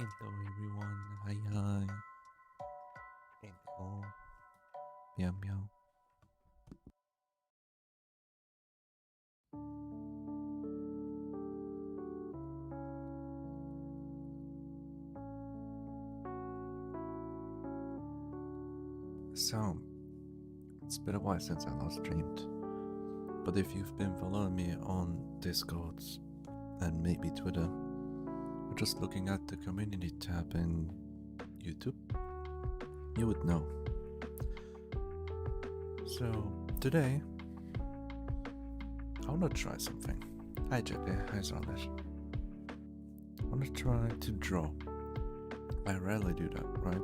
Hello everyone, hi hi, hello, meow meow. So, it's been a while since I last streamed, but if you've been following me on Discord and maybe Twitter, or just looking at the community tab in YouTube, you would know. So, today, I wanna try something. Hi JP, hi Zarlish. I wanna try to draw. I rarely do that, right?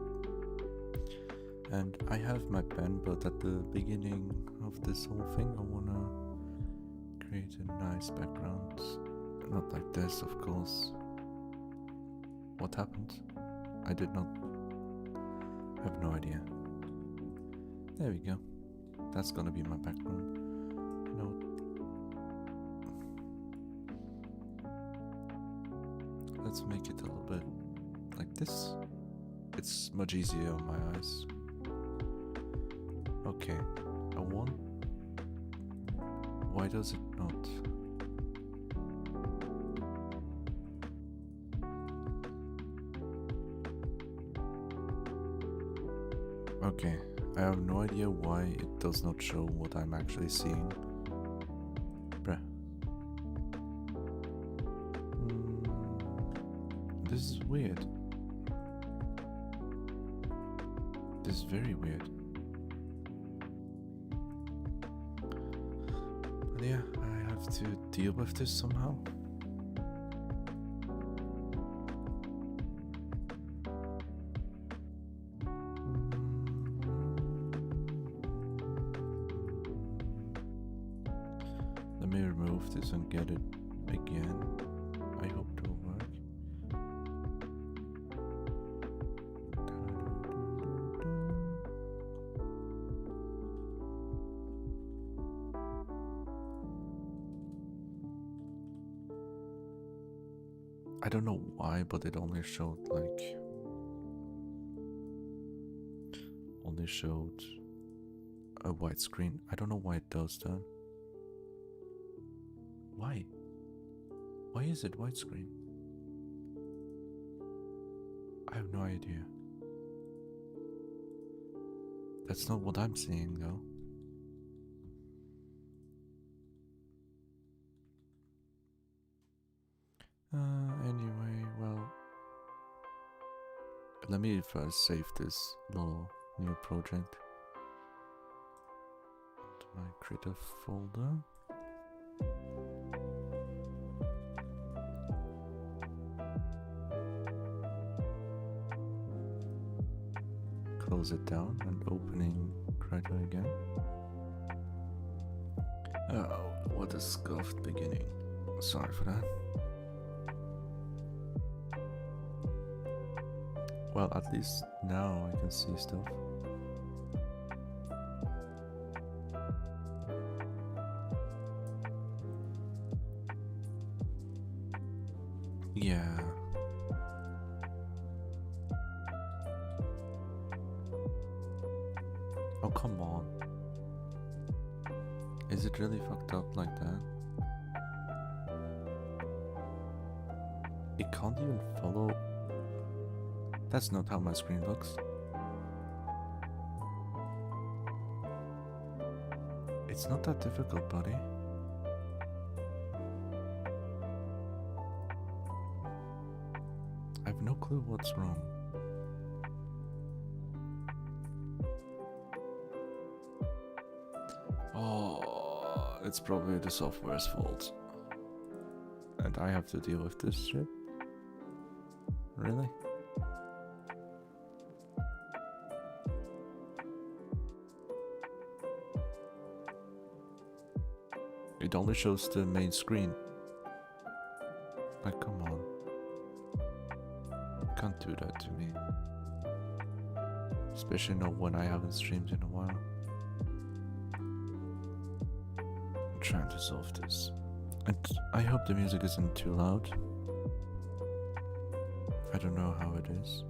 And I have my pen, but at the beginning of this whole thing, I wanna create a nice background. Not like this, of course. What happened? I did not have no idea. There we go. That's gonna be my background. You know, let's make it a little bit like this. It's much easier on my eyes. Okay, a 1. Why does it not? Okay, I have no idea why it does not show what I'm actually seeing. Bruh. This is weird. This is very weird. But yeah, I have to deal with this somehow. Let me remove this and get it again. I hope it will work. I don't know why, but it only showed a white screen. I don't know why it does that. Why? Why is it widescreen? I have no idea. That's not what I'm seeing though. Anyway, well, let me first save this little new project to my creative folder. Close it down and opening Creator again. Oh, what a scuffed beginning. Sorry for that. Well, at least now I can see stuff. Yeah. Oh, come on. Is it really fucked up like that? It can't even follow. That's not how my screen looks. It's not that difficult, buddy. I have no clue what's wrong. Oh, it's probably the software's fault. And I have to deal with this shit? Really? It only shows the main screen. Like, come on. Can't do that to me. Especially not when I haven't streamed in a while. I'm trying to solve this. And I hope the music isn't too loud. I don't know how it is.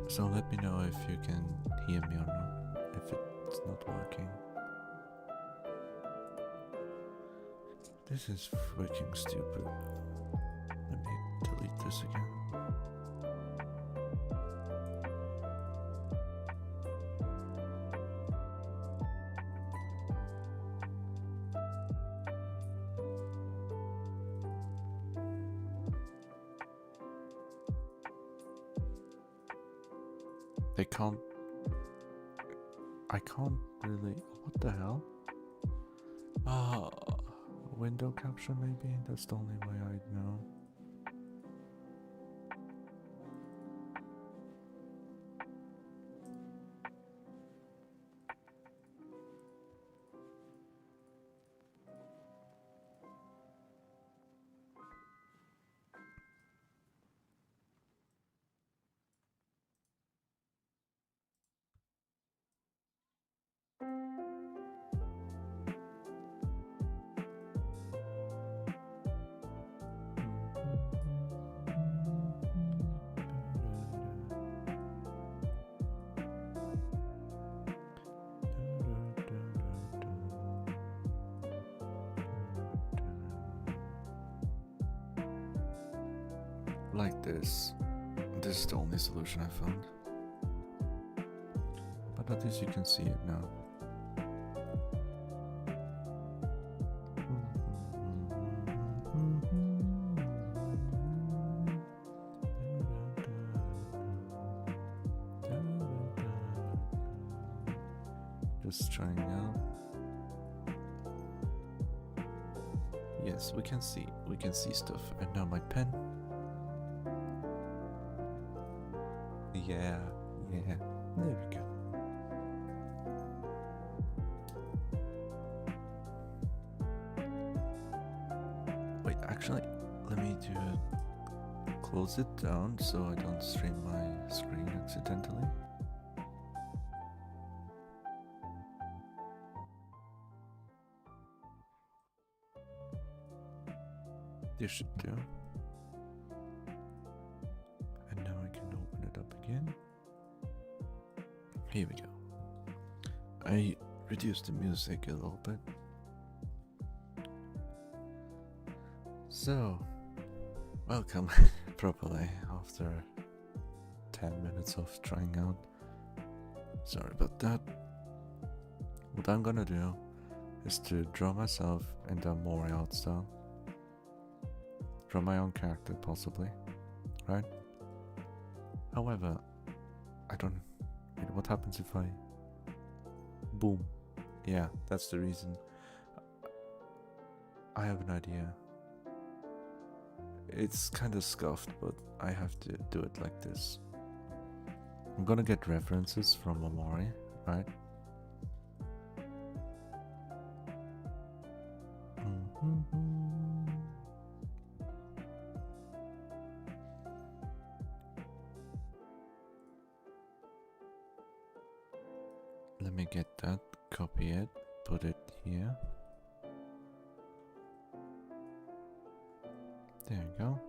So let me know if you can hear me or not, if it's not working. This is freaking stupid. Let me delete this again. I can't really. What the hell? Ah, window capture maybe? That's the only way I'd know. Like this. This is the only solution I found. But at least you can see it now. Just trying out. Yes, we can see stuff. And now my pen. Yeah, there we go. Wait, actually, let me close it down so I don't stream my screen accidentally. This should do. And now I can open it up again. Here we go. I reduced the music a little bit. So, welcome properly after 10 minutes of trying out. Sorry about that. What I'm gonna do is to draw myself in the Mori art style. Draw my own character, possibly, right? However, I don't. Wait, what happens if I. Boom. Yeah, that's the reason. I have an idea. It's kind of scuffed, but I have to do it like this. I'm gonna get references from Omori, right? Let me get that, copy it, put it here. There you go.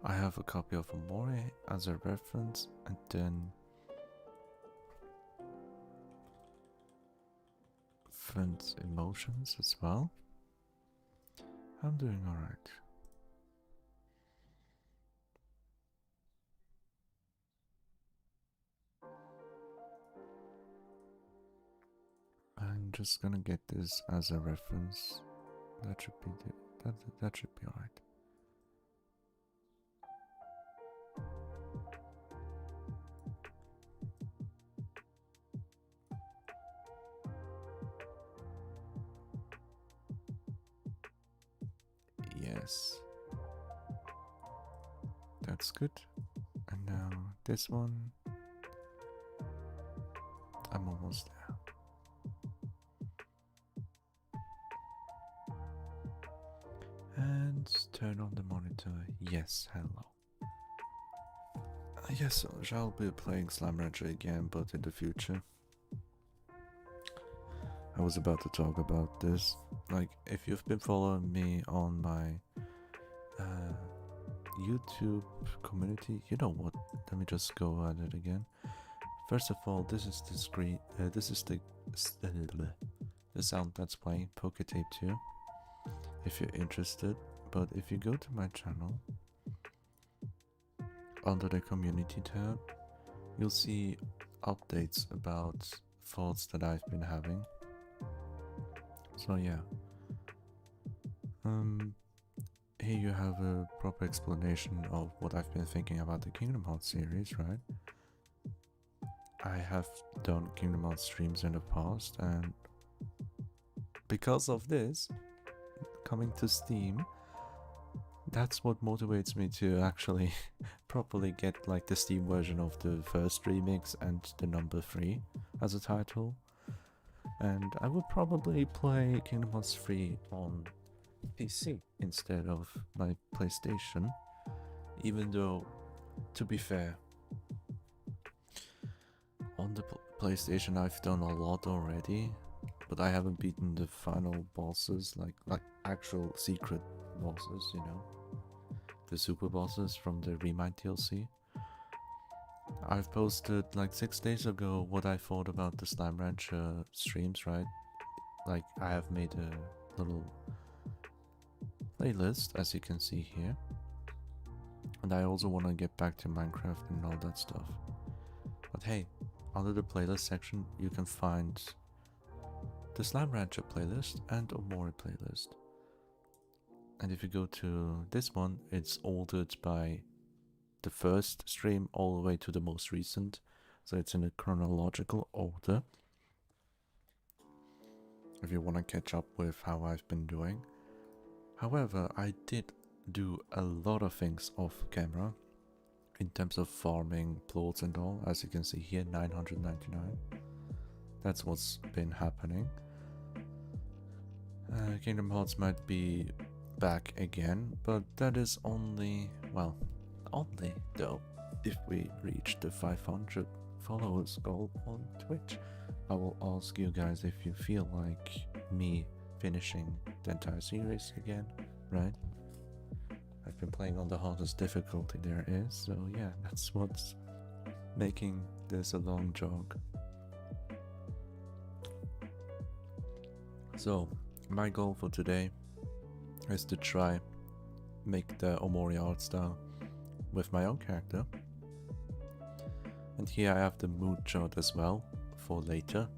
I have a copy of Omori as a reference, and then friends' emotions as well. I'm doing alright. I'm just gonna get this as a reference. That should be that should be alright. Yes. That's good. And now this one. I'm almost there. And turn on the monitor. Yes, hello. Yes, I'll be playing Slam Rancher again, but in the future. I was about to talk about this. Like, if you've been following me on my YouTube community. You know what? Let me just go at it again. First of all, this is the screen. This is the sound that's playing Poker Tape 2. If you're interested, but if you go to my channel, under the community tab, you'll see updates about thoughts that I've been having. So yeah. Here you have a proper explanation of what I've been thinking about the Kingdom Hearts series, right? I have done Kingdom Hearts streams in the past, and because of this, coming to Steam, that's what motivates me to actually properly get like the Steam version of the first remix and the number 3 as a title. And I would probably play Kingdom Hearts 3 on PC instead of my PlayStation, even though, to be fair, on the PlayStation I've done a lot already, but I haven't beaten the final bosses, like actual secret bosses, you know, the super bosses from the Remind DLC. I've posted like 6 days ago what I thought about the Slime Rancher streams, right? Like, I have made a little playlist, as you can see here, and I also want to get back to Minecraft and all that stuff. But hey, under the playlist section you can find the Slime Rancher playlist and Omori playlist. And if you go to this one, it's ordered by the first stream all the way to the most recent, so it's in a chronological order if you want to catch up with how I've been doing. However, I did do a lot of things off camera in terms of farming plots and all. As you can see here, 999. That's what's been happening. Kingdom Hearts might be back again, but that is only, well, only though if we reach the 500 followers goal on Twitch. I will ask you guys if you feel like me finishing the entire series again, right? I've been playing on the hardest difficulty there is, so yeah, that's what's making this a long jog. So, my goal for today is to try make the Omori art style with my own character. And here I have the mood chart as well for later,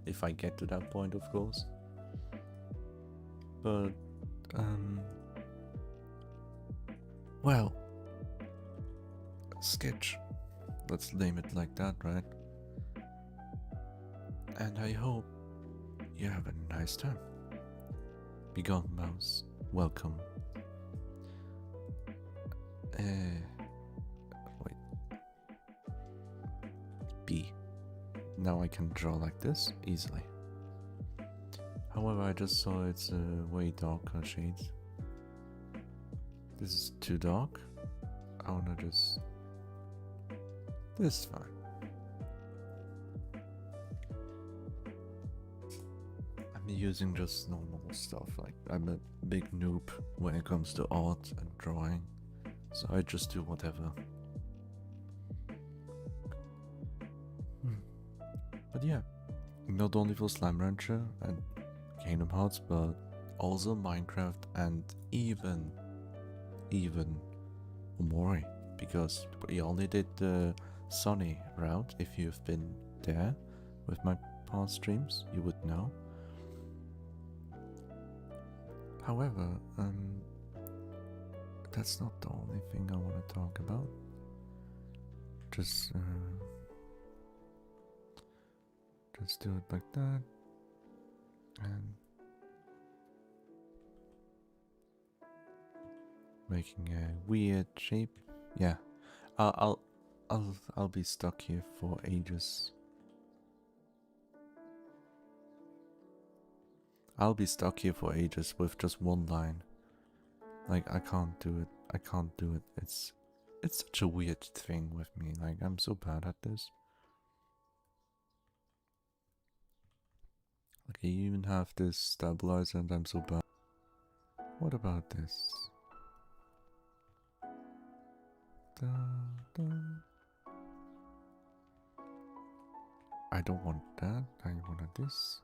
if I get to that point, of course. But, well, sketch. Let's name it like that, right? And I hope you have a nice time. Begone, mouse. Welcome. Wait. B. Now I can draw like this easily. However, I just saw it's a way darker shades. This is too dark. I wanna just... This is fine. I'm using just normal stuff, like I'm a big noob when it comes to art and drawing, so I just do whatever. But yeah, not only for Slime Rancher and Kingdom Hearts, but also Minecraft and even Omori, because we only did the Sunny route. If you've been there with my past streams, you would know. However, that's not the only thing I want to talk about. Just do it like that, and making a weird shape. Yeah, I'll be stuck here for ages. I'll be stuck here for ages with just one line. Like, I can't do it. I can't do it. It's such a weird thing with me. Like, I'm so bad at this. Like, I even have this stabilizer and I'm so bad. What about this? Da, da. I don't want that. I want this.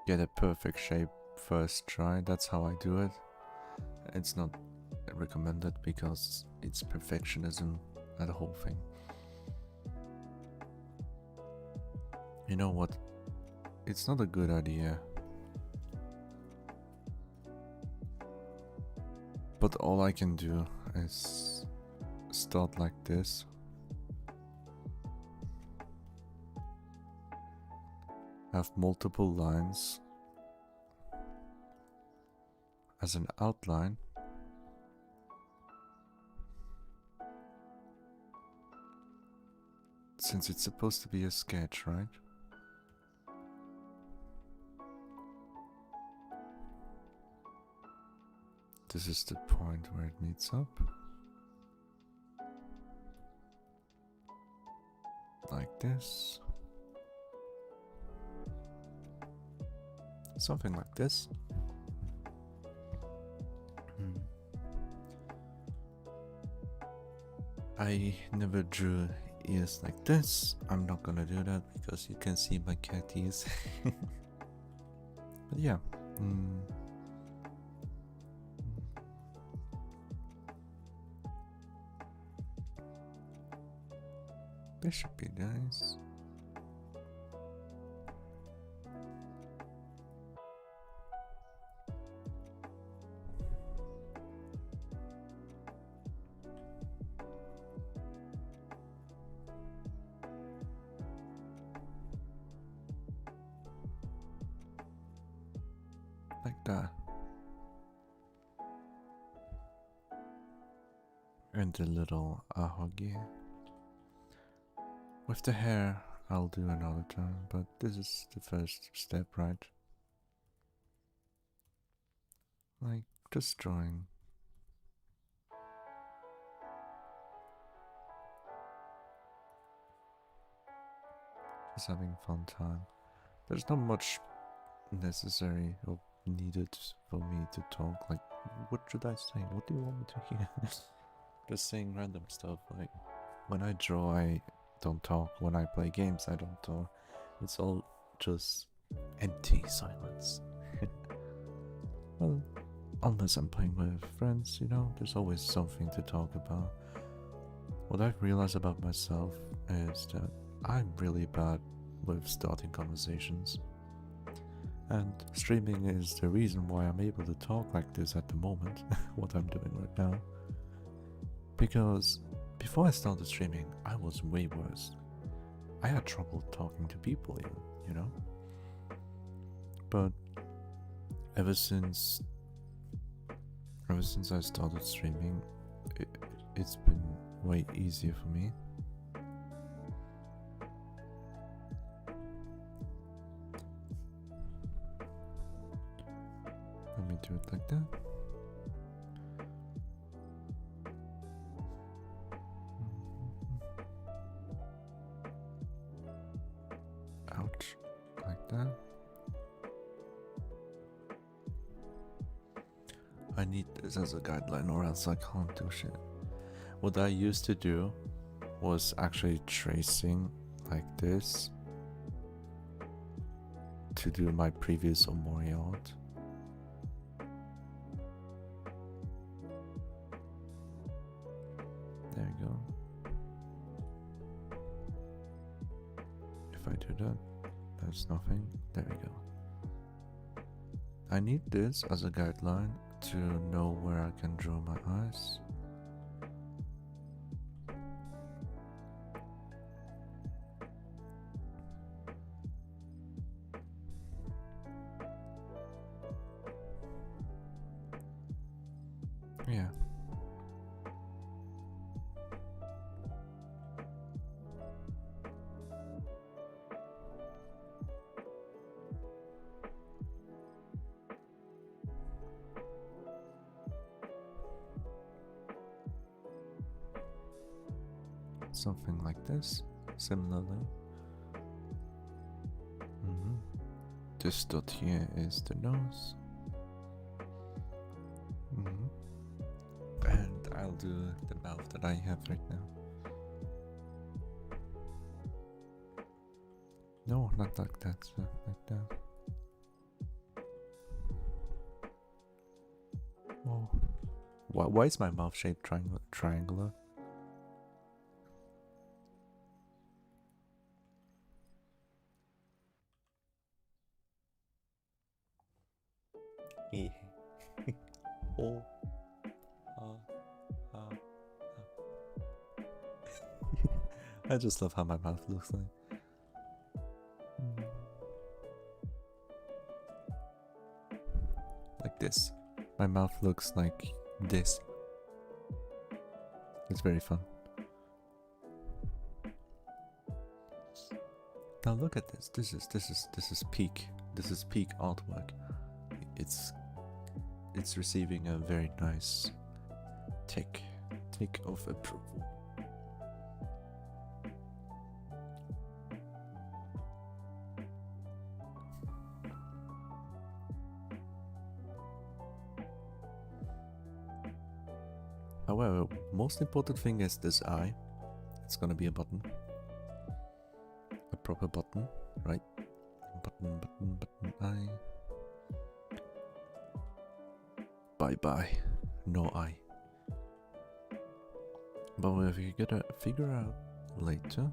Get a perfect shape first try. That's how I do it. It's not recommended because it's perfectionism and the whole thing. You know what? It's not a good idea. But all I can do is start like this. Have multiple lines as an outline. Since it's supposed to be a sketch, right? This is the point where it meets up. Like this. Something like this. I never drew ears like this. I'm not gonna do that because you can see my cat ears. But yeah. This should be nice. Like that. And the little ahogi. With the hair, I'll do another time, but this is the first step, right? Like, just drawing. Just having fun time. There's not much necessary or needed for me to talk. Like, what should I say? What do you want me to hear? Just saying random stuff. Like, when I draw, I don't talk. When I play games, I don't talk. It's all just empty silence. Well, unless I'm playing with friends, you know, there's always something to talk about. What I've realized about myself is that I'm really bad with starting conversations. And streaming is the reason why I'm able to talk like this at the moment, what I'm doing right now. Because before I started streaming, I was way worse. I had trouble talking to people even, you know? But ever since I started streaming, it's been way easier for me. Let me do it like that. Ouch, like that. I need this as a guideline or else I can't do shit. What I used to do was actually tracing like this to do my previous Omori art. There you go. If I do that, there's nothing. There we go. I need this as a guideline to know where I can draw my eyes. Yeah. Something like this, similarly. This dot here is the nose. do the mouth that I have right now. No, not like that, like that. Oh. Why is my mouth shaped triangular? Oh. I just love how my mouth looks like. Like this. My mouth looks like this. It's very fun. Now look at this. This is peak. This is peak artwork. It's receiving a very nice tick of approval. However, most important thing is this eye. It's gonna be a button. A proper button, right? Button, eye. Bye. No eye. But we gotta figure out later.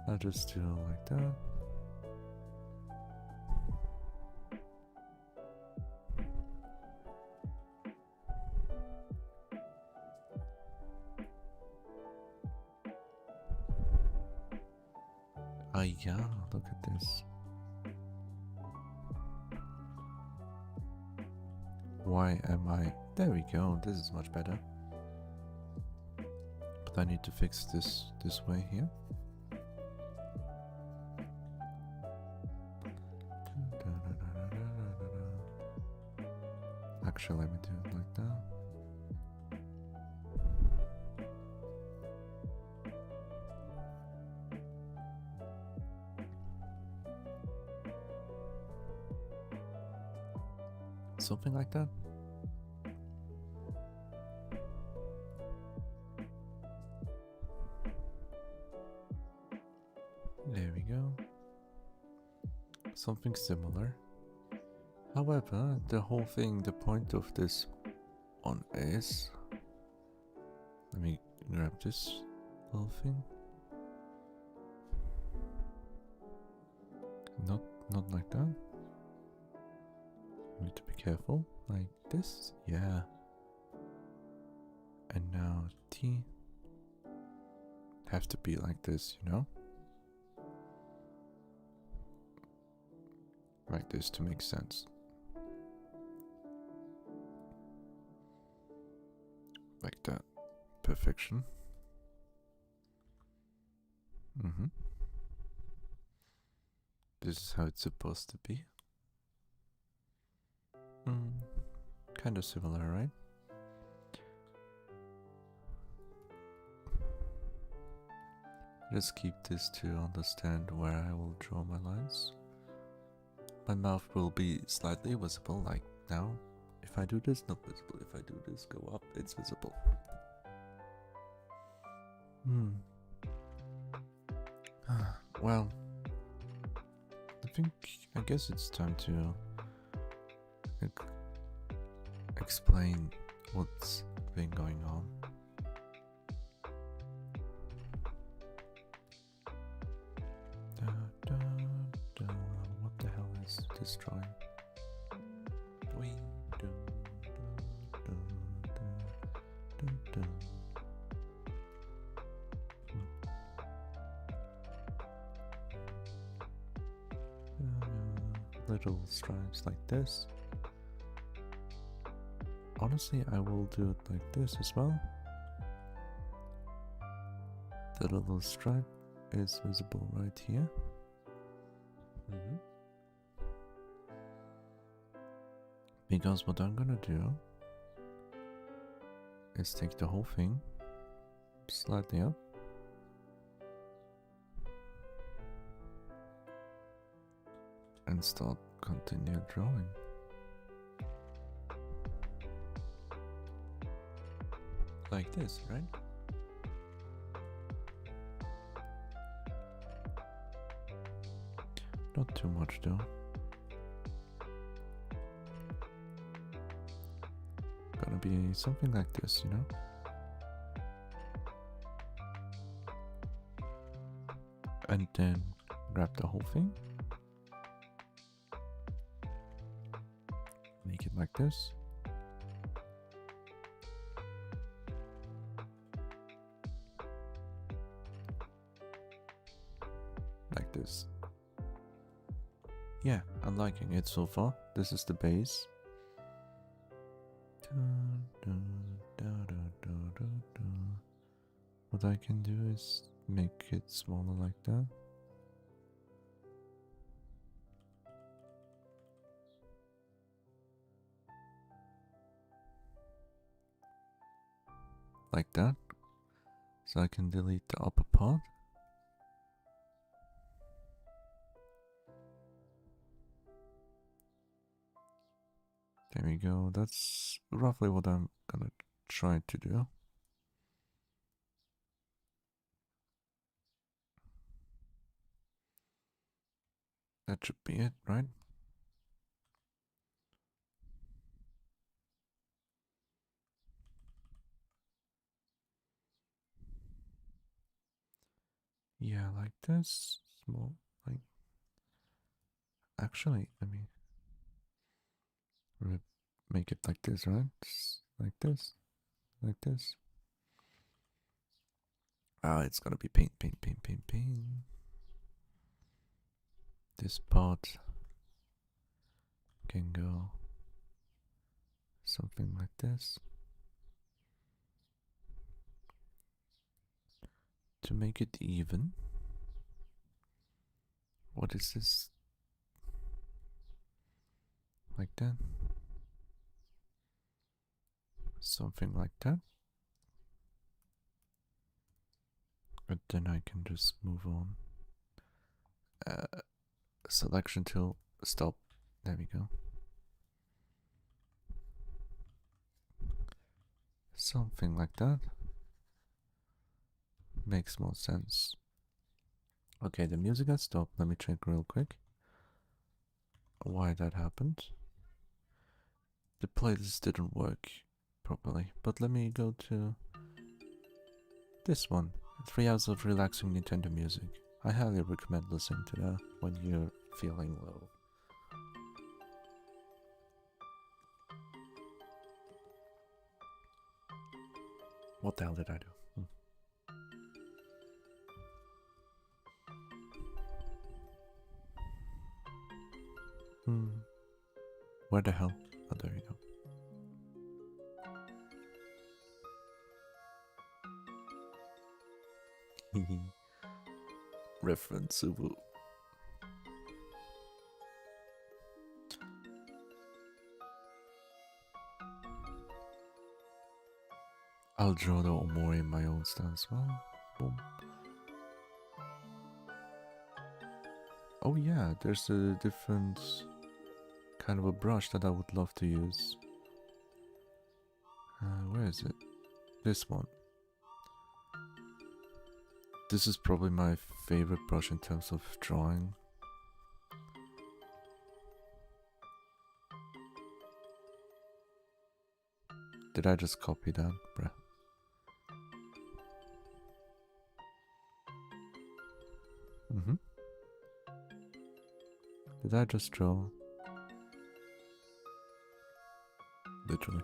I'll just do it like that. Yeah, look at this. Why am I... There we go, this is much better. But I need to fix this way here. Actually, let me do it like that. Something like that. There we go. Something similar. However, the whole thing, the point of this one is... Let me grab this little thing. Not like that. Need to be careful, like this, yeah. And now T have to be like this, you know, like this to make sense, like that. Perfection. This is how it's supposed to be. Kind of similar, right? Just keep this to understand where I will draw my lines. My mouth will be slightly visible, like now. If I do this, not visible. If I do this, go up, it's visible. Well, I guess it's time to explain what's been going on. What the hell is this drawing? Little stripes like this. Honestly, I will do it like this as well. The little stripe is visible right here. Because what I'm gonna do is take the whole thing slightly up. and start continue drawing. Like this, right? Not too much though. Gonna be something like this, you know? And then grab the whole thing. Make it like this. Like this. Yeah, I'm liking it so far. This is the base. What I can do is make it smaller like that. Like that. So I can delete the upper part. There we go. That's roughly what I'm gonna try to do. That should be it, right? Yeah, like this. Small, like. Actually, let me make it like this, right? Like this. Like this. Ah, it's gonna be paint. This part can go something like this. To make it even. What is this? Like that. Something like that. But then I can just move on. Selection tool, stop. There we go. Something like that. Makes more sense. Okay, the music has stopped. Let me check real quick why that happened. The playlist didn't work properly, but let me go to this one. 3 hours of relaxing Nintendo music. I highly recommend listening to that when you're feeling low. What the hell did I do? Where the hell? Oh, there you go. Reference Subu. I'll draw the Omori in my own style as well. Boom. Oh yeah, there's a different kind of a brush that I would love to use. Where is it? This one. This is probably my favorite brush in terms of drawing. Did I just copy that, bruh? Did I just draw? Literally.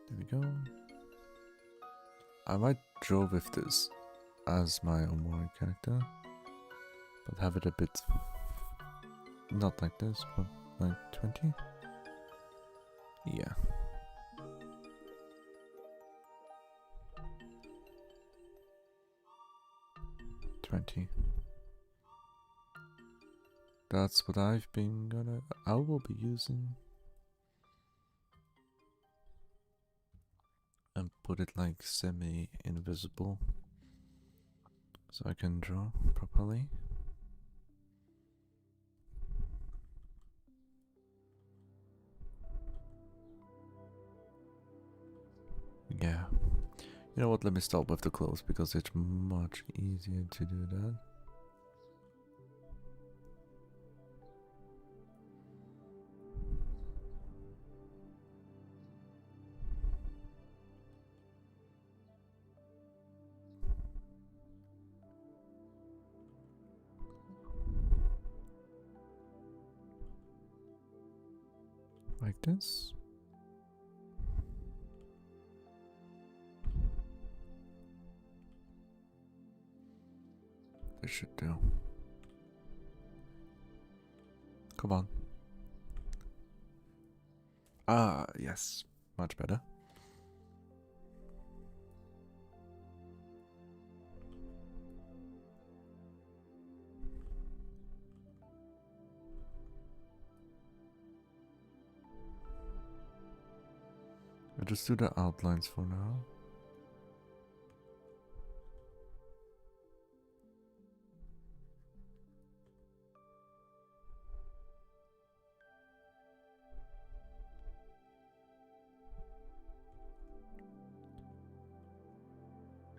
There we go. I might draw with this as my Omori character, but have it a bit not like this, but like 20. Yeah. That's what I will be using. and put it like semi-invisible so I can draw properly. Yeah. You know what, let me start with the clothes because it's much easier to do that. Like this. This should do. Come on. Ah, yes. Much better. I'll just do the outlines for now.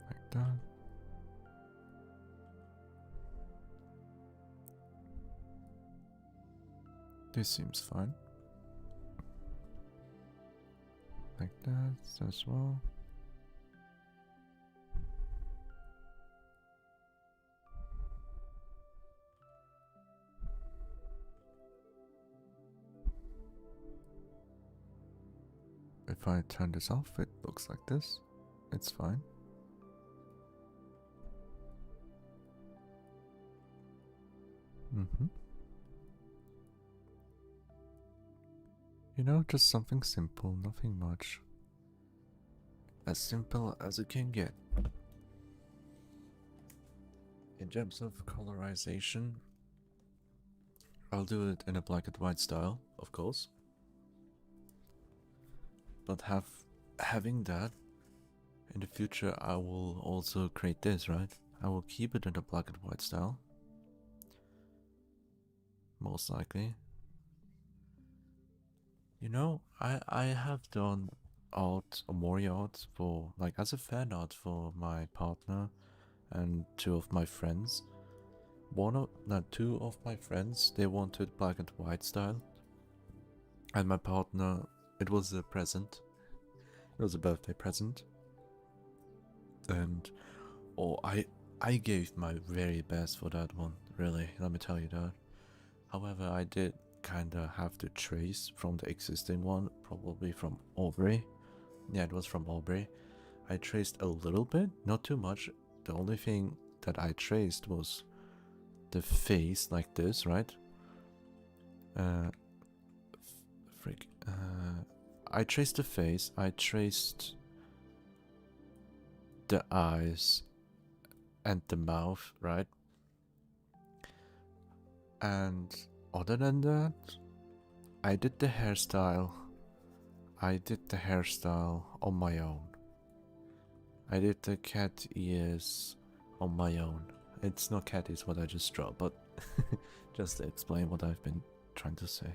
Like that. This seems fine. Like that as well. If I turn this off, it looks like this. It's fine. You know, just something simple, nothing much. As simple as it can get. In terms of colorization, I'll do it in a black and white style, of course. But having that, in the future I will also create this, right? I will keep it in the black and white style. Most likely. You know, I have done art, or more art for, like, as a fan art for my partner and two of my friends. Two of my friends, they wanted black and white style. And my partner, it was a present. It was a birthday present. And, oh, I gave my very best for that one, really, let me tell you that. However, I did kinda have to trace from the existing one, probably from Aubrey. Yeah, it was from Aubrey. I traced a little bit, not too much. The only thing that I traced was the face, like this, right? Frick. I traced the face, I traced the eyes and the mouth, right? And other than that, I did the hairstyle. I did the hairstyle on my own. I did the cat ears on my own. It's not cat ears what I just draw, but just to explain what I've been trying to say.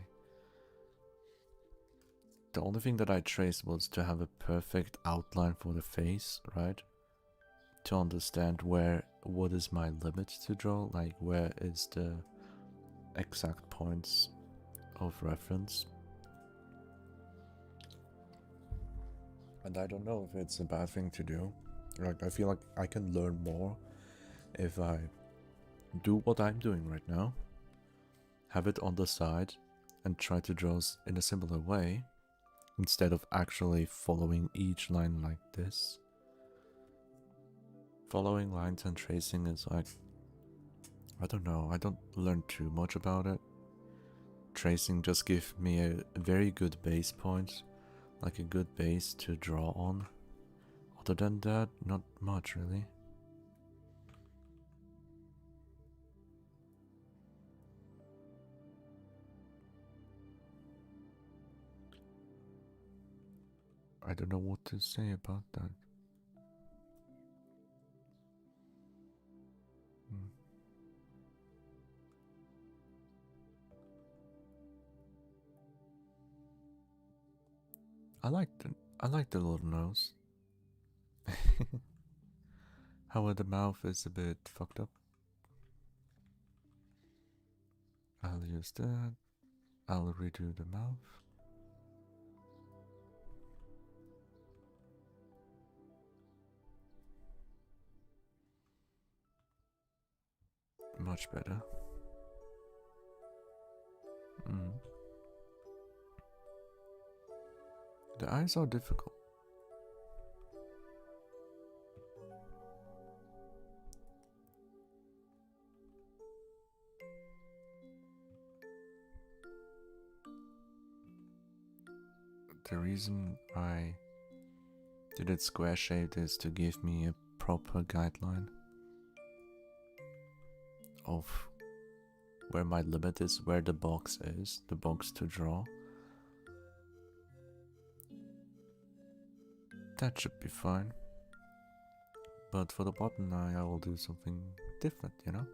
The only thing that I traced was to have a perfect outline for the face, right? To understand what is my limit to draw, like where is the exact points of reference. And I don't know if it's a bad thing to do. Like, I feel like I can learn more if I do what I'm doing right now, have it on the side, and try to draw in a similar way, instead of actually following each line like this. Following lines and tracing is like, I don't know, I don't learn too much about it. Tracing just gives me a very good base point, like a good base to draw on. Other than that, not much really. I don't know what to say about that. Hmm. I like the little nose. However, the mouth is a bit fucked up. I'll use that. I'll redo the mouth. Much better. Mm. The eyes are difficult. The reason I did it square shaped is to give me a proper guideline of where my limit is, where the box is, the box to draw. That should be fine. But for the bottom eye, I will do something different, you know?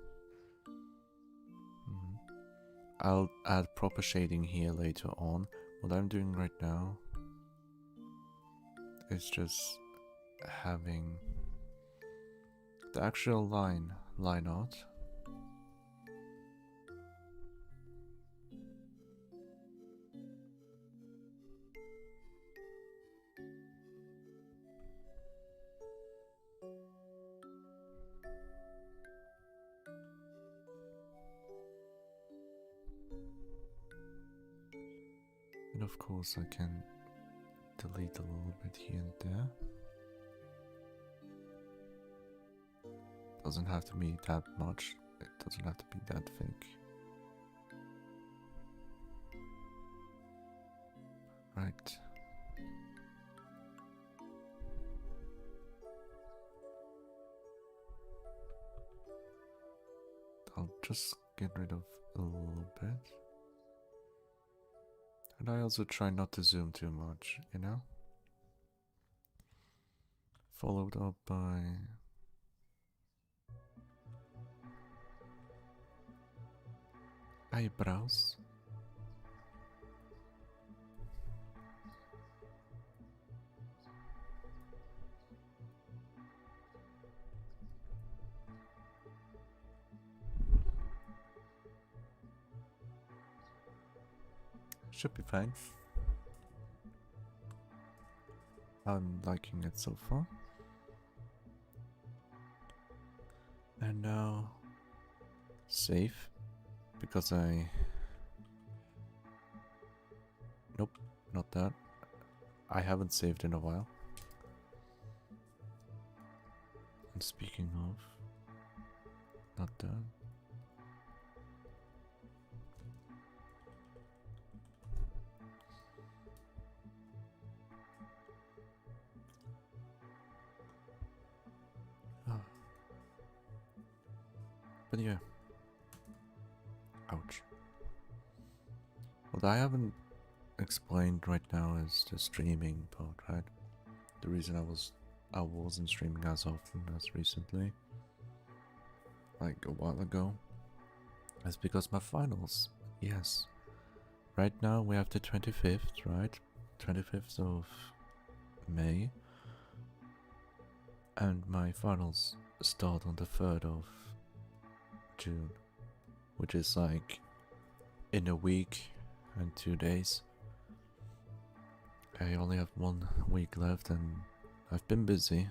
I'll add proper shading here later on. What I'm doing right now is just having the actual line out. And of course I can delete a little bit here and there. Doesn't have to be that much, it doesn't have to be that thick. Right. I'll just get rid of a little bit. And I also try not to zoom too much, you know? Followed up by eyebrows. Should be fine. I'm liking it so far. And now save, because nope, not that. I haven't saved in a while. And speaking of, not that. Oh. But yeah. Ouch. What I haven't explained right now is the streaming part, right? The reason I wasn't streaming as often as recently, like a while ago, is because my finals. Yes. Right now we have the 25th, right? 25th of May. And my finals start on the 3rd of June, which is like in a week and 2 days. I only have 1 week left and I've been busy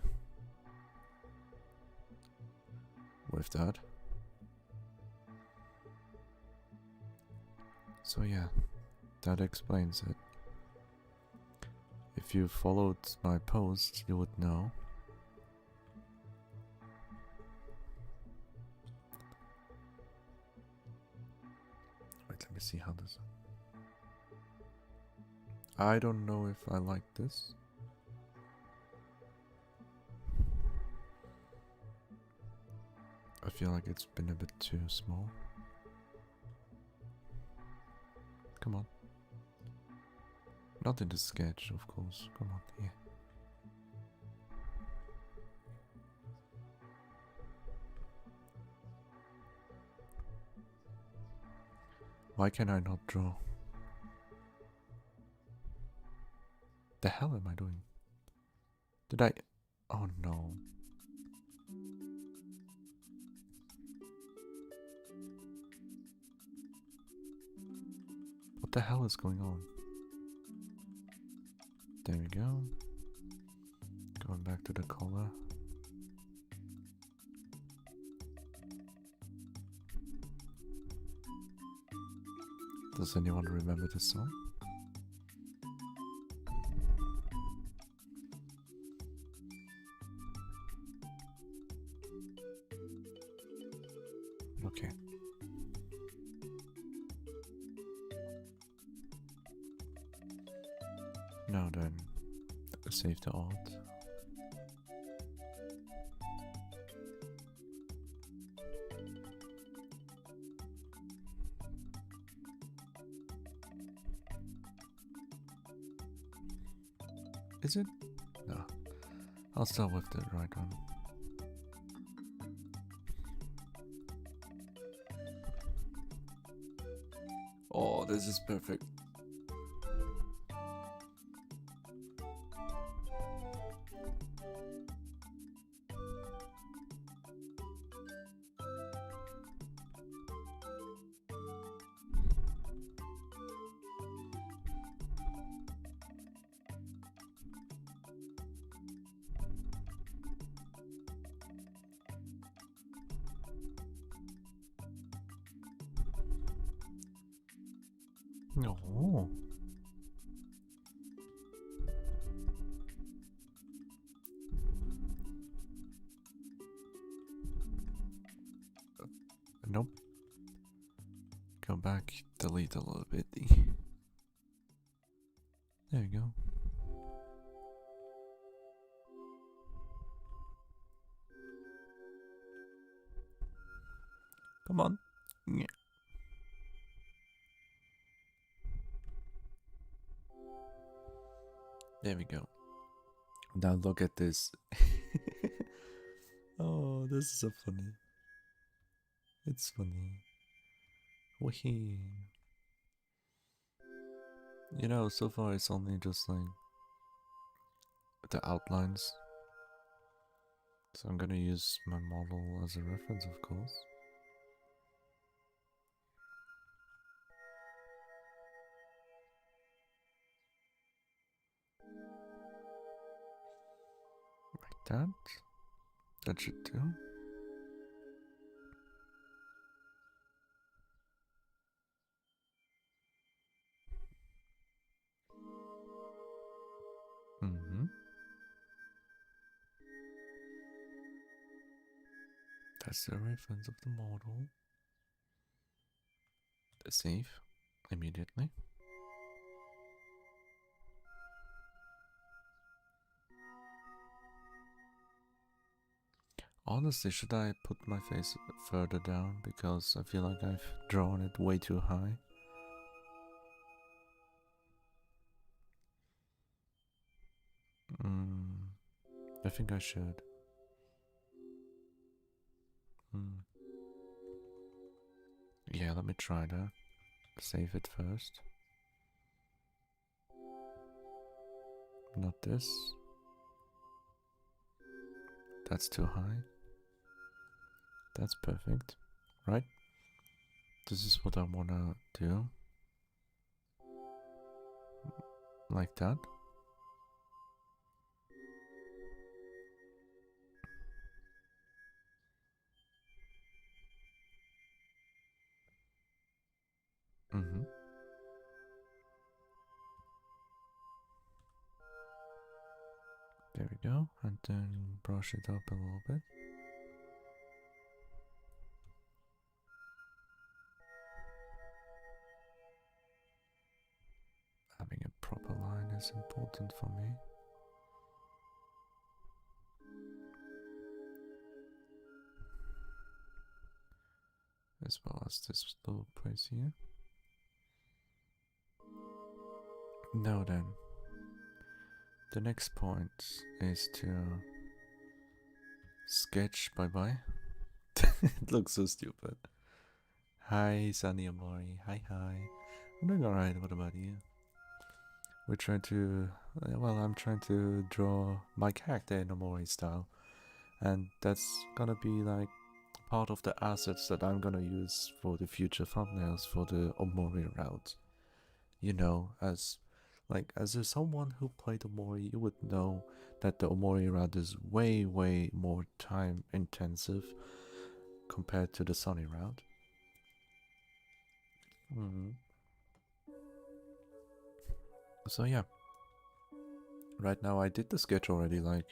with that. So yeah, that explains it. If you followed my posts, you would know. Wait, let me see how this... I don't know if I like this. I feel like it's been a bit too small. Come on. Not in the sketch, of course. Come on, yeah. Why can I not draw? The hell am I doing? Did I... Oh no. What the hell is going on? There we go. Going back to the color. Does anyone remember this song? Okay. Now then, save the art. Is it? No. I'll start with the right one. Oh, this is perfect. No. Nope. Go back, delete a little bit. There you go. Come on. Yeah. There we go. Now look at this. Oh, this is so funny. It's funny. Wahee. You know, so far it's only just like the outlines. So I'm gonna use my model as a reference, of course. Like that. That should do. That's the reference of the model. Save immediately. Honestly, should I put my face further down because I feel like I've drawn it way too high? I think I should. Yeah, let me try that. Save it first. Not this. That's too high. That's perfect, right? This is what I wanna do. Like that. There we go, and then brush it up a little bit. Having a proper line is important for me. As well as this little place here. Now then, the next point is to sketch bye-bye. It looks so stupid. Hi, Sunny Amori. Hi. I'm doing alright, what about you? We're trying to... well, I'm trying to draw my character in Amori style. And that's gonna be like part of the assets that I'm gonna use for the future thumbnails for the Omori route. You know, as someone who played Omori, you would know that the Omori route is way more time intensive compared to the Sunny route. So yeah, right now I did the sketch already. Like,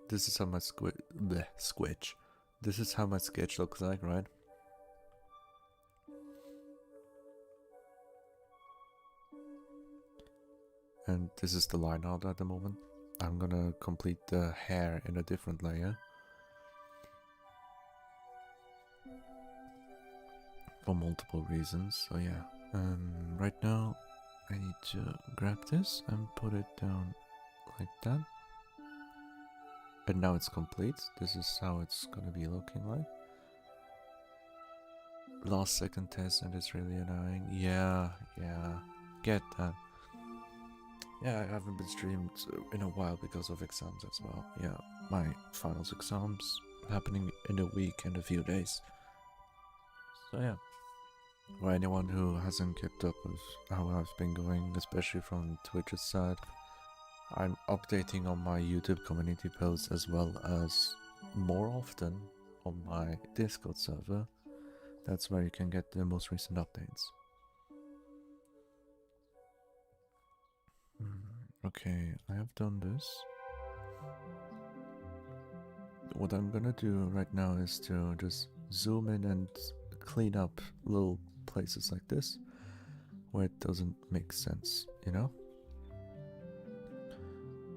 this is how my sketch. This is how my sketch looks like, right? And this is the line art at the moment. I'm gonna complete the hair in a different layer. For multiple reasons, so yeah. Right now I need to grab this and put it down like that. And now it's complete. This is how it's gonna be looking like. Last second test and it's really annoying. Yeah, get that. Yeah, I haven't been streamed in a while because of exams as well. Yeah, my finals exams happening in a week and a few days. So yeah. For anyone who hasn't kept up with how I've been going, especially from Twitch's side, I'm updating on my YouTube community posts as well as more often on my Discord server. That's where you can get the most recent updates. Okay, I have done this. What I'm gonna do right now is to just zoom in and clean up little places like this where it doesn't make sense, you know?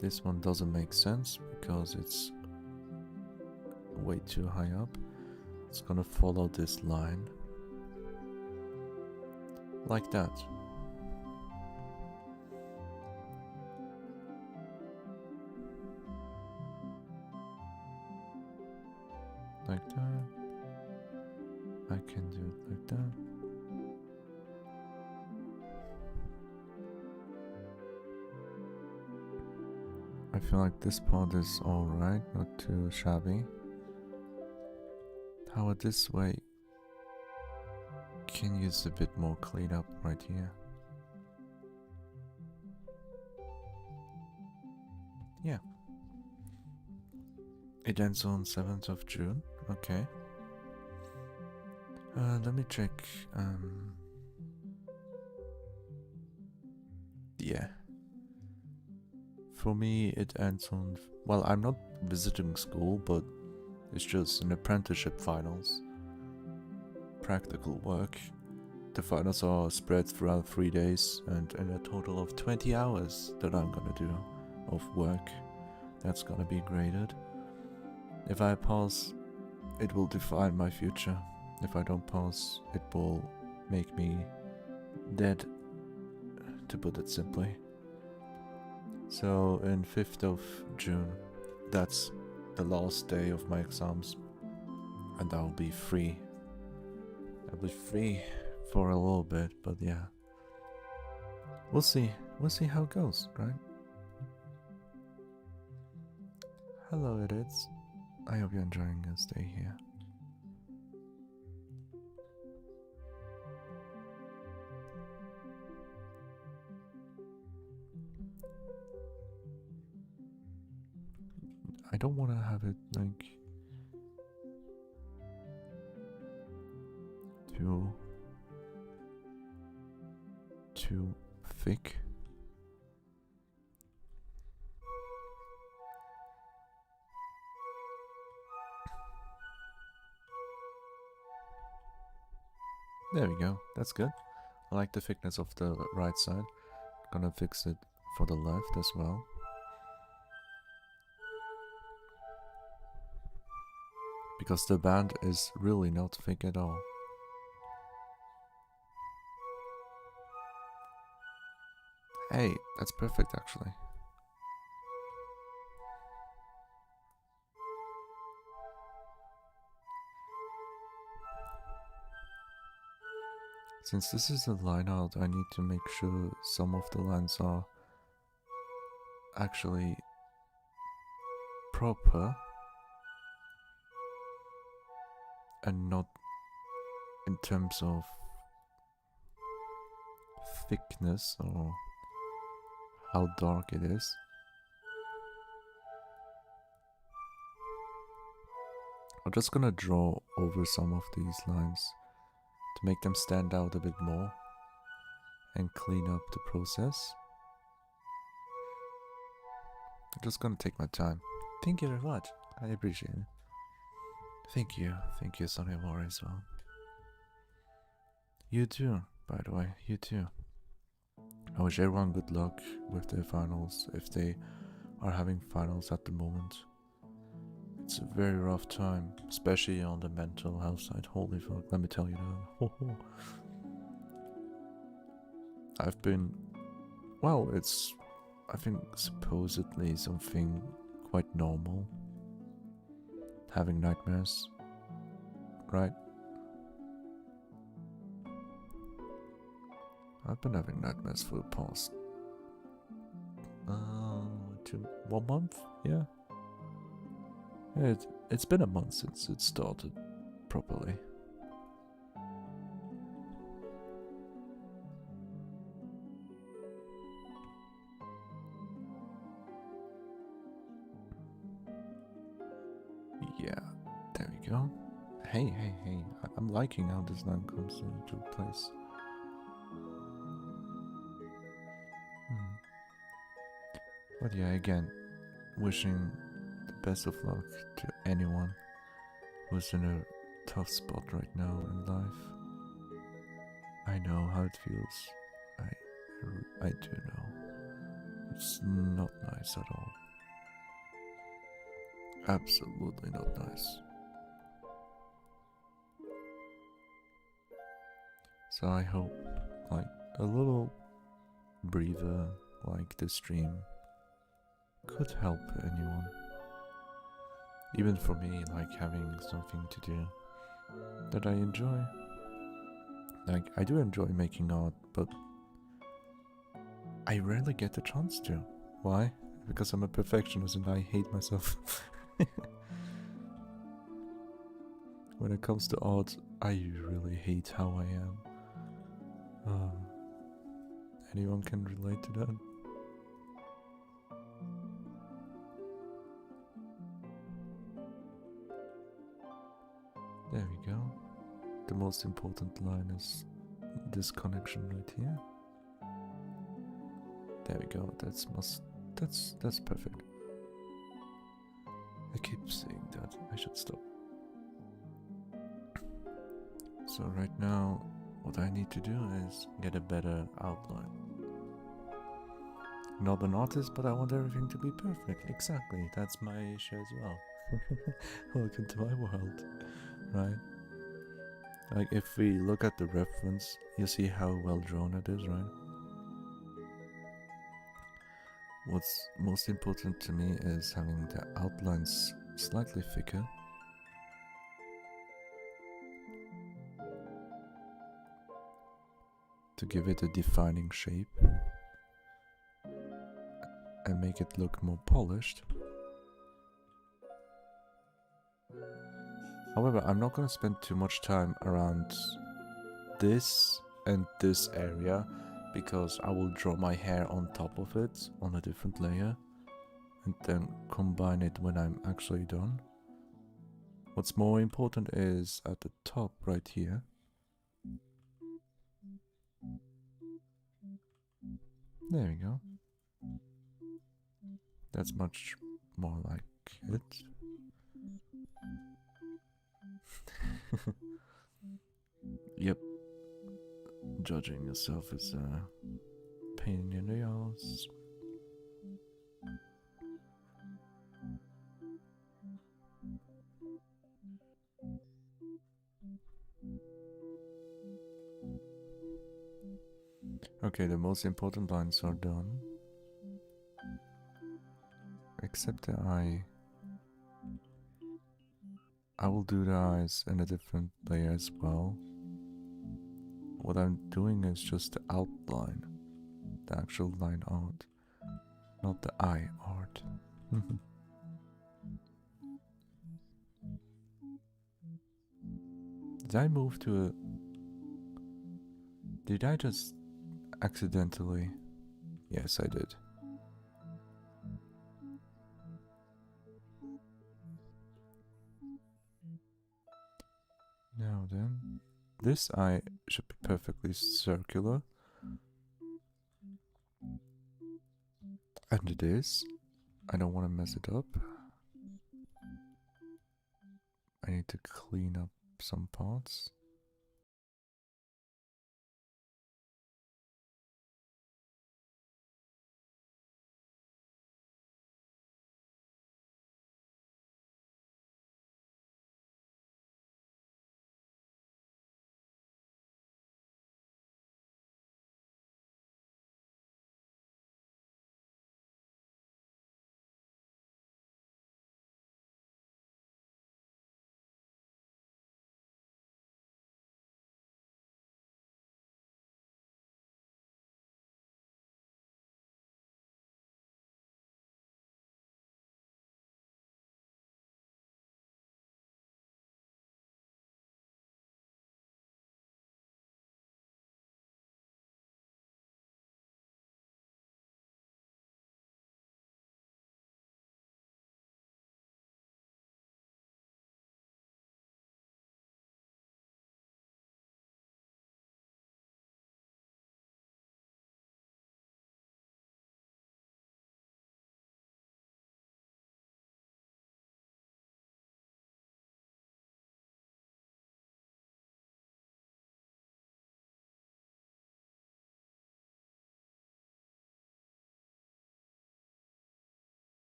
This one doesn't make sense because it's way too high up. It's gonna follow this line like that. Like that. I can do it like that. I feel like this part is alright, not too shabby. How about this way? Can use a bit more cleanup right here. Yeah. It ends on 7th of June. Okay. Let me check. Yeah. For me, it ends on... well, I'm not visiting school, but it's just an apprenticeship finals. Practical work. The finals are spread throughout 3 days and in a total of 20 hours that I'm gonna do of work. That's gonna be graded. If I pass, it will define my future. If I don't pass, it will make me dead, to put it simply. So in 5th of June, that's the last day of my exams, and I'll be free. I'll be free for a little bit, but yeah. We'll see how it goes, right? Hello idiots. I hope you're enjoying your stay here. I don't want to have it like too thick. There we go, that's good. I like the thickness of the right side. Gonna fix it for the left as well. Because the band is really not thick at all. Hey, that's perfect actually. Since this is a line out, I need to make sure some of the lines are actually proper and not in terms of thickness or how dark it is. I'm just gonna draw over some of these lines to make them stand out a bit more and clean up the process. I'm just gonna take my time. Thank you very much. I appreciate it. Thank you, Sonny War as well. You too, by the way, you too. I wish everyone good luck with their finals if they are having finals at the moment. It's a very rough time, especially on the mental health side. Holy fuck, let me tell you that. I've been, well, it's, I think, supposedly something quite normal. Having nightmares, right? I've been having nightmares for the past 1 month, yeah. It's been a month since it started properly. Yeah, there we go. Hey, I'm liking how this line comes into place. But yeah, again, wishing the best of luck to anyone who's in a tough spot right now in life. I know how it feels. I do know. It's not nice at all. Absolutely not nice. So I hope, like, a little breather like this stream could help anyone. Even for me, like having something to do that I enjoy. Like, I do enjoy making art, but I rarely get the chance to. Why? Because I'm a perfectionist and I hate myself. When it comes to art, I really hate how I am. Anyone can relate to that? There we go. The most important line is this connection right here. There we go. That's perfect. I keep saying that. I should stop. So right now, what I need to do is get a better outline. Not an artist, but I want everything to be perfect. Exactly. That's my issue as well. Welcome to my world, right? Like, if we look at the reference, you see how well drawn it is, right? What's most important to me is having the outlines slightly thicker. To give it a defining shape and make it look more polished. However, I'm not going to spend too much time around this and this area because I will draw my hair on top of it on a different layer and then combine it when I'm actually done. What's more important is at the top right here. There we go. That's much more like it. Yep. Judging yourself is a pain in the ass. Okay, the most important lines are done. Except the eye. I will do the eyes in a different layer as well. What I'm doing is just the outline, the actual line art, not the eye art. Did I move to a... Did I just accidentally... Yes, I did. Now then, this eye should be perfectly circular. And it is. I don't want to mess it up. I need to clean up some parts.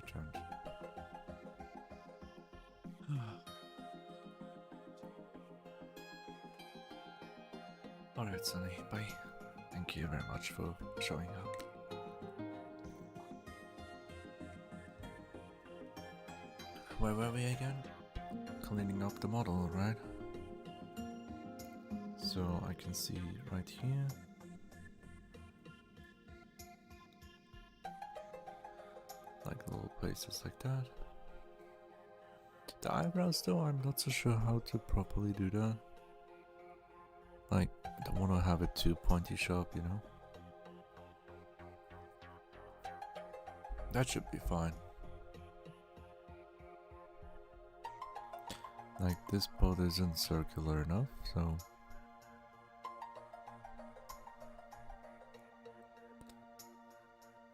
returned. Alright, Sunny, bye. Thank you very much for showing up. Where were we again? Cleaning up the model, right? So I can see right here. Like little places like that. The eyebrows though, I'm not so sure how to properly do that. Like, don't want to have it too pointy sharp, you know? That should be fine. Like, this boat isn't circular enough, so...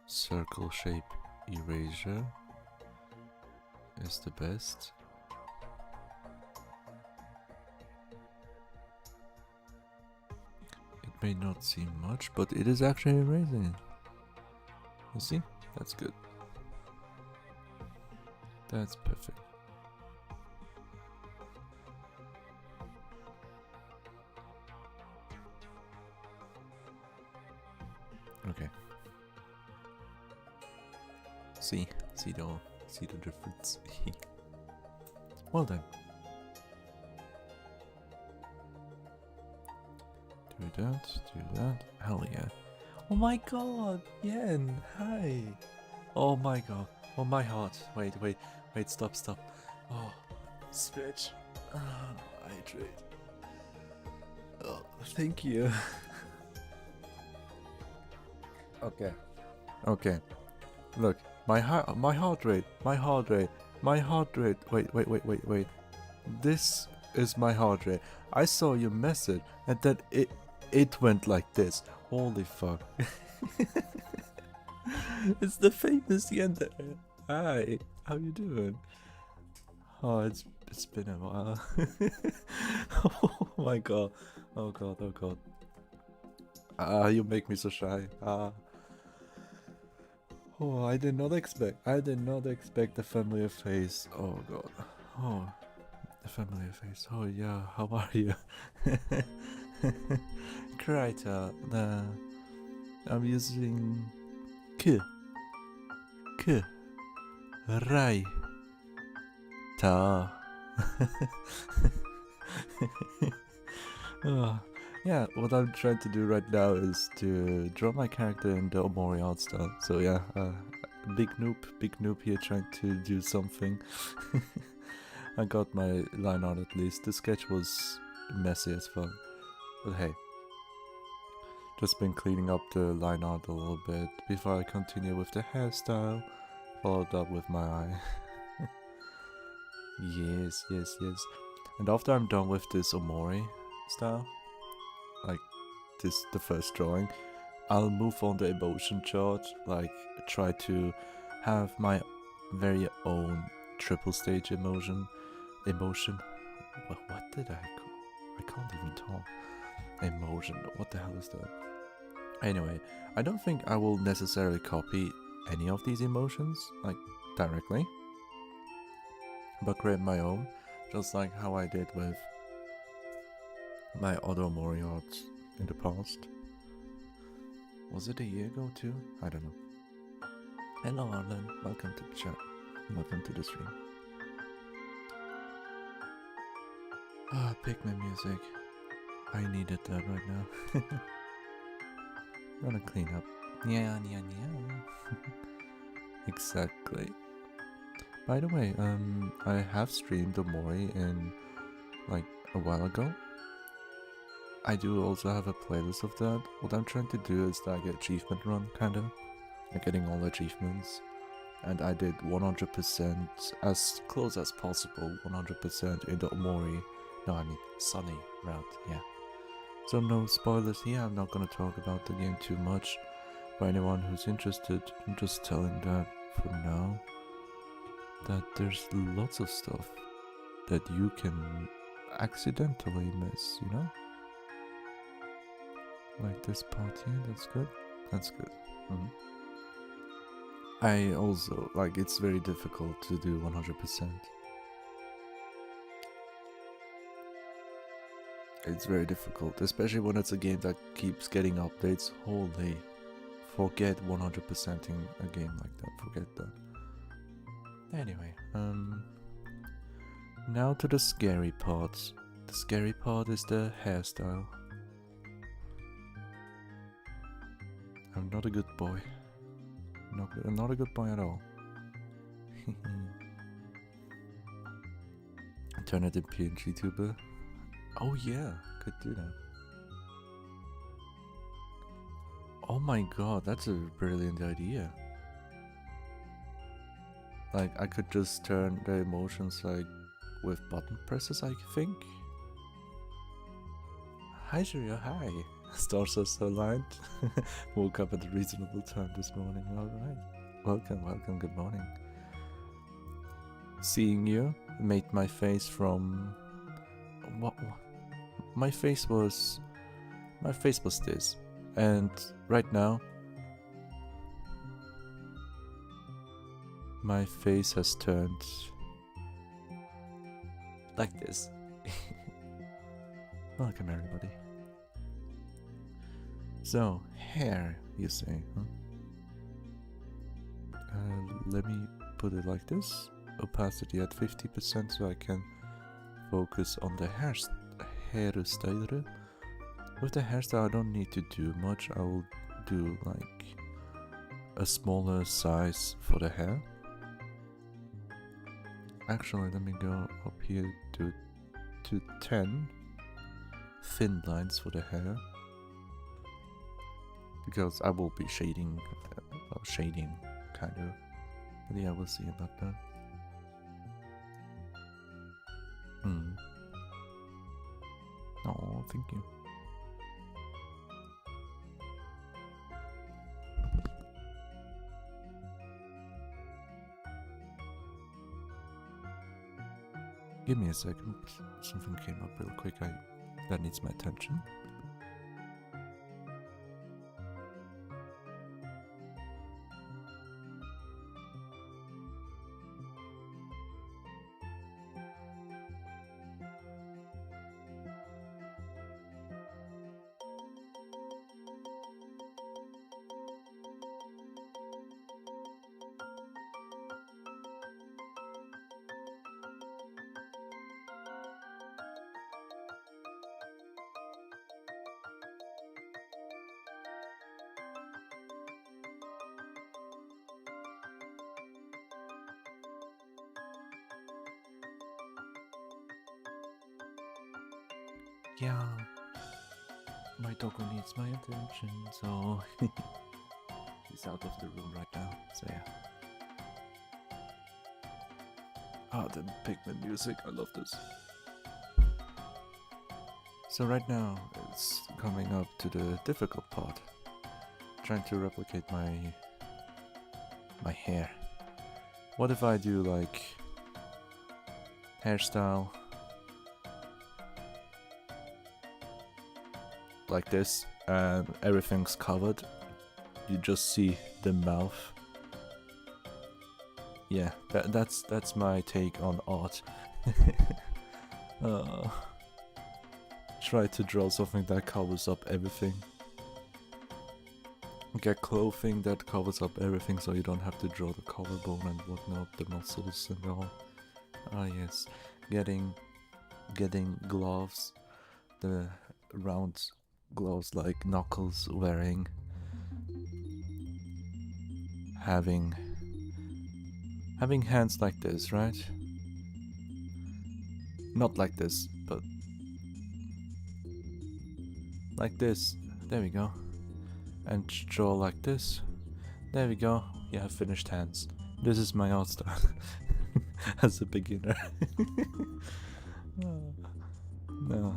Circle shape erasure is the best. It may not seem much, but it is actually erasing. You see? That's good. That's perfect. Okay. See the difference. Well done. Do that. Hell yeah. Oh my god, Yen, hi. Oh my god. Oh my heart. Wait, stop. Oh, stretch. Hydrate. Oh, thank you. Okay. Look, my heart rate. Wait. This is my heart rate. I saw your message, and then it went like this. Holy fuck! It's the famous Yender. Hi, how you doing? Oh, it's been a while. Oh my god. Oh god. You make me so shy. Oh, I did not expect the familiar face. Oh god. Oh, the familiar face. Oh yeah, how are you? Kreiter, I'm using Rai Ta. Oh, yeah, what I'm trying to do right now is to draw my character in the Omori art style. So yeah, big noob here trying to do something. I got my line art at least. The sketch was messy as fuck. But hey, just been cleaning up the line art a little bit before I continue with the hairstyle, followed up with my eye. Yes. And after I'm done with this Omori style, like the first drawing, I'll move on the emotion chart, like try to have my very own triple stage emotion. What did I call? I can't even talk. Emotion, what the hell is that? Anyway, I don't think I will necessarily copy any of these emotions, like directly, but create my own, just like how I did with my other Omori art in the past. Was it a year ago too? I don't know. Hello Arlen, welcome to the chat. Welcome to the stream. Pikmin music. I needed that right now. Gonna clean up. Yeah. Exactly. By the way, I have streamed Omori in like a while ago. I do also have a playlist of that. What I'm trying to do is like an achievement run, kinda. Like getting all the achievements. And I did 100% as close as possible, 100% in the Omori. No, I mean Sunny route, yeah. So no spoilers here, I'm not gonna talk about the game too much. For anyone who's interested, I'm just telling that for now, that there's lots of stuff that you can accidentally miss, you know? Like this part here, that's good. I also, like, it's very difficult to do 100%. It's very difficult, especially when it's a game that keeps getting updates. Holy, forget 100%ing a game like that, forget that. Anyway, now to the scary part. The scary part is the hairstyle. I'm not a good boy. Not a good boy at all. Turn it into PNG tuber. Oh yeah, could do that. Oh my god, that's a brilliant idea. Like, I could just turn the emotions like with button presses, I think. Hi Julia, hi. Stars are so aligned. Woke up at a reasonable time this morning. Alright. Welcome, good morning. Seeing you made my face from... What? My face was this. And right now, my face has turned like this. Welcome everybody. So, hair, you say, huh? Let me put it like this. Opacity at 50% so I can focus on the hairstyle. With the hairstyle I don't need to do much. I will do like a smaller size for the hair. Actually, let me go up here to 10 thin lines for the hair. Because I will be shading kind of. But yeah, we'll see about that. Oh, thank you. Give me a second. Something came up real quick. That needs my attention. Yeah, my doggo needs my attention, so he's out of the room right now, so yeah. Ah, the pigment music, I love this. So right now, it's coming up to the difficult part. Trying to replicate my hair. What if I do like hairstyle like this and everything's covered? You just see the mouth. Yeah, that's my take on art. Try to draw something that covers up everything. Get clothing that covers up everything so you don't have to draw the collarbone and whatnot, the muscles and all. Ah yes, getting gloves, the round gloves like Knuckles wearing. Having hands like this, right? Not like this, but like this. There we go. And draw like this. There we go. Yeah, finished hands. This is my art style as a beginner. No.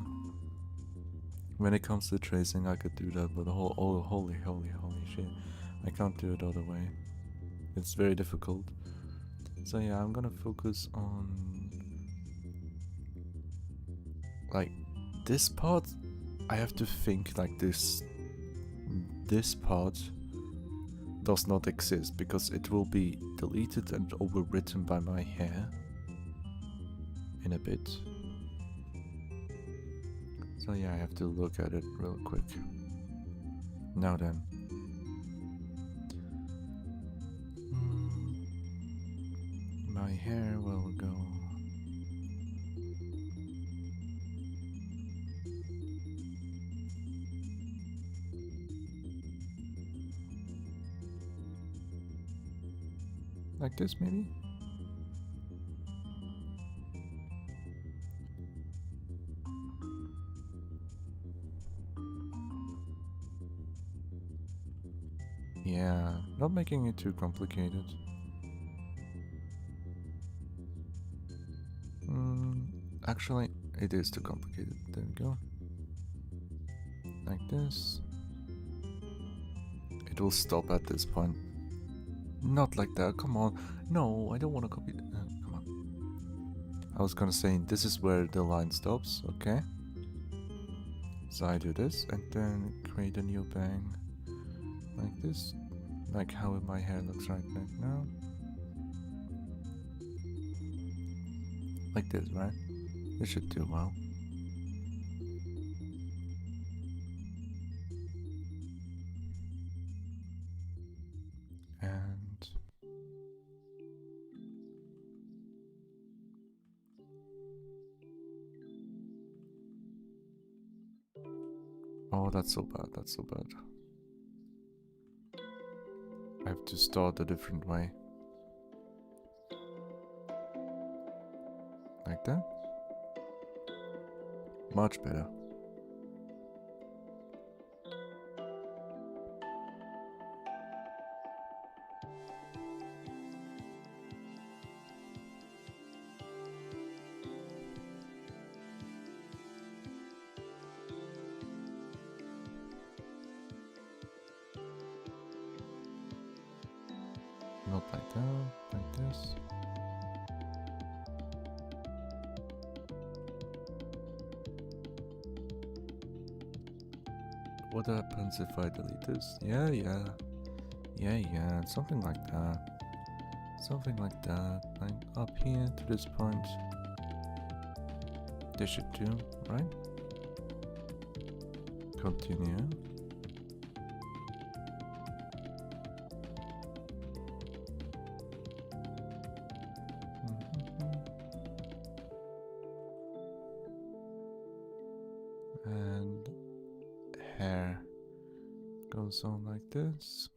When it comes to tracing, I could do that, but holy shit, I can't do it all the way. It's very difficult. So yeah, I'm gonna focus on like this part. I have to think like this part does not exist because it will be deleted and overwritten by my hair in a bit. So yeah, I have to look at it real quick. Now then. My hair will go like this, maybe? Yeah, not making it too complicated. Actually, it is too complicated. There we go. Like this. It will stop at this point. Not like that, come on. No, I don't want to copy. Come on. I was gonna say, this is where the line stops, okay? So I do this, and then create a new bang. Like this. Like how my hair looks right now. Like this, right? This should do well. And oh, that's so bad, that's so bad. I have to start a different way. Like that. Much better. Not like that, like this. What happens if I delete this? Yeah, something like that. Something like that. Like up here to this point. This should do, right? Continue. And hair goes on like this.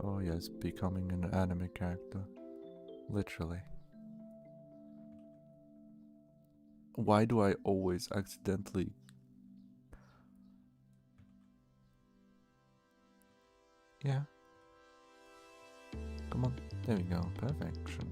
Oh yes, becoming an anime character. Literally. Why do I always accidentally... Yeah. Come on, there we go, perfection.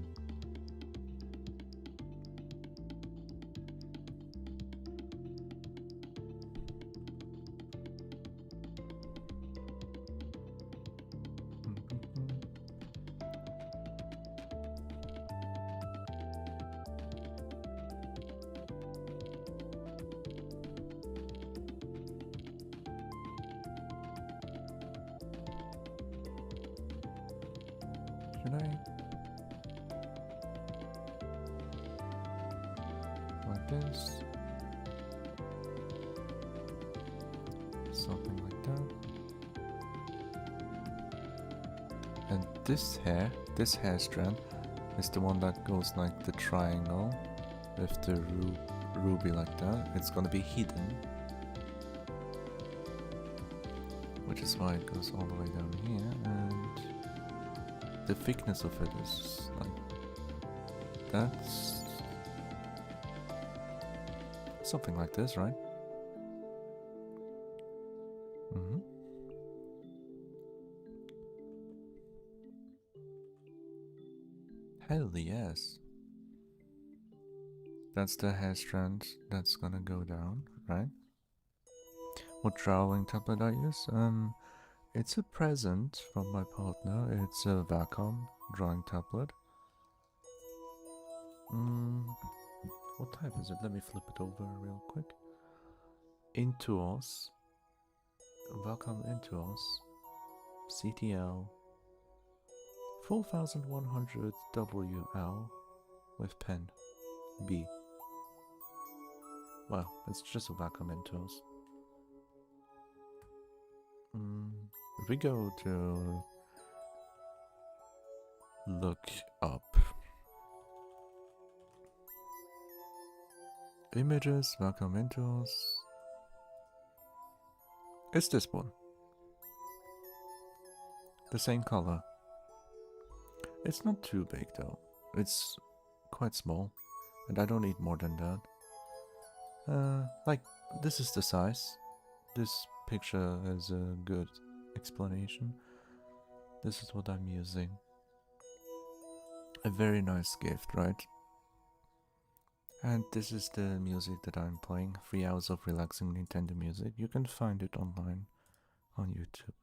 Should I? Like this. Something like that. And this hair strand is the one that goes like the triangle with the ruby like that. It's gonna be hidden. Which is why it goes all the way down here, and the thickness of it is like that's something like this, right? Hell yes. That's the hair strand that's gonna go down, right? What drawing tablet I use? It's a present from my partner. It's a Wacom drawing tablet. What type is it? Let me flip it over real quick. Intuos welcome into us. CTL 4100 WL with pen B. Well, it's just a welcome into us. If we go to look up images, welcome into us. It's this one. The same color. It's not too big though. It's quite small, and I don't need more than that. Like, this is the size. This picture has a good explanation. This is what I'm using. A very nice gift, right? And this is the music that I'm playing. 3 hours of relaxing Nintendo music. You can find it online on YouTube.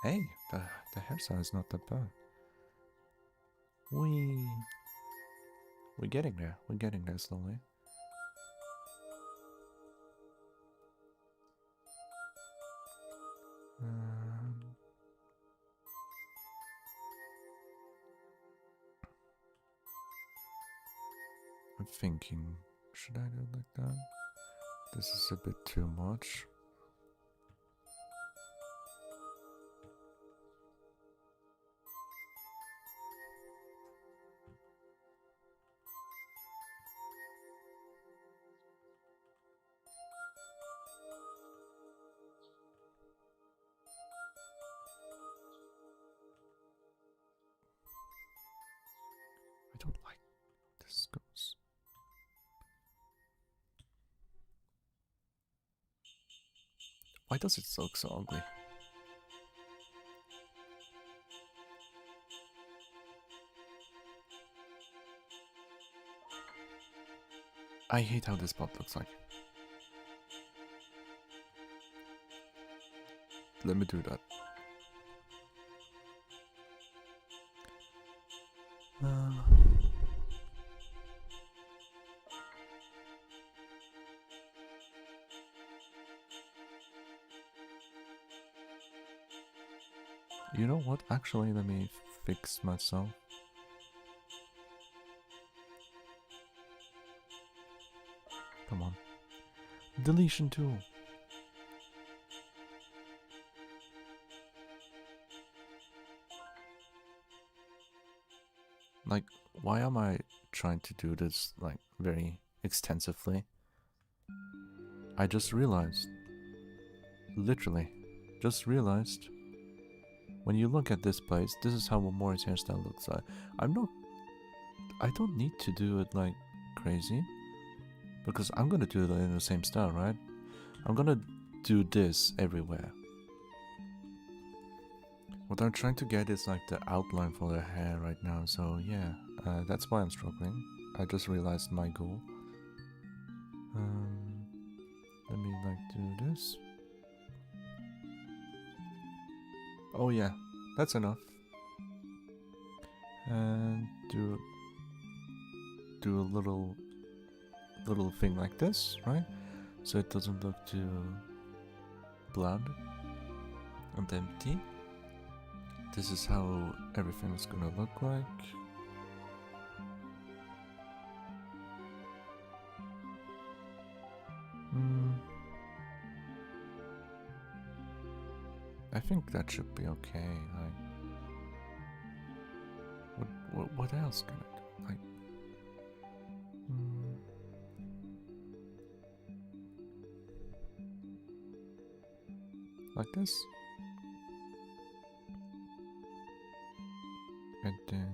Hey, the hairstyle is not that bad. We're getting there. We're getting there slowly. I'm thinking, should I do it like that? This is a bit too much. I don't like this goes. Why does it look so ugly? I hate how this spot looks like. Let me do that. You know what? Actually, let me fix myself. Come on. Deletion tool. Like, why am I trying to do this, like, very extensively? I just realized. Literally. Just realized. When you look at this place, this is how Mori's hairstyle looks like. I don't need to do it like crazy. Because I'm gonna do it in the same style, right? I'm gonna do this everywhere. What I'm trying to get is like the outline for the hair right now. So yeah, that's why I'm struggling. I just realized my goal. Let me like do this. Oh yeah, that's enough. And do a little thing like this, right? So it doesn't look too bland and empty. This is how everything is gonna look like. I think that should be okay. Like, what else can I do? Like, like this, and then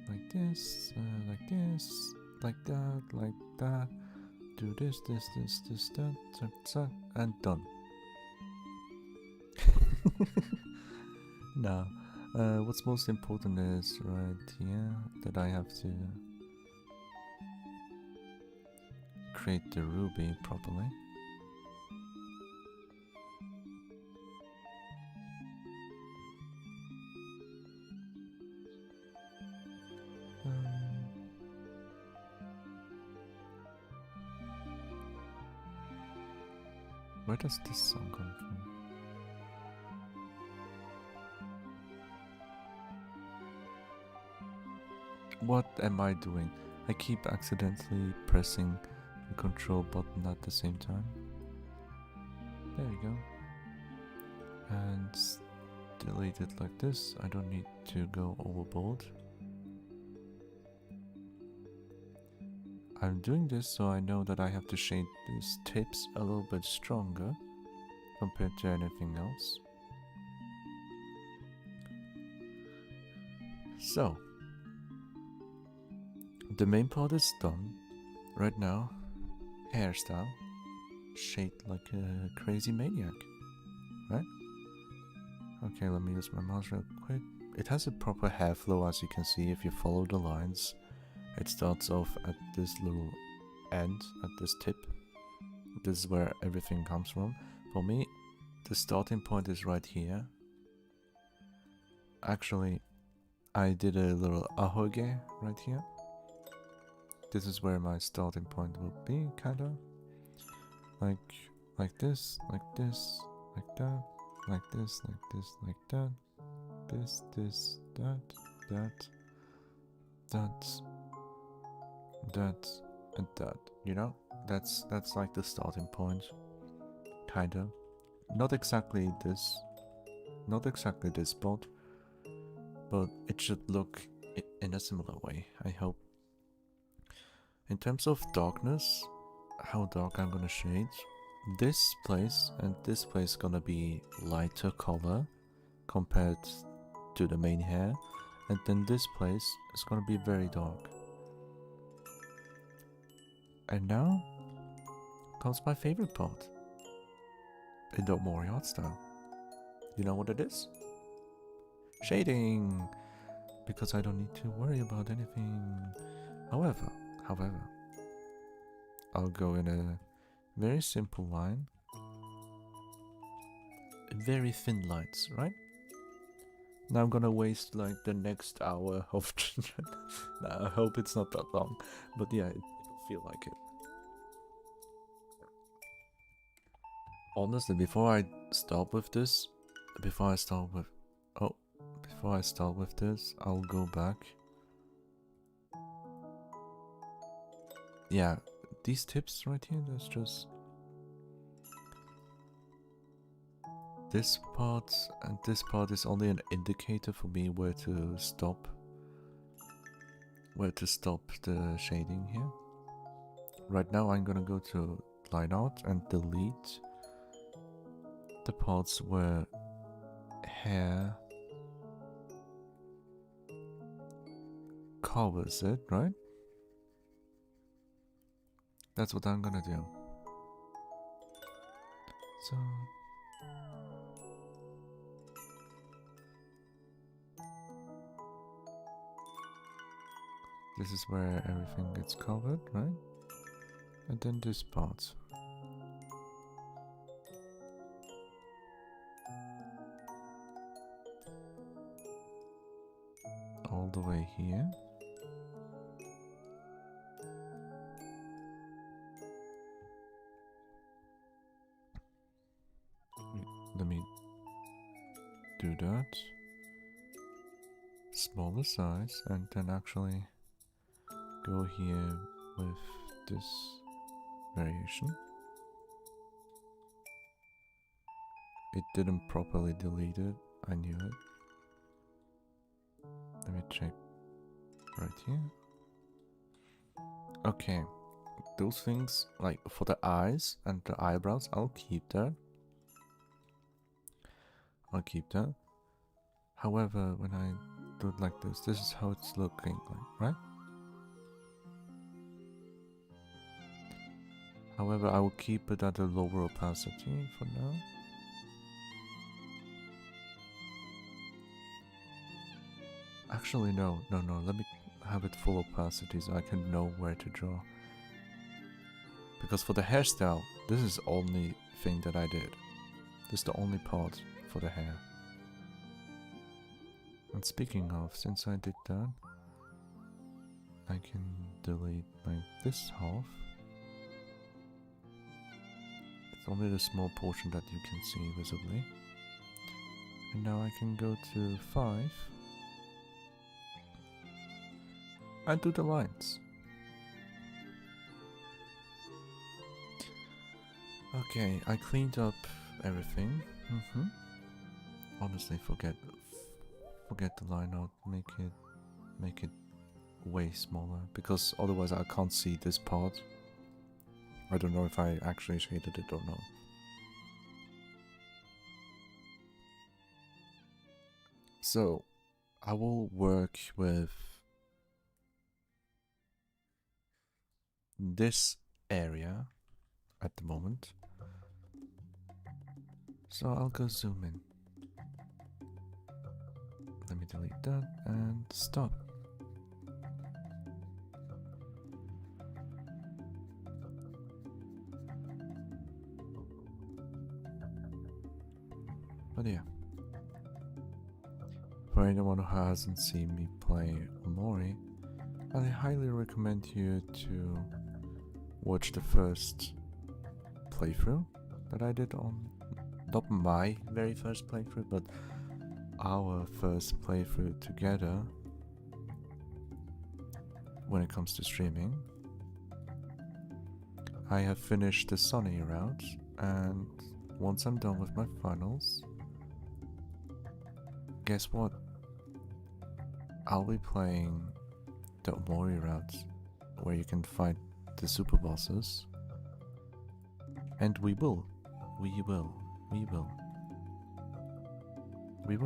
like this, like that. Do this, that, and done. Now, what's most important is right here that I have to create the ruby properly. Where does this song come from? What am I doing? I keep accidentally pressing the control button at the same time. There we go. And delete it like this. I don't need to go overboard. I'm doing this so I know that I have to shade these tips a little bit stronger compared to anything else. So, the main part is done. Right now, hairstyle, shade like a crazy maniac, right? Okay, let me use my mouse real quick. It has a proper hair flow, as you can see if you follow the lines. It starts off at this little end, at this tip. This is where everything comes from. For me, the starting point is right here. Actually, I did a little ahoge right here. This is where my starting point will be, kinda. Like this, like this, like that, like this, like this, like that. This, that, and that. You know? That's like the starting point. Kinda. Not exactly this. Not exactly this spot. But it should look in a similar way, I hope. In terms of darkness, how dark I'm gonna shade, this place and this place gonna be lighter color compared to the main hair, and then this place is gonna be very dark. And now comes my favorite part in the Mori art style. You know what it is? Shading! Because I don't need to worry about anything. However, I'll go in a very simple line. Very thin lines, right? Now I'm gonna waste like the next hour of nah, I hope it's not that long. But yeah, it'll feel like it. Honestly, before I start with this, before I start with this, I'll go back. Yeah, these tips right here, that's just this part, and this part is only an indicator for me where to stop the shading here. Right now I'm gonna go to line art and delete the parts where hair covers it, right? That's what I'm gonna do. So this is where everything gets covered, right? And then this part. All the way here. Let me do that. Smaller size, and then actually go here with this variation. It didn't properly delete it, I knew it. Let me check right here. Okay, those things, like for the eyes and the eyebrows, I'll keep that. However, when I do it like this is how it's looking like, right? However, I will keep it at a lower opacity for now. Actually, no, let me have it full opacity so I can know where to draw. Because for the hairstyle, this is the only thing that I did. This is the only part for the hair. And speaking of, since I did that, I can delete like this half. It's only the small portion that you can see visibly. And now I can go to 5 and do the lines. Okay, I cleaned up everything. Honestly, forget the line out. Make it way smaller, because otherwise I can't see this part. I don't know if I actually shaded it or not. So I will work with this area at the moment. So I'll go zoom in. Let me delete that and stop. But yeah, for anyone who hasn't seen me play Omori, I highly recommend you to watch the first playthrough that I did on, not my very first playthrough, but our first playthrough together when it comes to streaming. I have finished the Sunny route, and once I'm done with my finals, guess what? I'll be playing the Omori route, where you can fight the super bosses, and we will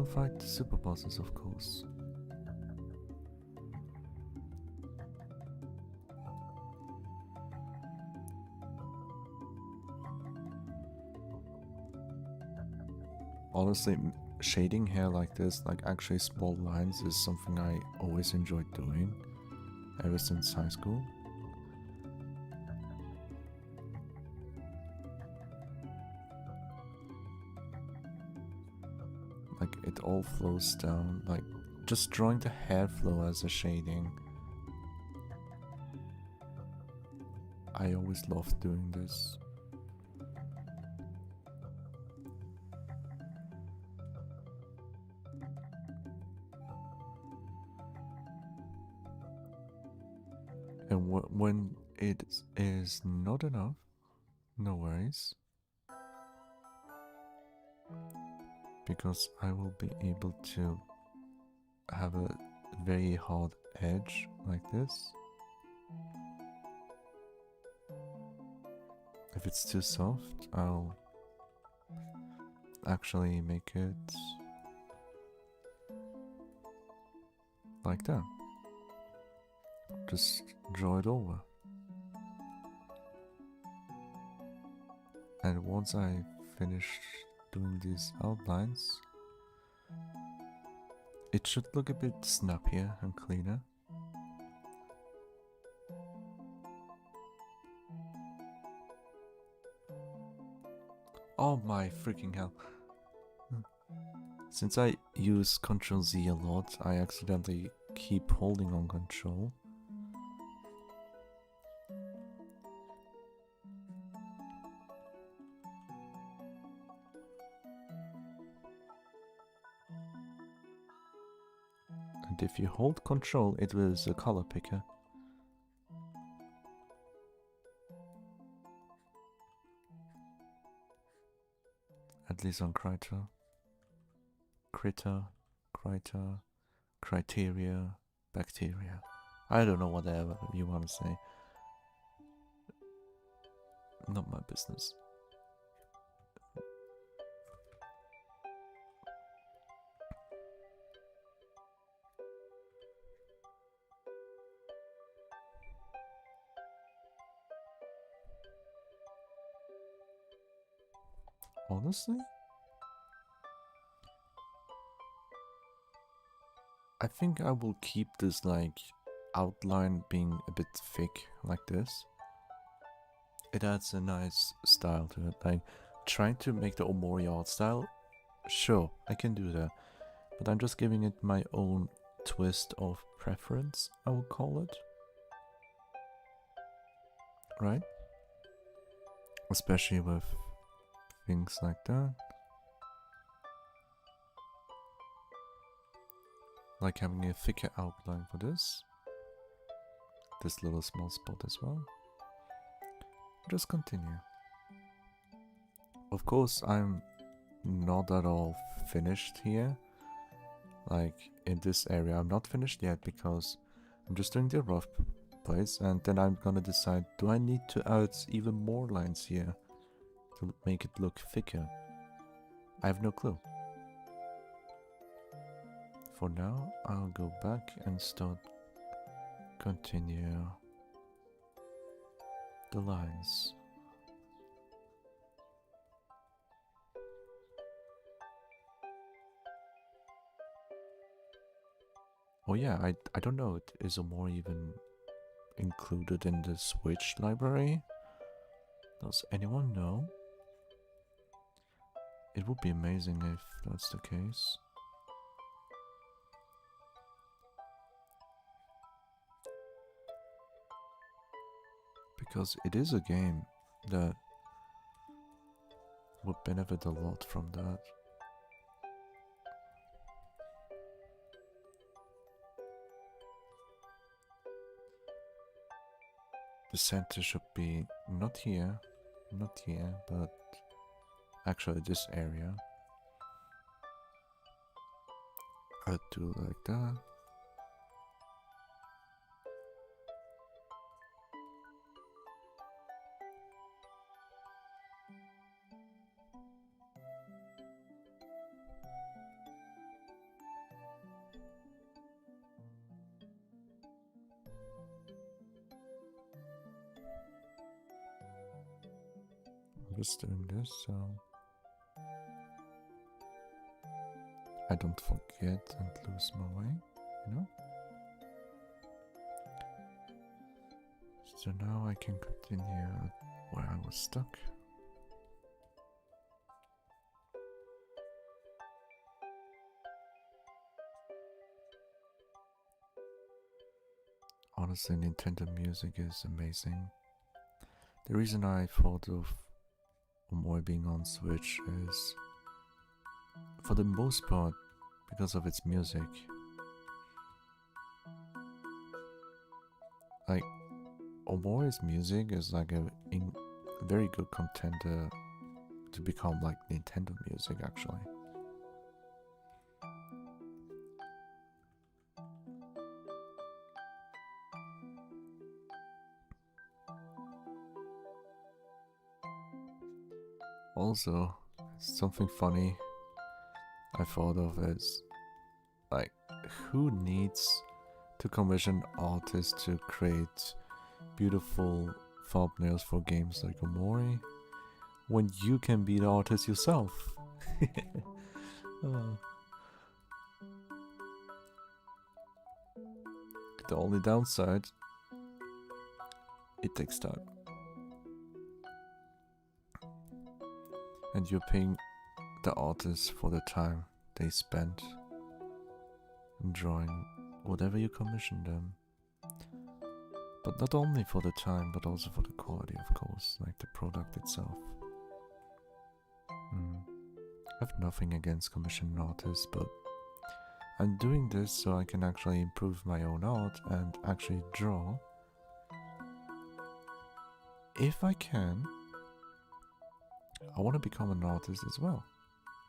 fight the super bosses, of course. Honestly, shading hair like this, like actually small lines, is something I always enjoyed doing ever since high school. Like it all flows down, like just drawing the hair flow as a shading. I always loved doing this. And when it is not enough, no worries, because I will be able to have a very hard edge like this. If it's too soft, I'll actually make it like that. Just draw it over. And once I finish doing these outlines, it should look a bit snappier and cleaner. Oh my freaking hell. Since I use Ctrl Z a lot, I accidentally keep holding on Control. And if you hold Control, it was a color picker. At least on Krita. Criteria, bacteria. I don't know whatever you want to say. Not my business. Honestly, I think I will keep this like outline being a bit thick like this. It adds a nice style to it. Like trying to make the Omori art style, sure, I can do that, but I'm just giving it my own twist of preference, I would call it. Right? Especially with things like that. Like having a thicker outline for this little small spot as well. Just continue. Of course, I'm not at all finished here. Like in this area, I'm not finished yet because I'm just doing the rough place, and then I'm gonna decide, do I need to add even more lines here to make it look thicker? I have no clue. For now, I'll go back and start continue the lines. Oh yeah, I don't know, is Omori even included in the Switch library? Does anyone know? It would be amazing if that's the case. Because it is a game that would benefit a lot from that. The center should be not here, but actually this area. I'll do like that. I'm just doing this so I don't forget and lose my way, you know? So now I can continue where I was stuck. Honestly, Nintendo music is amazing. The reason I thought of Omori being on Switch is, for the most part, because of its music. Like, Omori's music is like a very good contender to become like Nintendo music, actually. Also, something funny I thought of is, like, who needs to commission artists to create beautiful thumbnails for games like Omori when you can be the artist yourself? Oh. The only downside, it takes time. And you're paying the artists for the time they spent in drawing whatever you commission them. But not only for the time, but also for the quality, of course, like the product itself. I have nothing against commissioning artists, but I'm doing this so I can actually improve my own art and actually draw. If I can, I want to become an artist as well,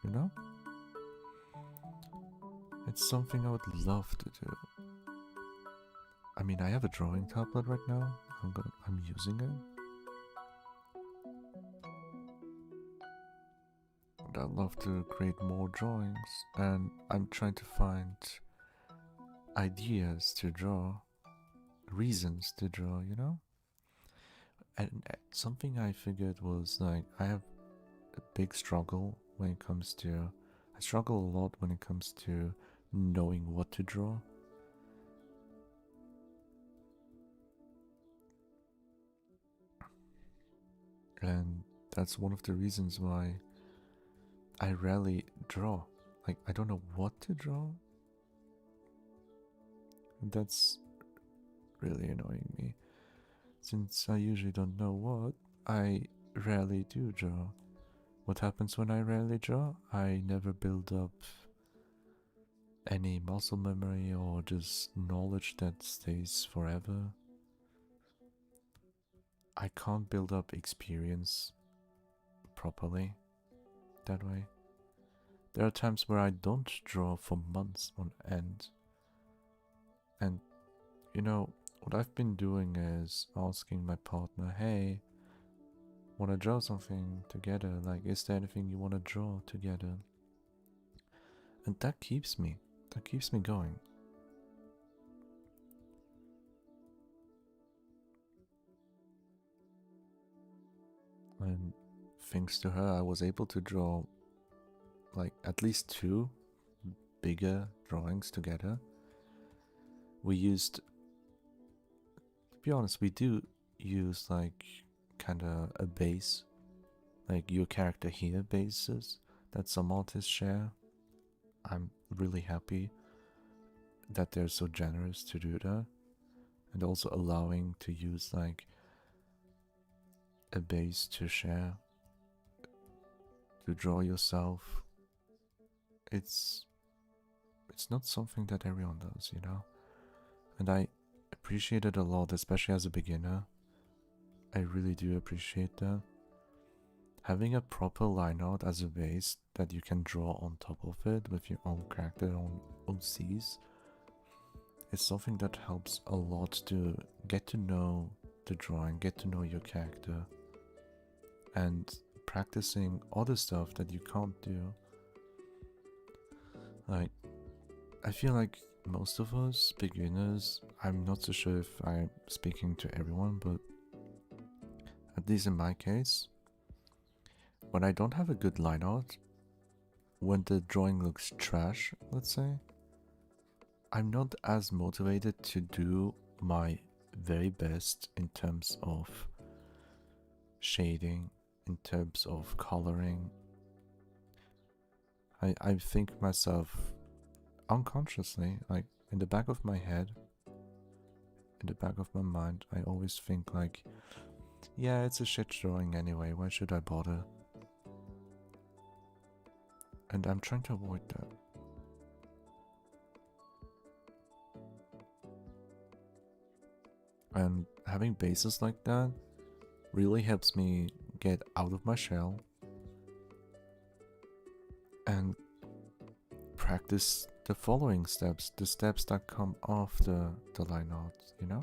you know? It's something I would love to do. I mean, I have a drawing tablet right now. I'm using it. And I'd love to create more drawings, and I'm trying to find ideas to draw, reasons to draw, you know? And something I figured was like, I have a big struggle when it comes to, I struggle a lot when it comes to knowing what to draw. And that's one of the reasons why I rarely draw. Like, I don't know what to draw. And that's really annoying me. Since I usually don't know what, I rarely do draw. What happens when I rarely draw? I never build up any muscle memory or just knowledge that stays forever. I can't build up experience properly that way. There are times where I don't draw for months on end. And, you know, what I've been doing is asking my partner, hey, wanna draw something together? Like, is there anything you wanna draw together? And that keeps me going. And thanks to her, I was able to draw like at least 2 bigger drawings together. We used, to be honest, we do use like kinda a base, like your character here bases that some artists share. I'm really happy that they're so generous to do that, and also allowing to use like a base to share, to draw yourself. It's not something that everyone does, you know? And I appreciate it a lot, especially as a beginner. I really do appreciate that. Having a proper line art as a base that you can draw on top of it with your own character, own Cs, is something that helps a lot to get to know the drawing, get to know your character, and practicing other stuff that you can't do. Like, I feel like most of us beginners, I'm not so sure if I'm speaking to everyone, but at least in my case, when I don't have a good line art, when the drawing looks trash, let's say, I'm not as motivated to do my very best in terms of shading, in terms of coloring. I think myself unconsciously, like in the back of my head, in the back of my mind, I always think like, yeah, it's a shit drawing anyway, why should I bother? And I'm trying to avoid that. And having bases like that really helps me get out of my shell and practice the following steps, the steps that come after the line art, you know?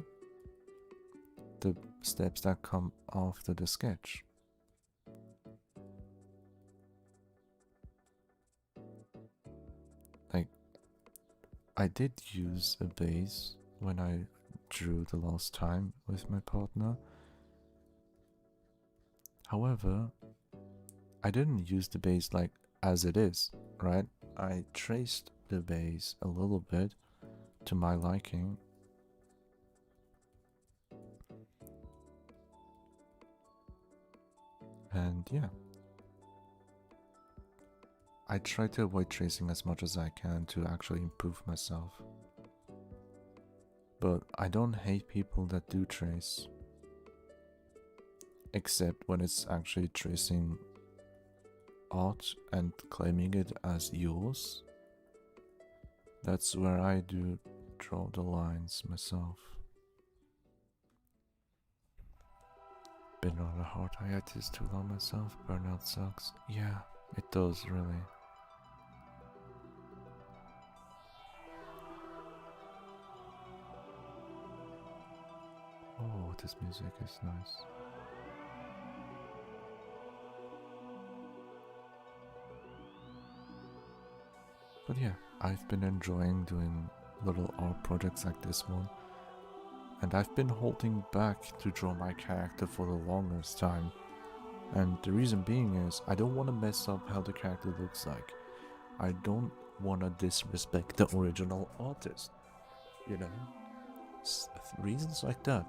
The steps that come after the sketch. Like, I did use a base when I drew the last time with my partner. However, I didn't use the base like as it is, right? I traced the base a little bit to my liking. And yeah, I try to avoid tracing as much as I can to actually improve myself. But I don't hate people that do trace, except when it's actually tracing art and claiming it as yours. That's where I do draw the lines myself. Been on a hard hiatus too long myself, burnout sucks. Yeah, it does really. Oh, this music is nice. But yeah, I've been enjoying doing little art projects like this one. And I've been holding back to draw my character for the longest time. And the reason being is I don't want to mess up how the character looks like. I don't want to disrespect the original artist. You know? Reasons like that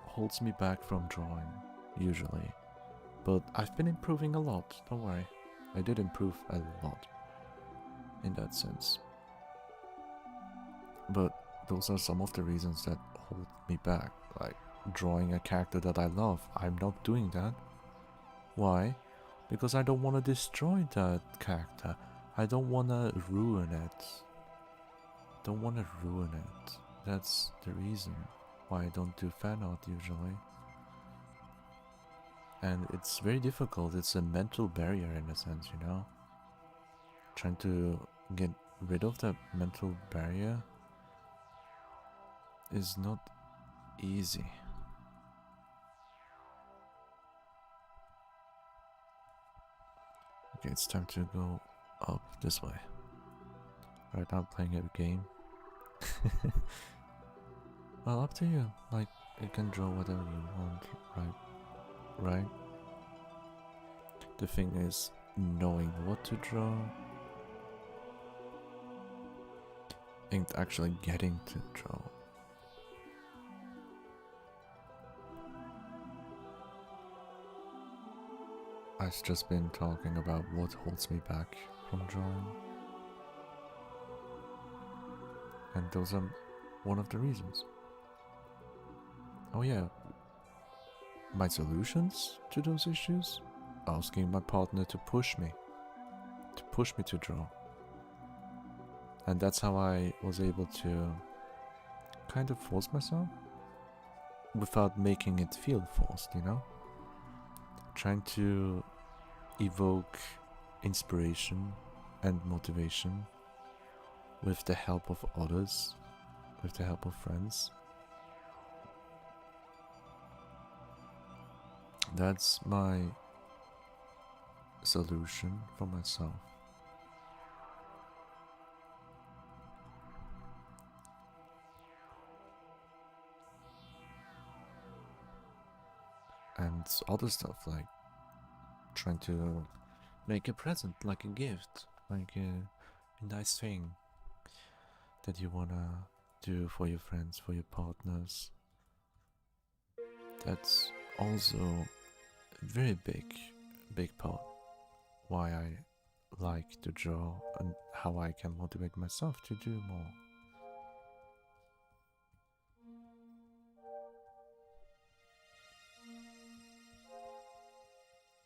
holds me back from drawing, usually. But I've been improving a lot, don't worry. I did improve a lot in that sense. But those are some of the reasons that hold me back, like drawing a character that I love. I'm not doing that. Why? Because I don't want to destroy that character. I don't want to ruin it. Don't want to ruin it. That's the reason why I don't do fan art usually. And it's very difficult. It's a mental barrier in a sense, you know? Trying to get rid of that mental barrier is not easy. Okay, it's time to go up this way. Right now playing a game. Well, up to you. Like, you can draw whatever you want, right? Right? The thing is knowing what to draw and actually getting to draw. I've just been talking about what holds me back from drawing. And those are one of the reasons. Oh yeah, my solutions to those issues? Asking my partner to push me to draw. And that's how I was able to kind of force myself without making it feel forced, you know? Trying to evoke inspiration and motivation with the help of others, with the help of friends. That's my solution for myself. And other stuff like trying to make a present, like a gift, like a nice thing that you wanna do for your friends, for your partners. That's also a very big part why I like to draw and how I can motivate myself to do more.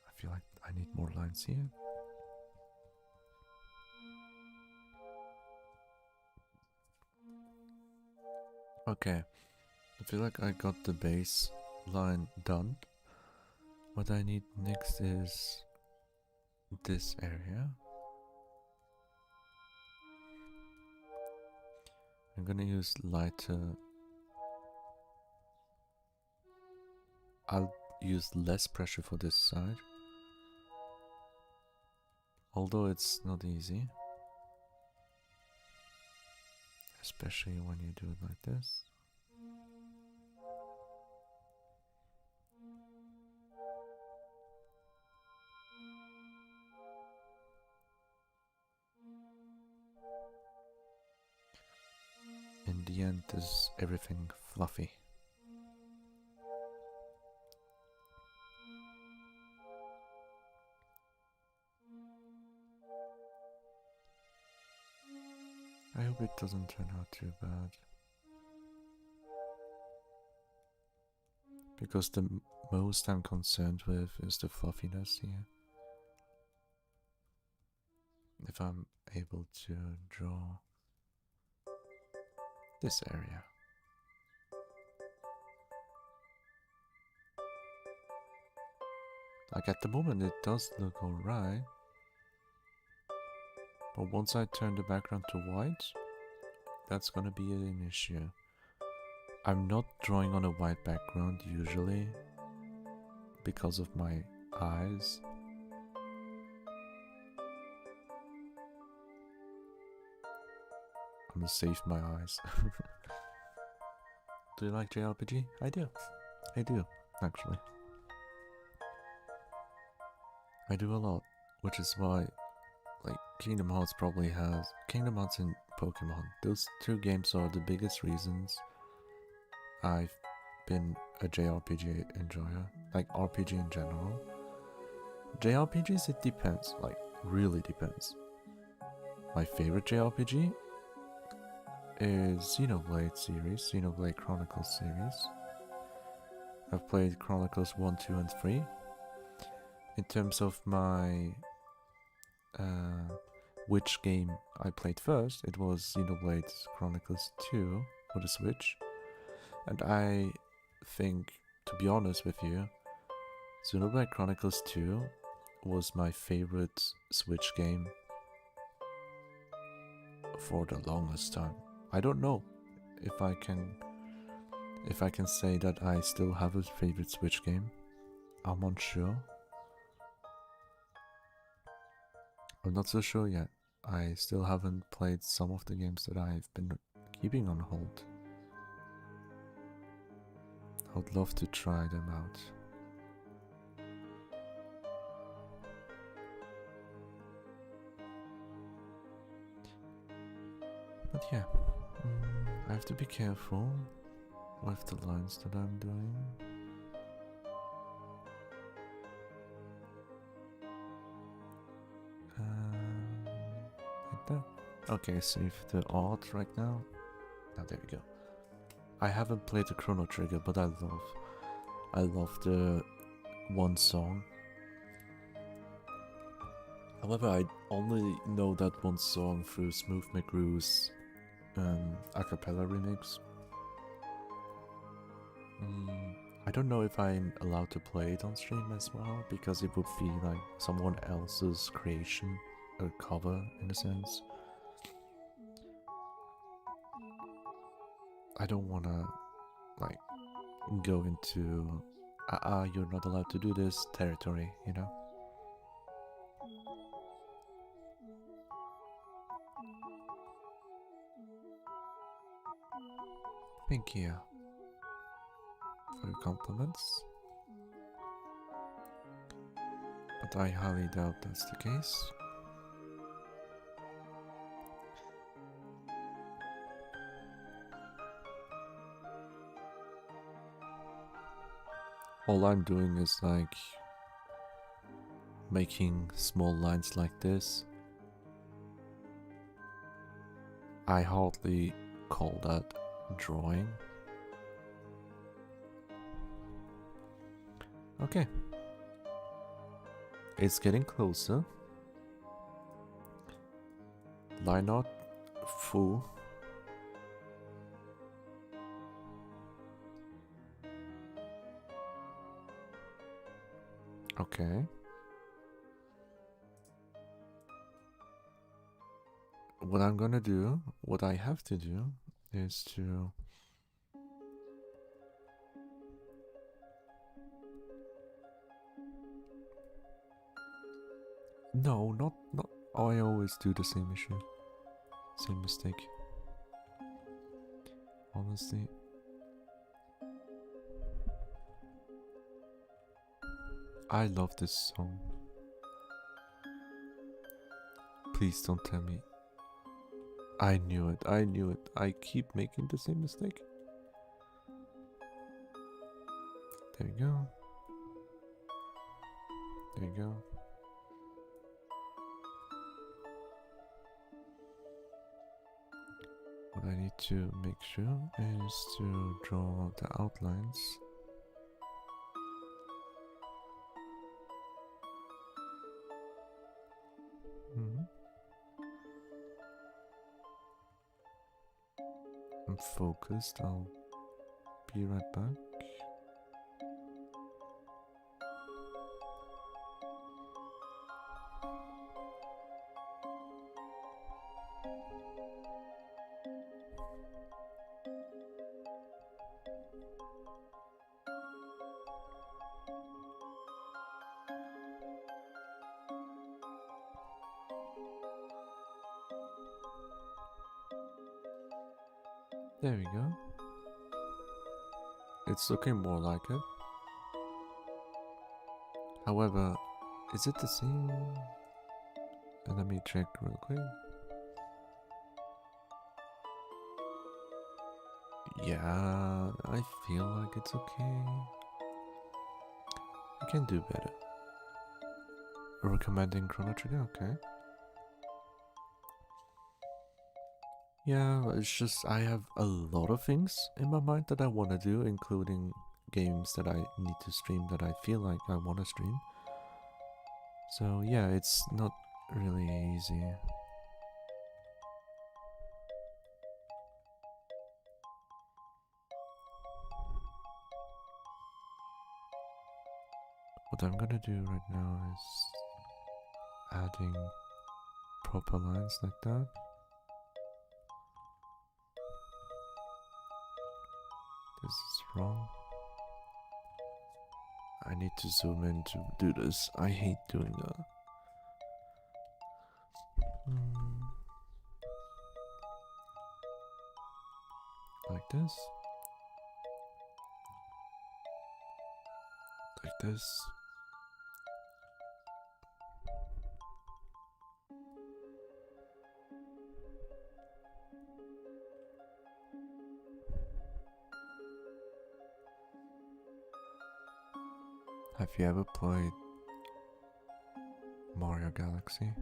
I feel like I need more lines here. Okay, I feel like I got the base line done. What I need next is this area. I'm gonna use lighter. I'll use less pressure for this side. Although it's not easy. Especially when you do it like this. In the end, is everything fluffy. I hope it doesn't turn out too bad. Because the most I'm concerned with is the fluffiness here. If I'm able to draw this area. Like at the moment it does look alright. But once I turn the background to white, that's gonna be an issue. I'm not drawing on a white background usually because of my eyes. I'm gonna save my eyes. Do you like JRPG? I do. I do, actually. I do a lot, which is why, like, Kingdom Hearts probably has... Kingdom Hearts and Pokemon, those two games are the biggest reasons I've been a JRPG enjoyer, like RPG in general. JRPGs, it depends, like, really depends. My favorite JRPG is Xenoblade series, Xenoblade Chronicles series. I've played Chronicles 1, 2 and 3. in terms of my which game I played first, it was Xenoblade Chronicles 2 for the Switch. And I think, to be honest with you, Xenoblade Chronicles 2 was my favorite Switch game for the longest time. I don't know if I can say that I still have a favorite Switch game. I'm unsure. I'm not so sure yet. I still haven't played some of the games that I've been keeping on hold. I would love to try them out. But yeah, I have to be careful with the lines that I'm doing. Like that. Okay, save the art right now. Now there we go. I haven't played the Chrono Trigger, but I love the one song. However, I only know that one song through Smooth McGrew's a cappella remix. I don't know if I'm allowed to play it on stream as well, because it would be like someone else's creation, or cover in a sense. I don't wanna like go into you're not allowed to do this territory, you know? Thank you for your compliments. But I highly doubt that's the case. All I'm doing is like making small lines like this. I hardly call that drawing. Okay. It's getting closer. Line art full. Okay. What I'm gonna do, what I have to do, is to no, not I always do the same issue. Same mistake. Honestly. I love this song. Please don't tell me. I knew it, I knew it. I keep making the same mistake. There you go. There you go. What I need to make sure is to draw the outlines. I'm focused, I'll be right back. There we go. It's looking more like it. However, is it the same? Let me check real quick. Yeah, I feel like it's okay. I can do better. Recommending Chrono Trigger, okay. Yeah, it's just I have a lot of things in my mind that I want to do, including games that I need to stream that I feel like I want to stream. So yeah, it's not really easy. What I'm gonna do right now is adding proper lines like that. This is wrong. I need to zoom in to do this. I hate doing that. Like this. Like this. Have you ever played Mario Galaxy?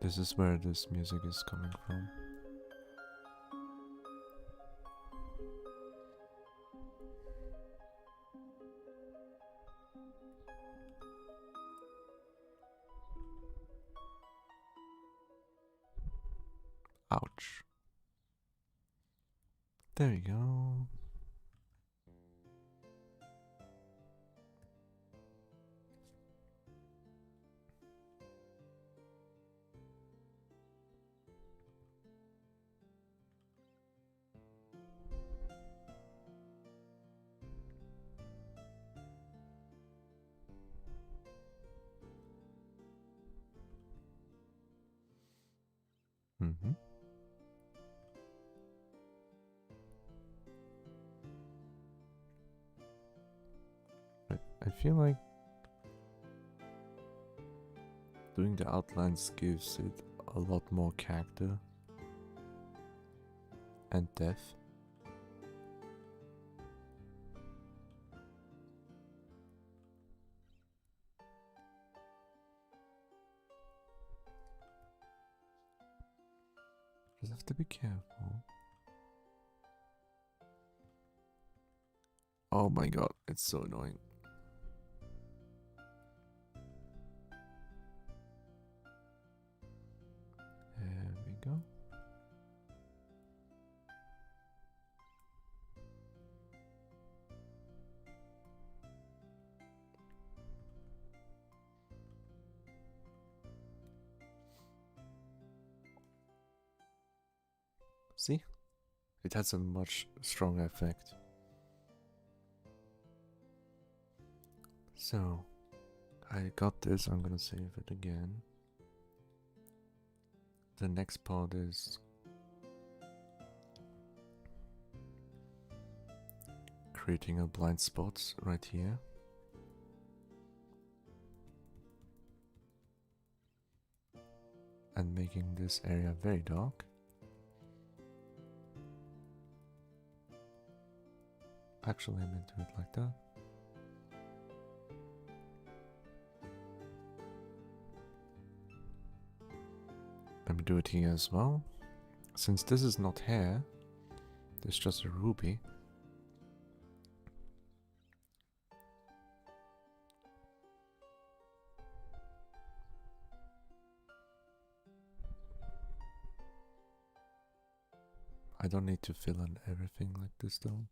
This is where this music is coming from. Ouch. There you go. Mm-hmm. But I feel like doing the outlines gives it a lot more character and depth. Just have to be careful. Oh my god, it's so annoying. There we go. See? It has a much stronger effect. So, I got this, I'm gonna save it again. The next part is creating a blind spot right here. And making this area very dark. Actually, I meant to do it like that. Let me do it here as well. Since this is not hair, this is just a ruby. I don't need to fill in everything like this though.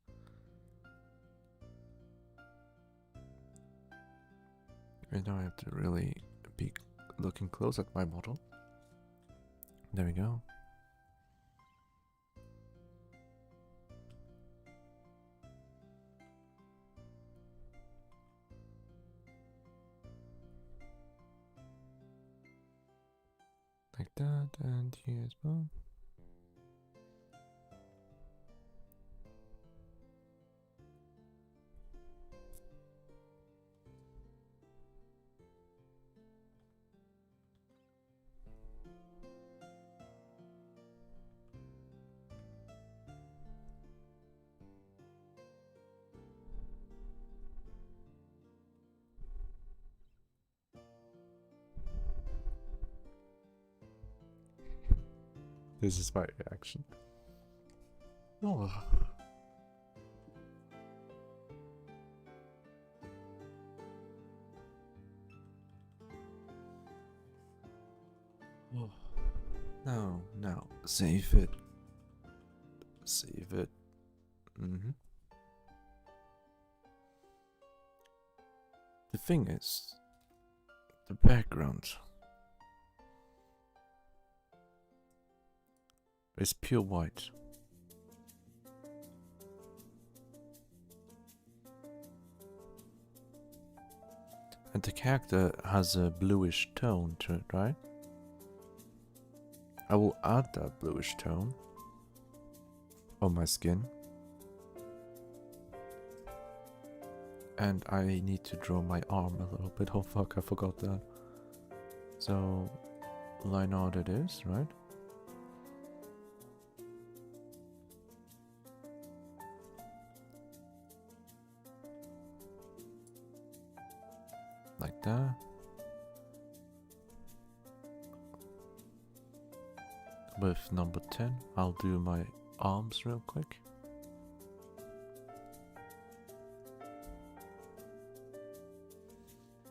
Right now I have to really be looking close at my model. There we go. Like that, and here as well. This is my reaction. Oh. No, no. Save it. Save it. The thing is, the background is pure white. And the character has a bluish tone to it, right? I will add that bluish tone on my skin. And I need to draw my arm a little bit. Oh fuck, I forgot that. So, line out it is, right? Like that. With number 10, I'll do my arms real quick.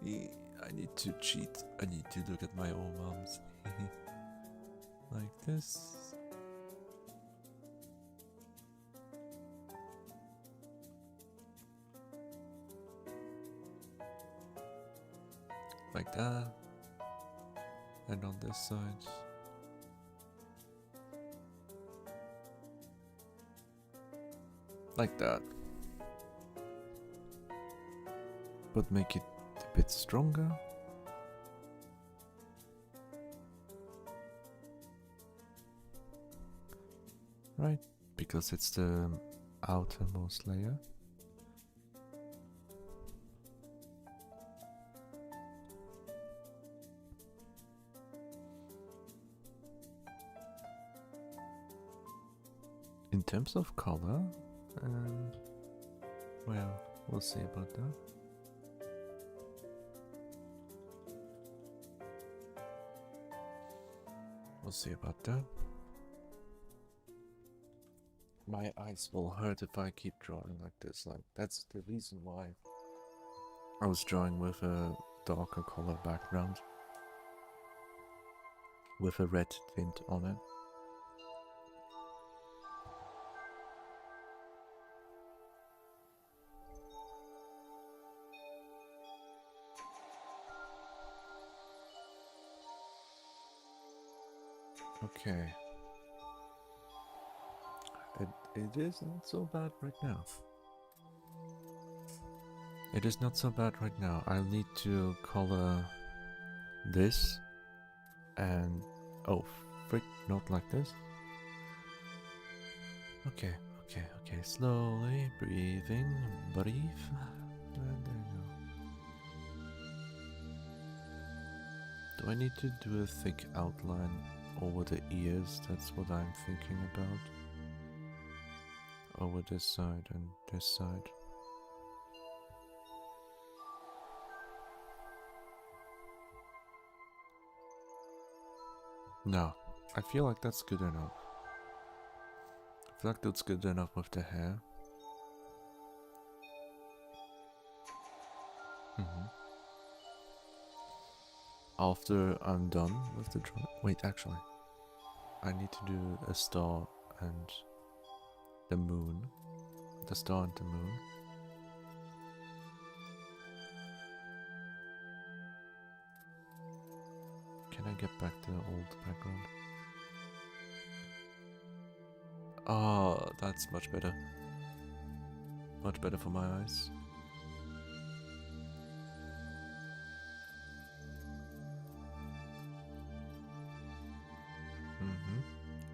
I need to cheat. I need to look at my own arms. Like this. Like that. And on this side. Like that. But make it a bit stronger. Right? Because it's the outermost layer. In terms of color, well, we'll see about that. We'll see about that. My eyes will hurt if I keep drawing like this. Like, that's the reason why I was drawing with a darker color background with a red tint on it. Okay. It is not so bad right now. It is not so bad right now. I'll need to color this and... oh, frick, not like this. Okay, okay, okay. Slowly breathing, breathe. And there you go. Do I need to do a thick outline over the ears? That's what I'm thinking about. Over this side and this side. No, I feel like that's good enough. I feel like that's good enough with the hair. After I'm done with the drawing... wait, actually. I need to do a star and the moon. The star and the moon. Can I get back to the old background? Oh, that's much better. Much better for my eyes.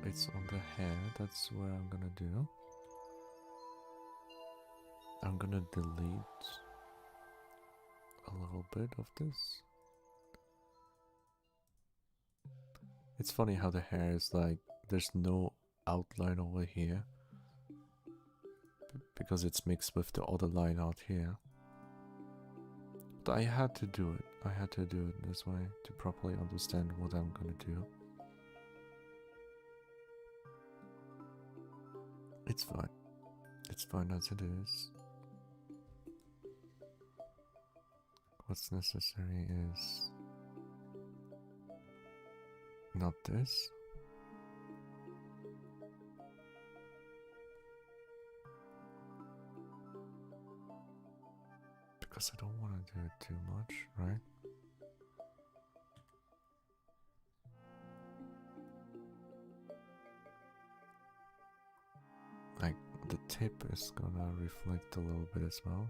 It's on the hair, that's where I'm gonna do. I'm gonna delete a little bit of this. It's funny how the hair is like, there's no outline over here. Because it's mixed with the other line out here. But I had to do it. I had to do it this way to properly understand what I'm gonna do. It's fine. It's fine as it is. What's necessary is not this. Because I don't want to do it too much, right? Like, the tip is gonna reflect a little bit as well.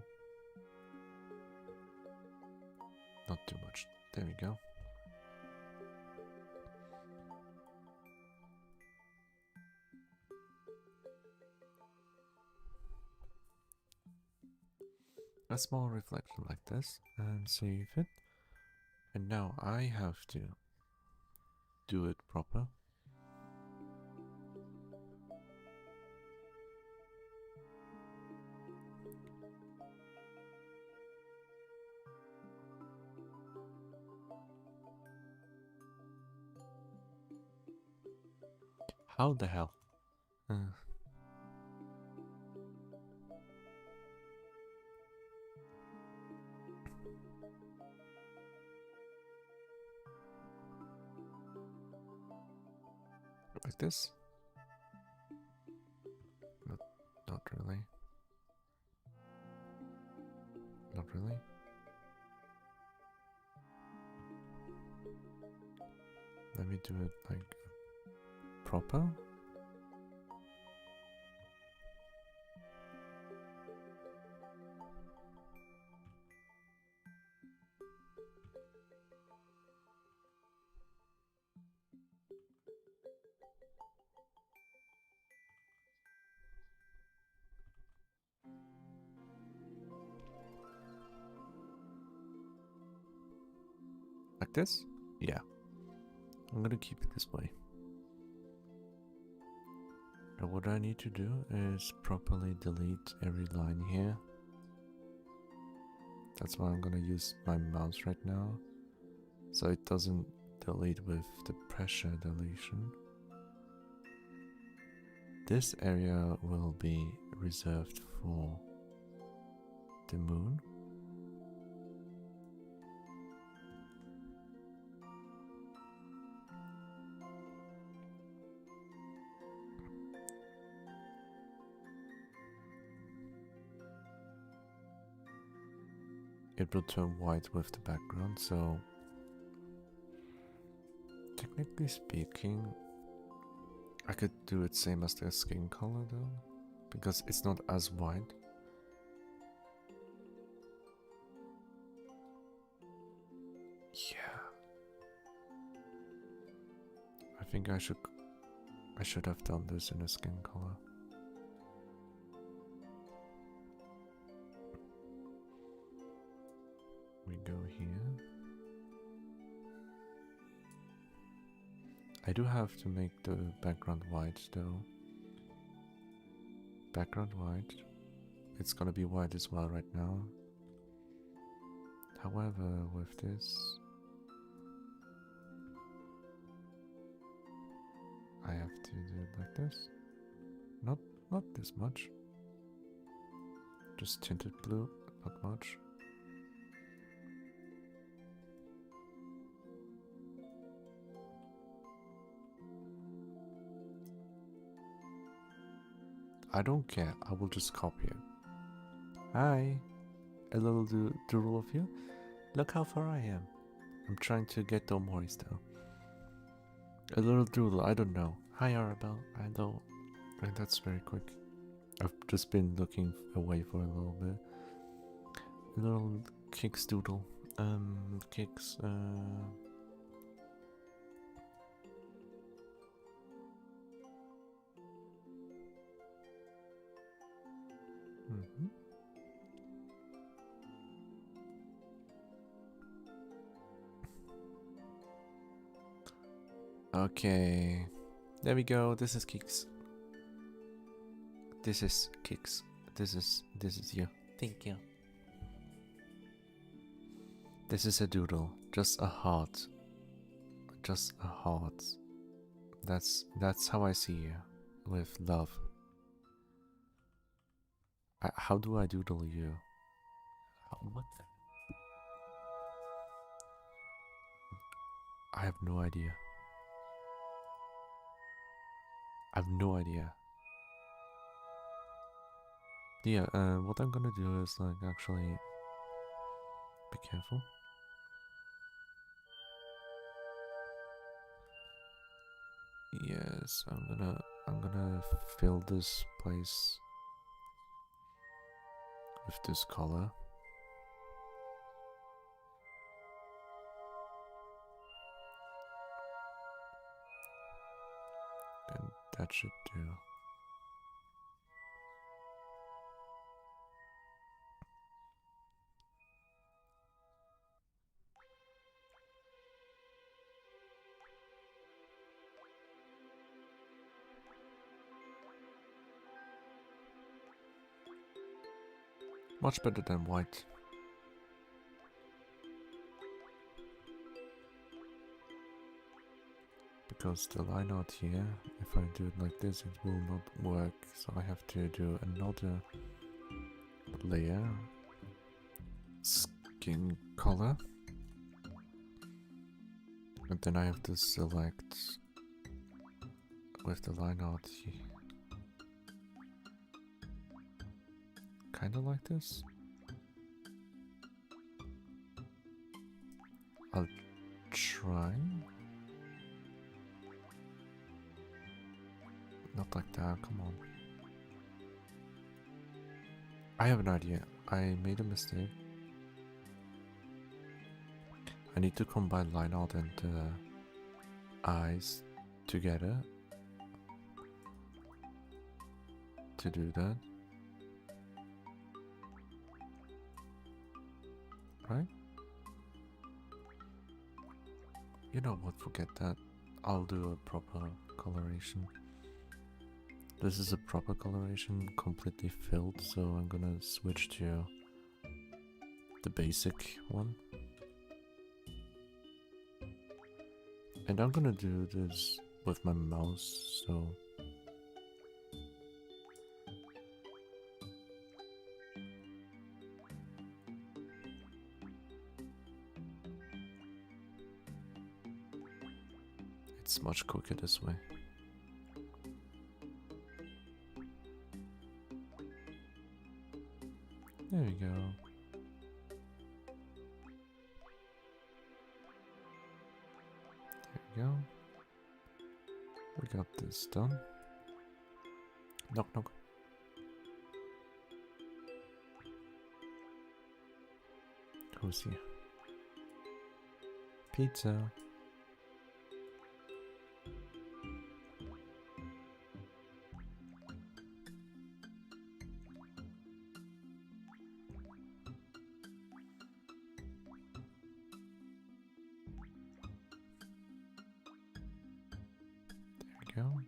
Not too much. There we go. A small reflection like this, and save it. And now I have to do it proper. How the hell? Like this? Not really. Not really. Let me do it like proper. Like this? Yeah. I'm gonna keep it this way. Now what I need to do is properly delete every line here. That's why I'm gonna use my mouse right now, so it doesn't delete with the pressure deletion. This area will be reserved for the moon. It will turn white with the background, so technically speaking, I could do it same as the skin color though, because it's not as white. Yeah. I think I should have done this in a skin color. We go here. I do have to make the background white though. Background white. It's gonna be white as well right now. However, with this, I have to do it like this. Not this much. Just tinted blue, not much. I don't care, I will just copy it. Hi, a little doodle of you. Look how far I am. I'm trying to get the Moris though. A little doodle, I don't know. Hi Arabelle, I know. And that's very quick. I've just been looking away for a little bit. A little kicks doodle. Kicks, Okay, there we go. This is Kicks. This is Kicks. This is you. Thank you. This is a doodle, just a heart. Just a heart. That's how I see you, with love. How do I doodle you? What the? I have no idea. I have no idea. Yeah, what I'm gonna do is like actually Be careful. Yes, I'm gonna fill this place with this color. And that should do. Much better than white. Because the line out here, if I do it like this, it will not work. So I have to do another layer, skin color. And then I have to select with the line out here. Kinda like this. I'll try. Not like that, come on. I have an idea. I made a mistake. I need to combine line out and eyes together to do that. Right? You know what, forget that. I'll do a proper coloration. This is a proper coloration, completely filled, so I'm gonna switch to the basic one. And I'm gonna do this with my mouse, so... It's much quicker this way. There we go. There we go. We got this done. Knock knock. Who's here? Pizza. There we go.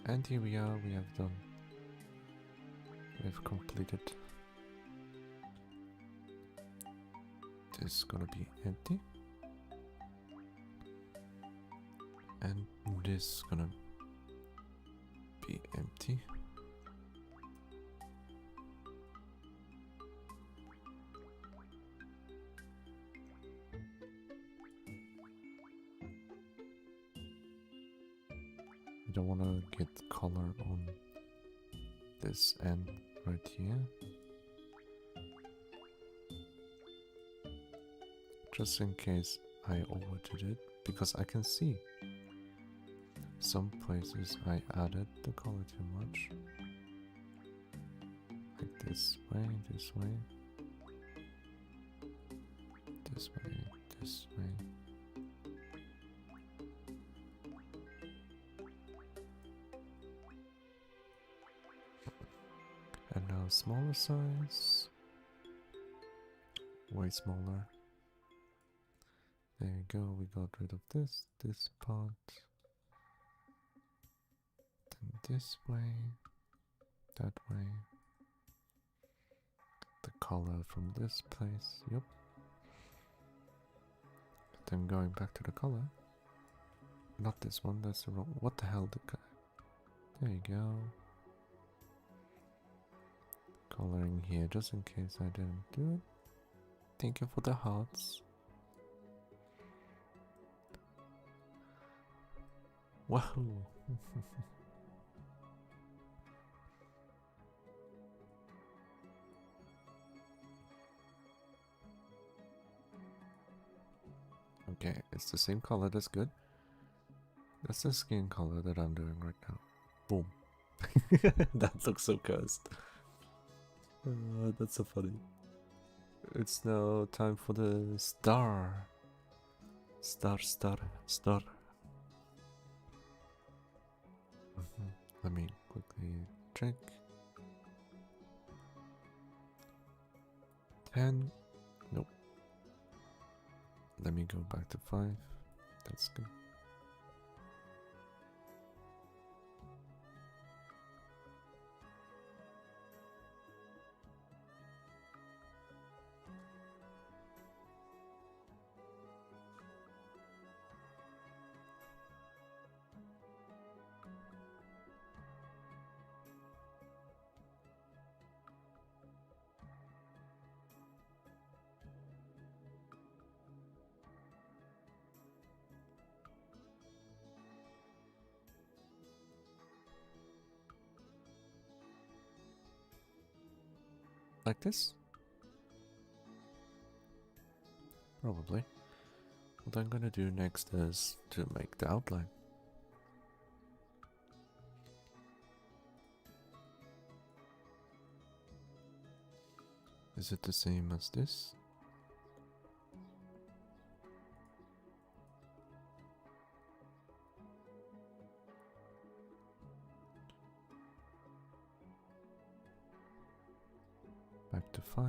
And here we are, we have done. We've completed. This is gonna be empty. And this is gonna be empty. I don't want to get color on this end right here. Just in case I overdid it, because I can see some places I added the color too much. Like this way, this way, this way, this way. And now smaller size, way smaller. There you go, we got rid of this part. Then this way, that way. The color from this place, yep. Then going back to the color. Not this one, that's the wrong, what the hell, the guy. There you go. coloring here just in case I didn't do it. Thank you for the hearts. Wow. Okay, it's the same color, that's good. That's the skin color that I'm doing right now. Boom. That looks so cursed. That's so funny. It's now time for the star. Star. Let me quickly check. 10. Nope. Let me go back to 5. That's good. Like this? Probably. What I'm gonna do next is to make the outline. Is it the same as this? Back to 5.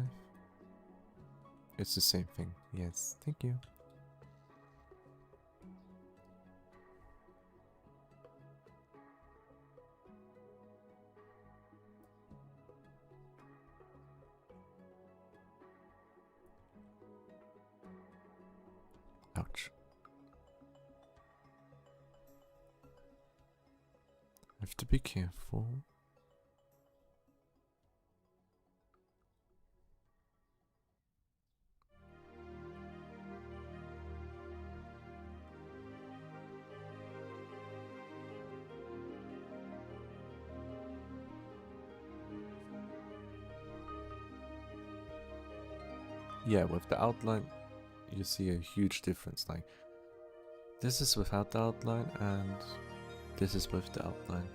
It's the same thing. Yes, thank you. Ouch. I have to be careful. Yeah, with the outline, you see a huge difference. Like, this is without the outline, and this is with the outline.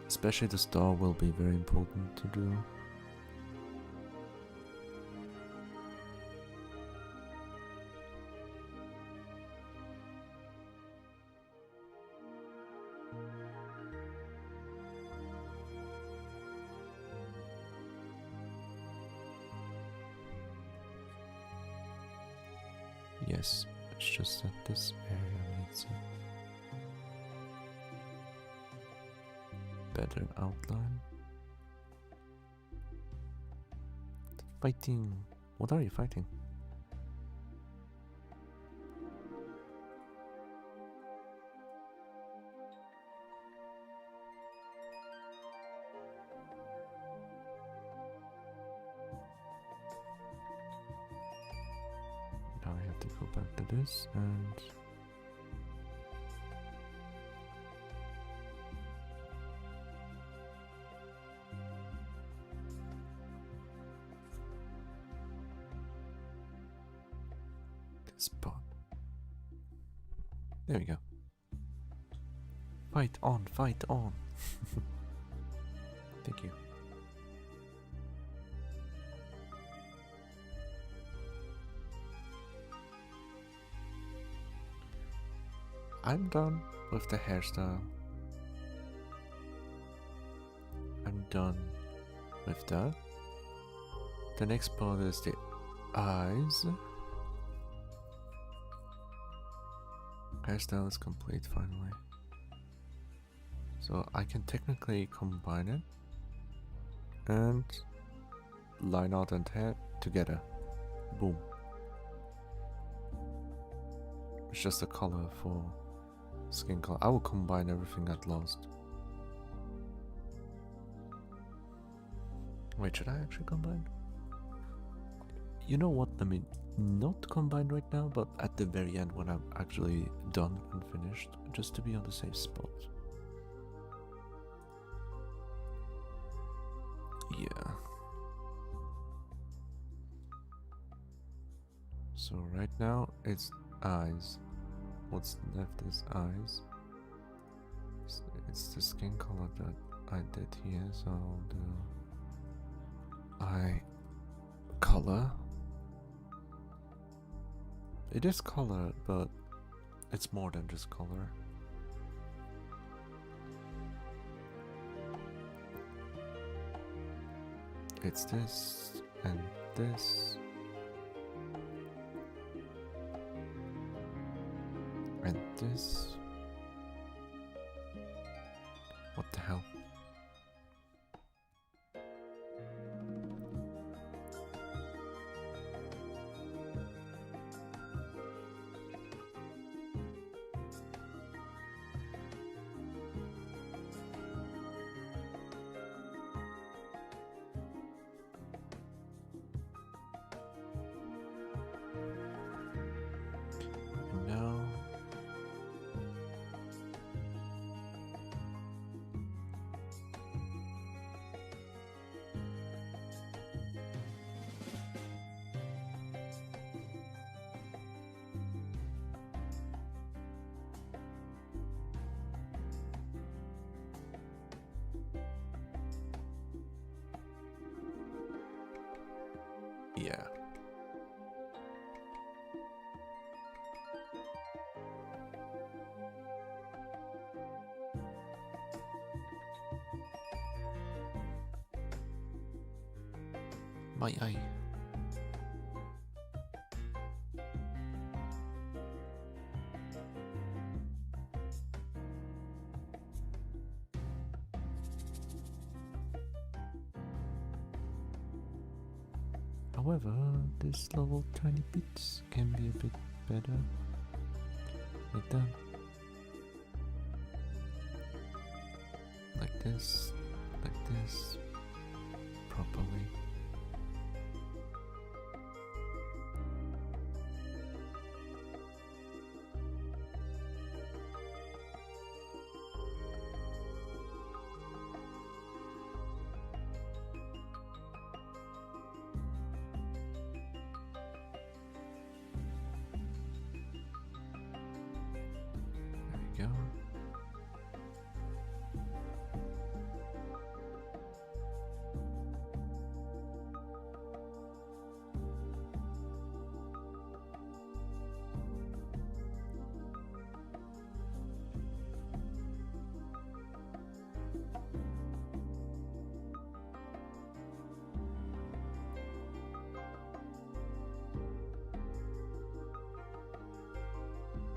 Especially the star will be very important to do. Yes, it's just that this area needs a better outline. Fighting. What are you fighting? Now I have to go back to this and this spot. There we go. Fight on, fight on. Thank you. I'm done with the hairstyle. I'm done with that. The next part is the eyes. Hairstyle is complete finally. So I can technically combine it and line out and hair together. Boom. It's just a color for skin color. I will combine everything at last. Wait, should I actually combine? You know what? I mean, not combine right now, but at the very end when I'm actually done and finished, just to be on the safe spot. Yeah. So right now it's eyes. What's left is eyes. It's the skin color that I did here, so I'll do eye color. It is color, but it's more than just color. It's this and this and this. What the hell? No. Yeah. My eye. However, this little tiny bits can be a bit better. Like that. Like this. Like this. Properly. There we go.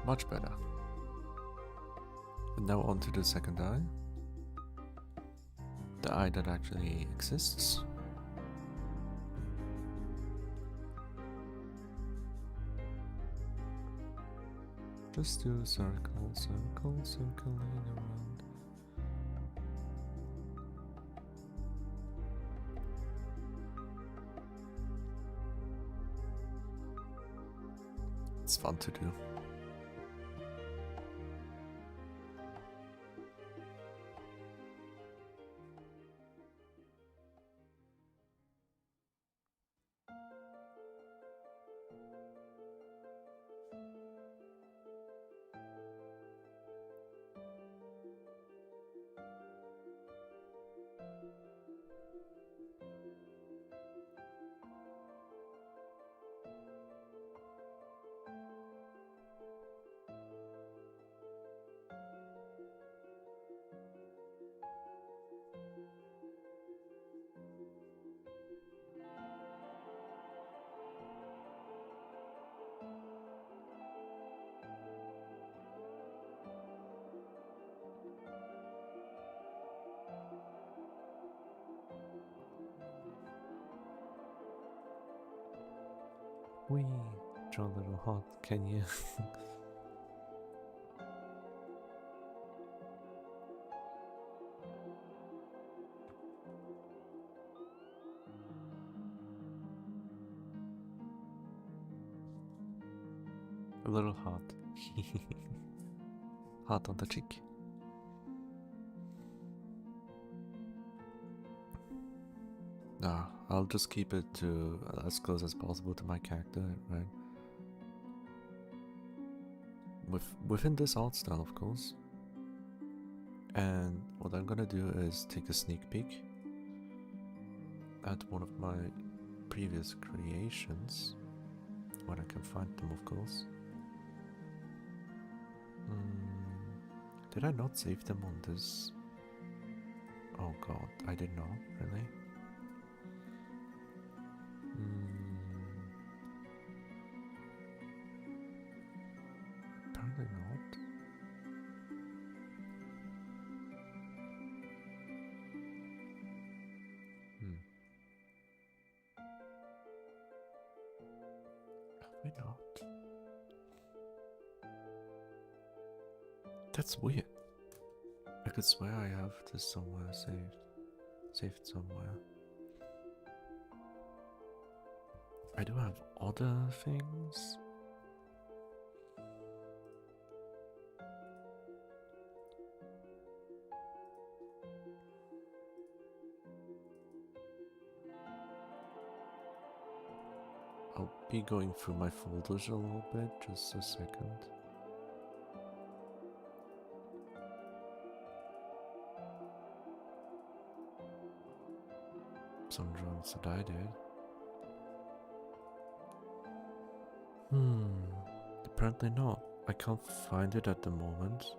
Much better. And now on to the second eye. The eye that actually exists. Just do a circle, circle, circling around. It's fun to do. Wee, draw a little heart, can you? A little hot. Hot on the cheek. Nah, I'll just keep it to as close as possible to my character, right? Within this art style, of course. And what I'm gonna do is take a sneak peek at one of my previous creations, when I can find them, of course. Did I not save them on this? Oh god, I did not, really? Apparently not. Have we not? That's weird. I could swear I have this somewhere saved somewhere. I do have other things. I'll be going through my folders a little bit, just a second. Some drawings that I did. Apparently not. I can't find it at the moment.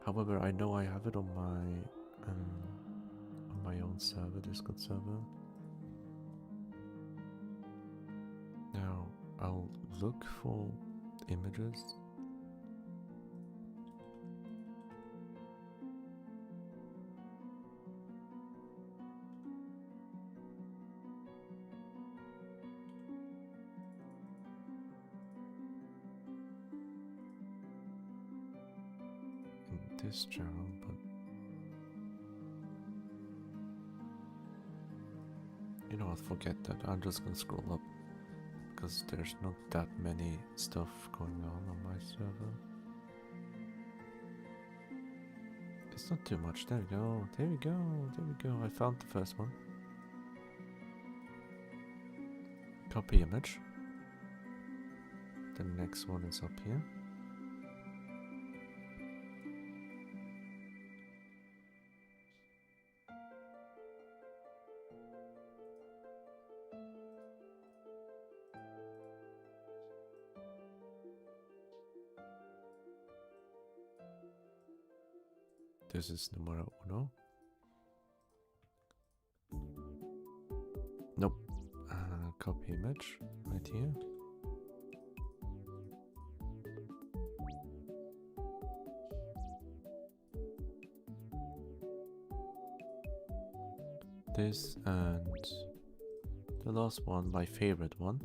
However, I know I have it on my own server, Discord server. Now I'll look for images. This channel, but you know what, forget that. I'm just gonna scroll up because there's not that many stuff going on my server. It's not too much. There we go, there we go, there we go. I found the first one. Copy image. The next one is up here. This is numero uno. Nope. Copy image right here. This and the last one, my favorite one.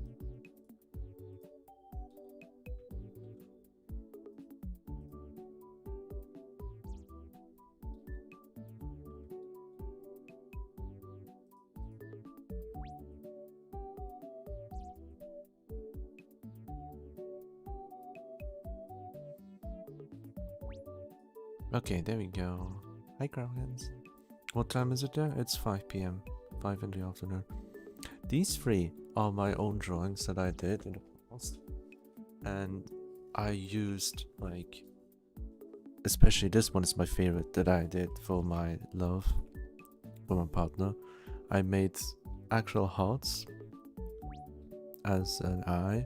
Okay, there we go. Hi, Crowhens. What time is it there? It's 5 p.m. 5 in the afternoon. These three are my own drawings that I did in the past. And I used, like, especially this one is my favorite that I did for my love, for my partner. I made actual hearts as an eye,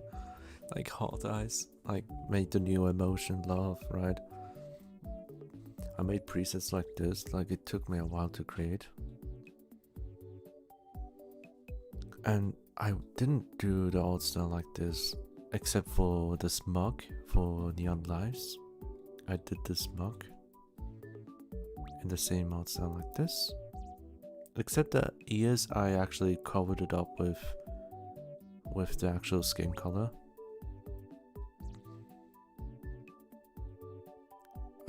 like heart eyes, like made the new emotion, love, right? I made presets like this, like it took me a while to create. And I didn't do the art style like this, except for the smug for Neon Lives. I did the smug in the same art style like this. Except the ears, I actually covered it up with the actual skin color.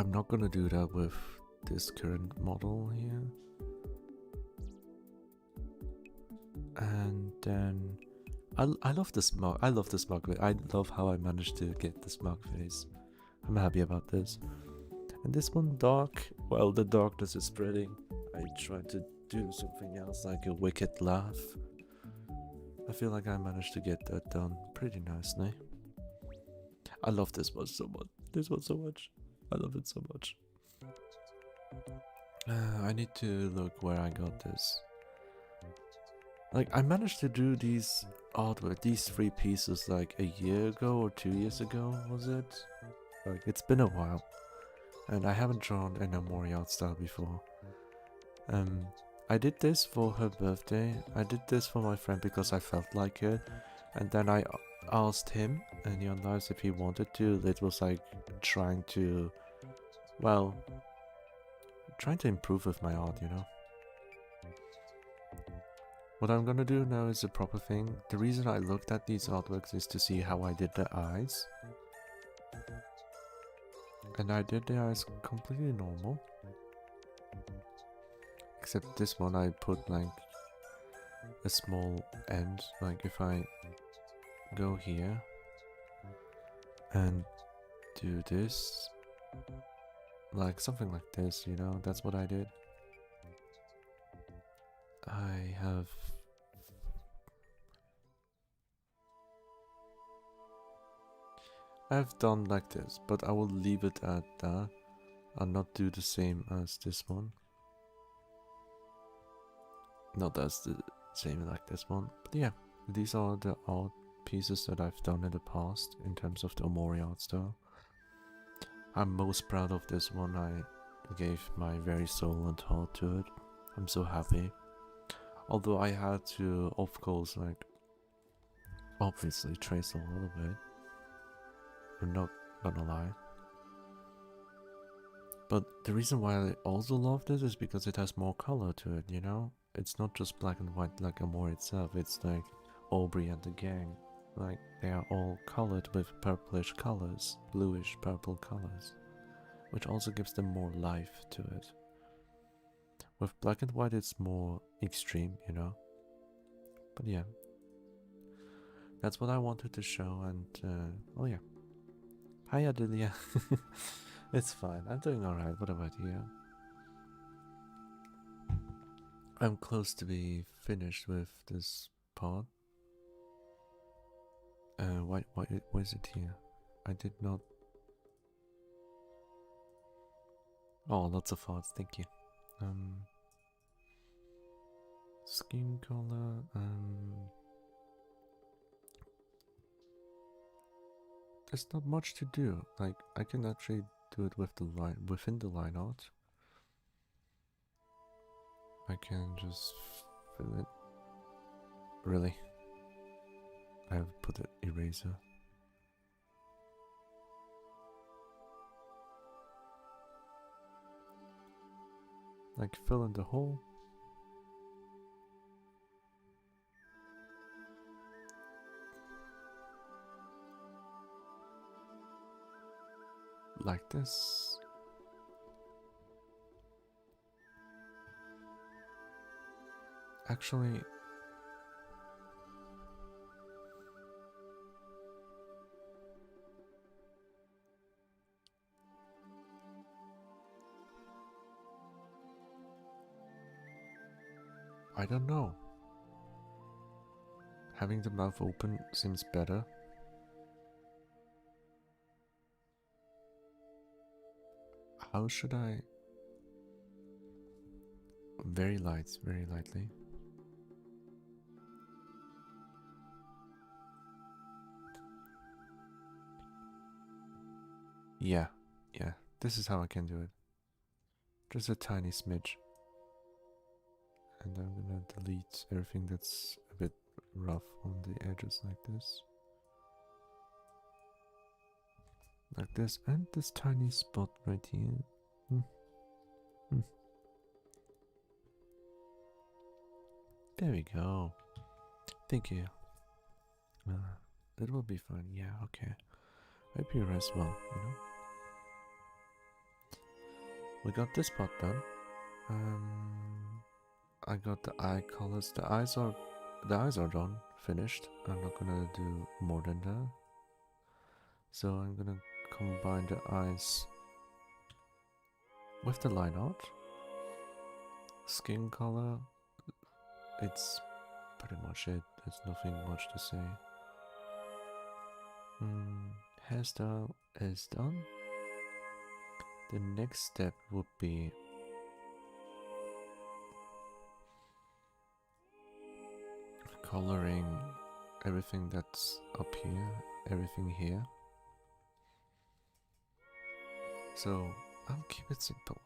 I'm not gonna do that with this current model here. And then I love the smug. I love the smug. I love how I managed to get the smug face. I'm happy about this. And this one dark. Well, the darkness is spreading. I tried to do something else, like a wicked laugh. I feel like I managed to get that done pretty nicely. I love this one so much. This one so much. I love it so much. I need to look where I got this. Like, I managed to do these artwork, these 3 pieces, like a year ago or 2 years ago, was it? Like, it's been a while. And I haven't drawn an Amori art style before. I did this for her birthday. I did this for my friend because I felt like it. And then I asked him in Young Lives if he wanted to. It was like trying to, well, trying to improve with my art, you know. What I'm gonna do now is a proper thing. The reason I looked at these artworks is to see how I did the eyes. And I did the eyes completely normal. Except this one I put like a small end, like if I go here and do this, like something like this, you know, that's what I did. I've done like this, but I will leave it at that. I'll not do the same as this one. Not as the same like this one, but yeah, these are the art pieces that I've done in the past in terms of the Omori art style. I'm most proud of this one. I gave my very soul and heart to it. I'm so happy. Although I had to, of course, like, obviously trace a little bit. I'm not gonna lie. But the reason why I also love this is because it has more color to it, you know? It's not just black and white like Amore itself, it's like Aubrey and the gang. Like, they are all colored with purplish colors, bluish purple colors, which also gives them more life to it. With black and white it's more extreme, you know? But yeah. That's what I wanted to show, and oh yeah. Hi Adelia. It's fine, I'm doing alright, what about you? I'm close to be finished with this part. What is it here? I did not... Oh, lots of thoughts, thank you. Skin color, there's not much to do. Like, I can actually do it with the line, within the line art. I can just fill it. Really? I have put an eraser. Like, fill in the hole. Like this. Actually, I don't know. Having the mouth open seems better. How should I? Very lightly. Yeah, this is how I can do it. Just a tiny smidge. And I'm gonna delete everything that's a bit rough on the edges like this. Like this, and this tiny spot right here. There we go. Thank you. It will be fun. Yeah, okay. Hope you rest well, you know? We got this part done. I got the eye colors. The eyes are done. finished. I'm not gonna do more than that. So I'm gonna combine the eyes with the line art. Skin color, it's pretty much it. There's nothing much to say. Hairstyle is done. The next step would be coloring everything that's up here, everything here. So I'll keep it simple.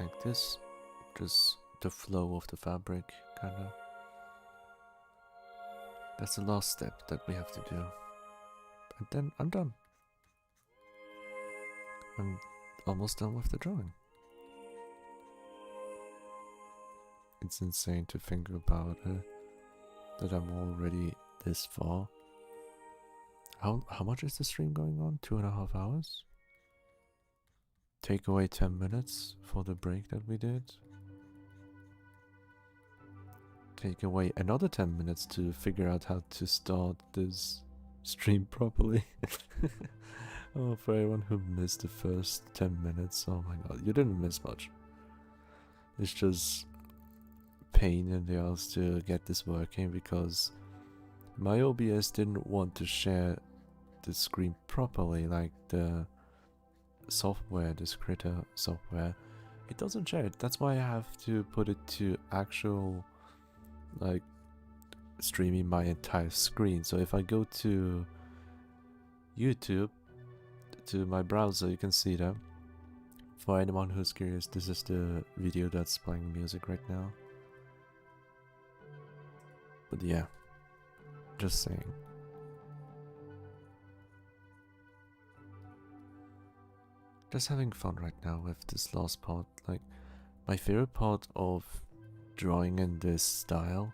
Like this, just the flow of the fabric, kinda. That's the last step that we have to do. And then I'm done. I'm almost done with the drawing. It's insane to think about it, that I'm already this far. How much is the stream going on? 2.5 hours? Take away 10 minutes for the break that we did. Take away another 10 minutes to figure out how to start this stream properly. Oh, for everyone who missed the first 10 minutes, oh my god, you didn't miss much. It's just pain in the ass to get this working because my OBS didn't want to share the screen properly, like the software, this Critter software. It doesn't share it. That's why I have to put it to actual, like, streaming my entire screen. So if I go to YouTube, to my browser, you can see that. For anyone who's curious, this is the video that's playing music right now. But yeah, just saying. Just having fun right now with this last part. Like, my favorite part of drawing in this style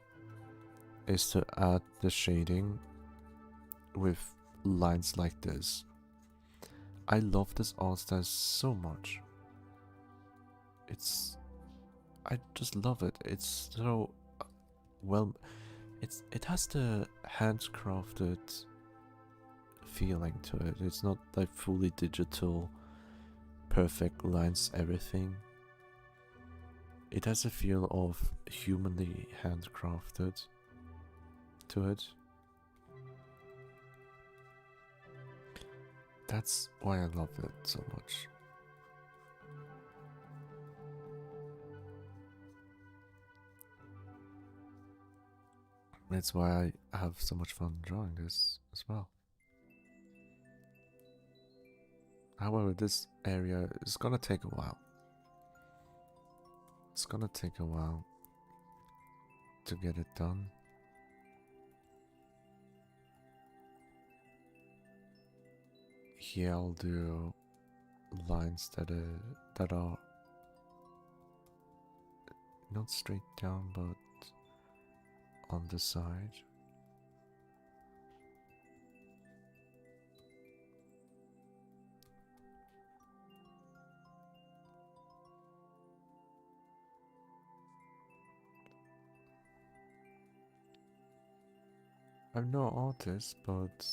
is to add the shading with lines like this. I love this art style so much. I just love it. It's so well. It has the handcrafted feeling to it. It's not like fully digital, perfect lines, everything. It has a feel of humanly handcrafted to it. That's why I love it so much. That's why I have so much fun drawing this as well. However, this area is gonna take a while. It's gonna take a while to get it done. Here I'll do lines that are not straight down but on the side. I'm no artist, but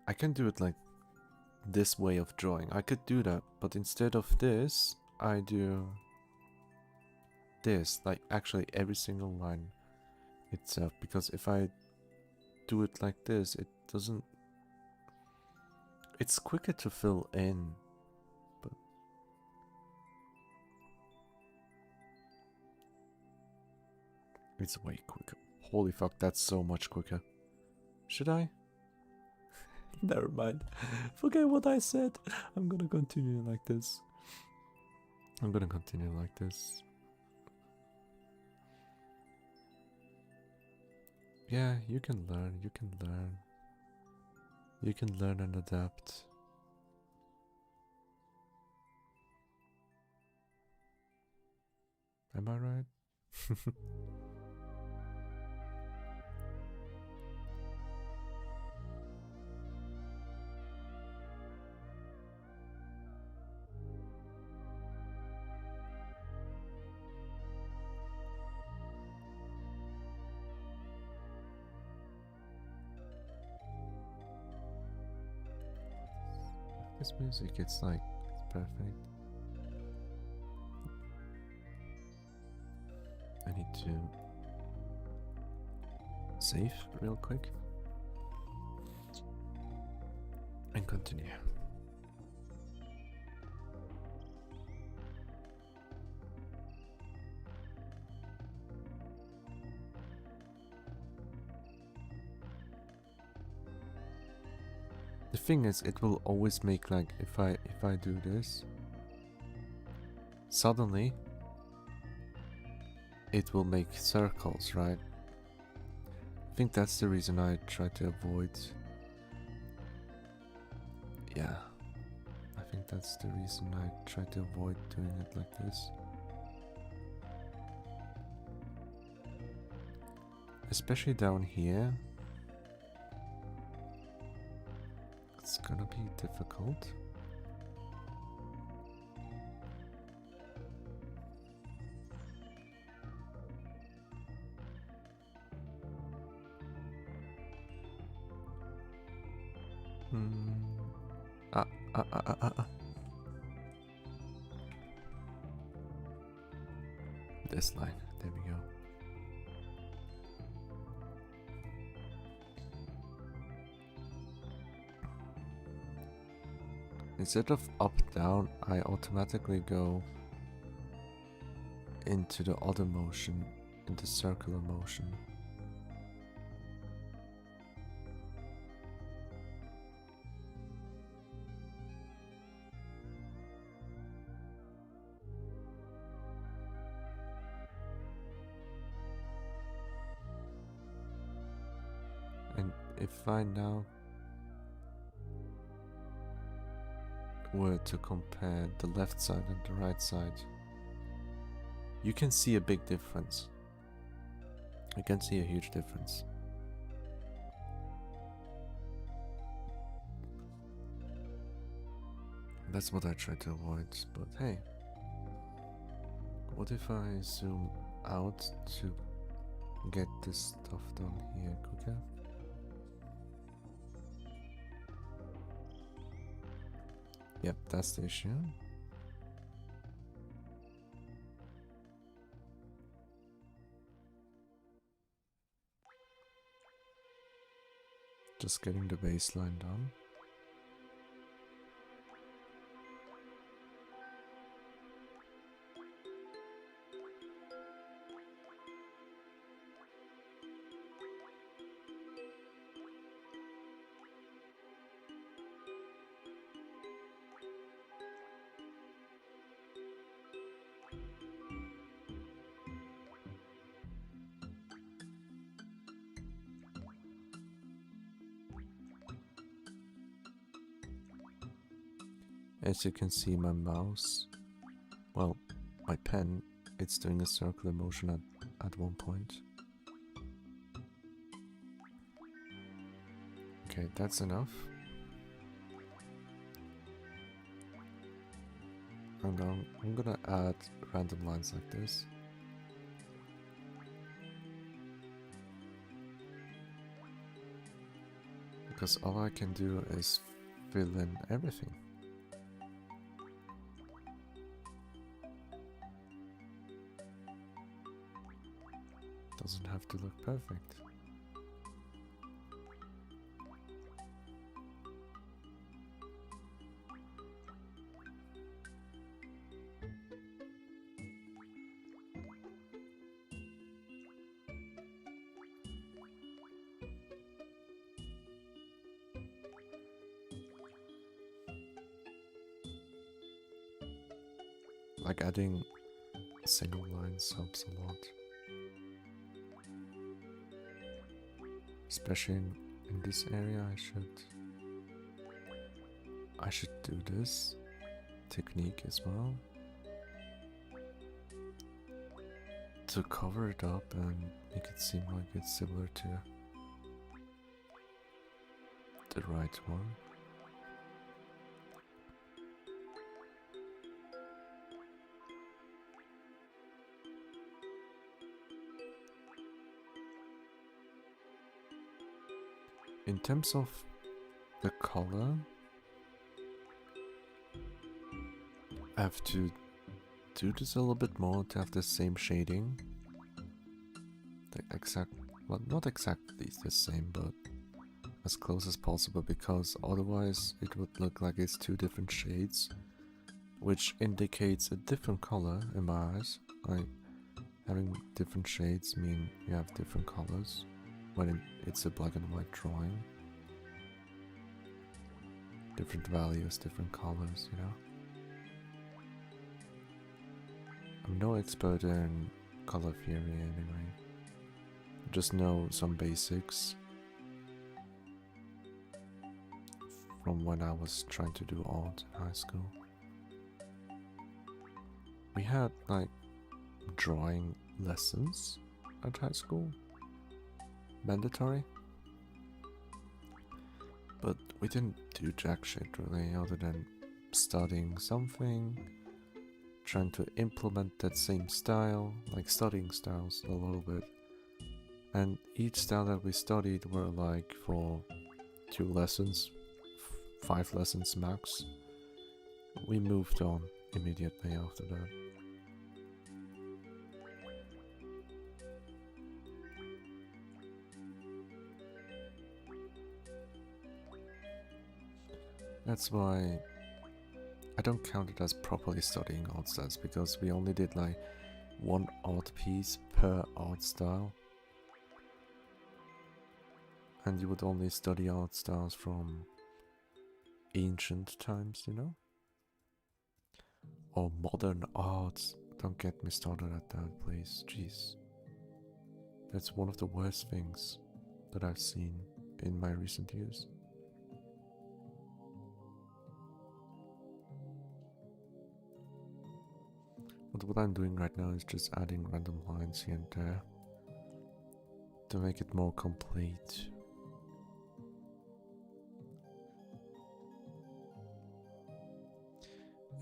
I can do it like this way of drawing. I could do that, but instead of this, I do this, like actually every single line itself, because if I do it like this, it doesn't, it's quicker to fill in, but it's way quicker. Holy fuck, that's so much quicker. Should I? Never mind. Forget what I said. I'm gonna continue like this. Yeah, you can learn, you can learn. You can learn and adapt. Am I right? this music, it's like, it's perfect. I need to save real quick and continue. The thing is, it will always make like, if I do this, suddenly it will make circles, right? I think that's the reason I try to avoid. Yeah, I think that's the reason I try to avoid doing it like this. Especially down here. It's gonna be difficult. This line, there we go. Instead of up down, I automatically go into the other motion, into circular motion. And if I now were to compare the left side and the right side, you can see a big difference. You can see a huge difference. That's what I try to avoid, but hey, what if I zoom out to get this stuff done here quicker? Yep, that's the issue. Just getting the baseline done. As you can see, my mouse, well, my pen, it's doing a circular motion at one point. Okay, that's enough. And I'm gonna add random lines like this. Because all I can do is fill in everything. Doesn't have to look perfect. Like adding single lines helps a lot. Especially in this area, I should do this technique as well to cover it up and make it seem like it's similar to the right one. In terms of the color, I have to do this a little bit more to have the same shading. Well, not exactly the same, but as close as possible, because otherwise it would look like it's two different shades, which indicates a different color in my eyes. Like, having different shades mean you have different colors when it's a black and white drawing. Different values, different colors, you know? I'm no expert in color theory anyway. Just know some basics from when I was trying to do art in high school. We had like drawing lessons at high school, mandatory, but we didn't do jack shit really other than studying something, trying to implement that same style, like studying styles a little bit. And each style that we studied were like for 2 lessons, 5 lessons max. We moved on immediately after that. That's why I don't count it as properly studying art styles, because we only did like 1 art piece per art style. And you would only study art styles from ancient times, you know? Or modern art. Don't get me started at that, please. Jeez. That's one of the worst things that I've seen in my recent years. But what I'm doing right now is just adding random lines here and there to make it more complete.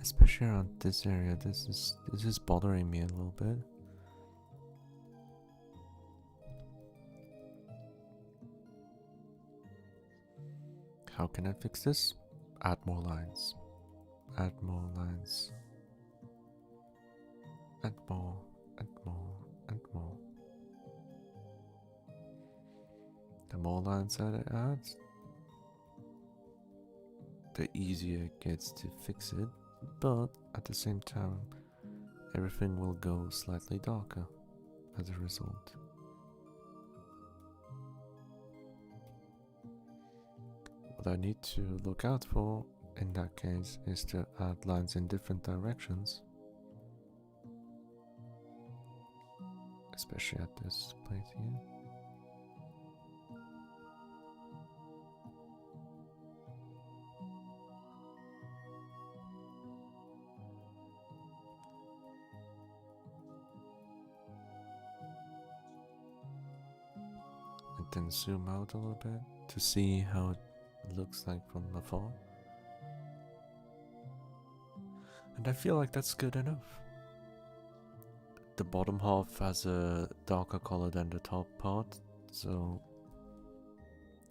Especially around this area, this is bothering me a little bit. How can I fix this? Add more lines. Add more lines. And more, and more, and more. The more lines I add, the easier it gets to fix it, but at the same time, everything will go slightly darker as a result. What I need to look out for in that case is to add lines in different directions. Especially at this place here. And then zoom out a little bit to see how it looks like from afar. And I feel like that's good enough. The bottom half has a darker color than the top part, so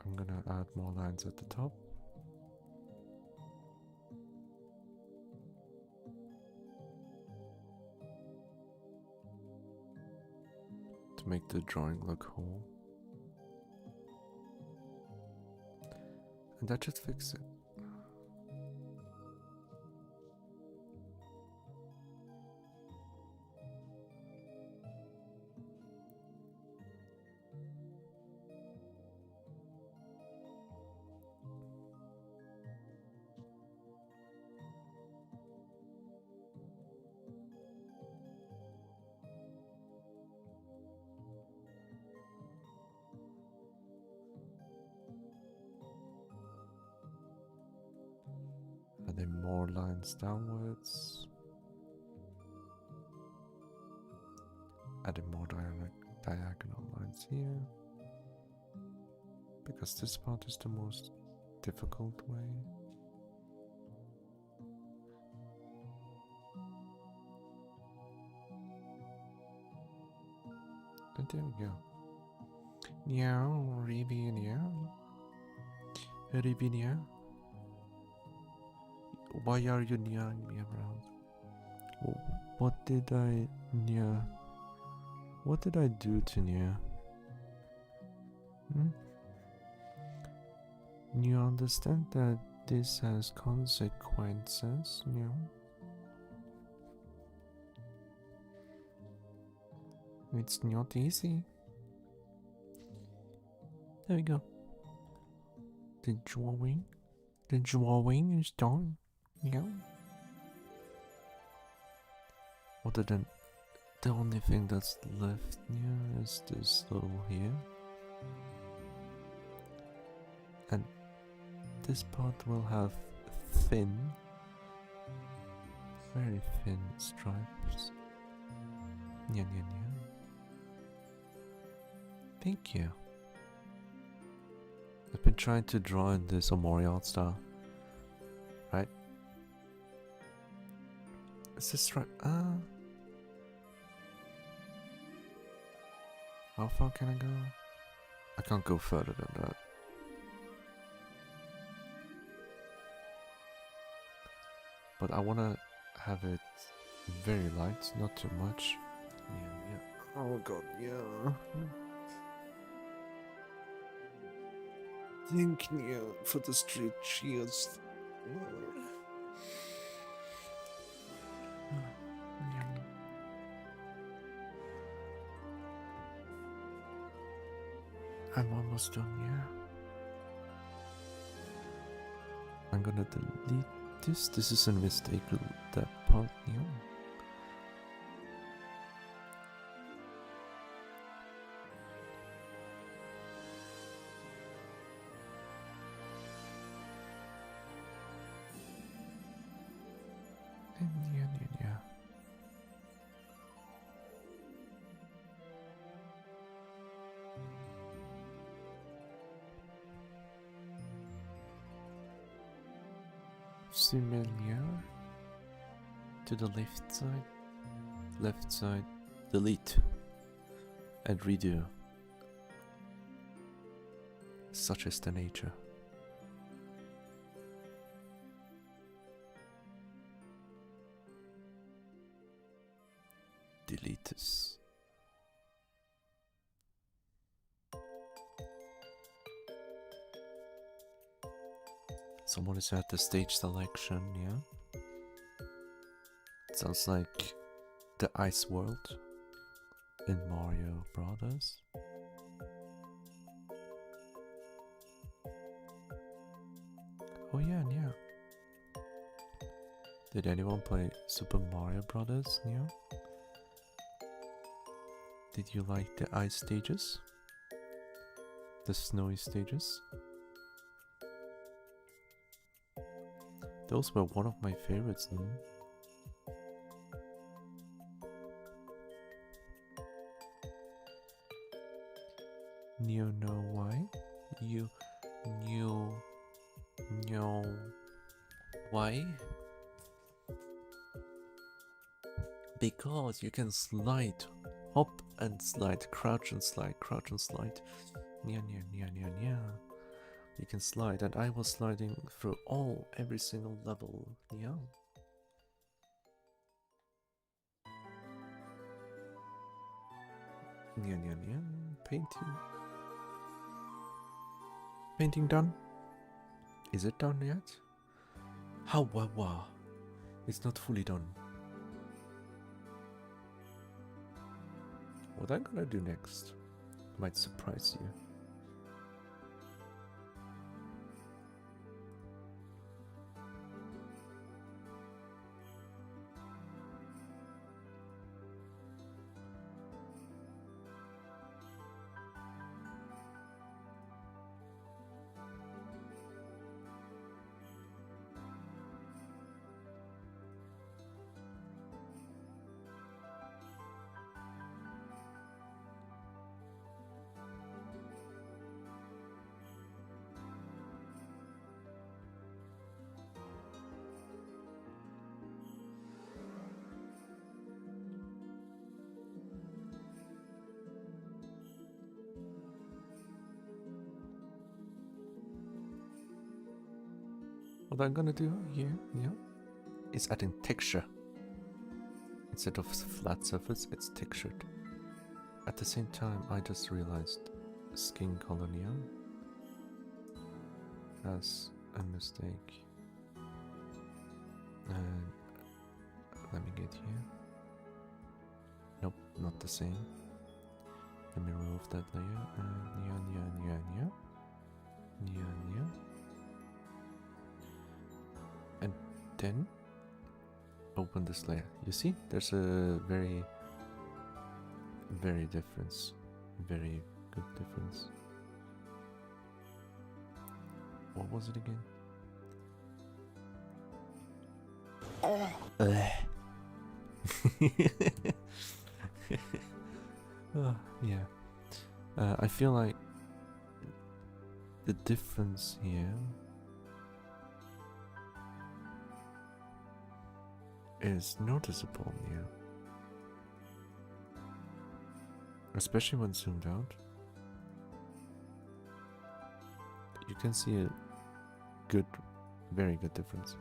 I'm gonna add more lines at the top. To make the drawing look whole. And that should fix it. Adding more lines downwards. Adding more diagonal lines here. Because this part is the most difficult way. And there we go. Meow, Ribi, meow. Ribi, meow. Why are you meowing me around? What did I... Nia? What did I do to Nia? You understand that this has consequences, Nia? It's not easy. There we go. The drawing is done. Yeah. Other than the only thing that's left here is this little here. And this part will have thin, very thin stripes. Yeah. Thank you. I've been trying to draw in this Omori art style. Right? Is this right? How far can I go? I can't go further than that. But I wanna have it very light, not too much. Yeah. Oh god, yeah. Thank you for the street cheers. I'm almost done, yeah. I'm gonna delete this. This is a mistake, that part, yeah. Yeah. Similar to the left side, delete and redo. Such is the nature. Delete this. Someone is at the stage selection, yeah? It sounds like the ice world in Mario Brothers. Oh yeah. Did anyone play Super Mario Brothers, yeah? Did you like the ice stages? The snowy stages? Those were one of my favorites, no? You know why? You know why? Because you can slide, hop and slide, crouch and slide, Yeah. You can slide, and I was sliding through every single level, yeah. Yeah. Painting done? Is it done yet? How wow. It's not fully done. What I'm gonna do next might surprise you. What I'm gonna do here, yeah, is adding texture. instead of flat surface, it's textured. At the same time, I just realized skin color neon has a mistake. And let me get here. Nope, not the same. Let me remove that layer and neon. And then open this layer. You see, there's a very difference. Very good difference. What was it again? Yeah. I feel like the difference here is noticeable, yeah. Especially when zoomed out. You can see a good, very good difference.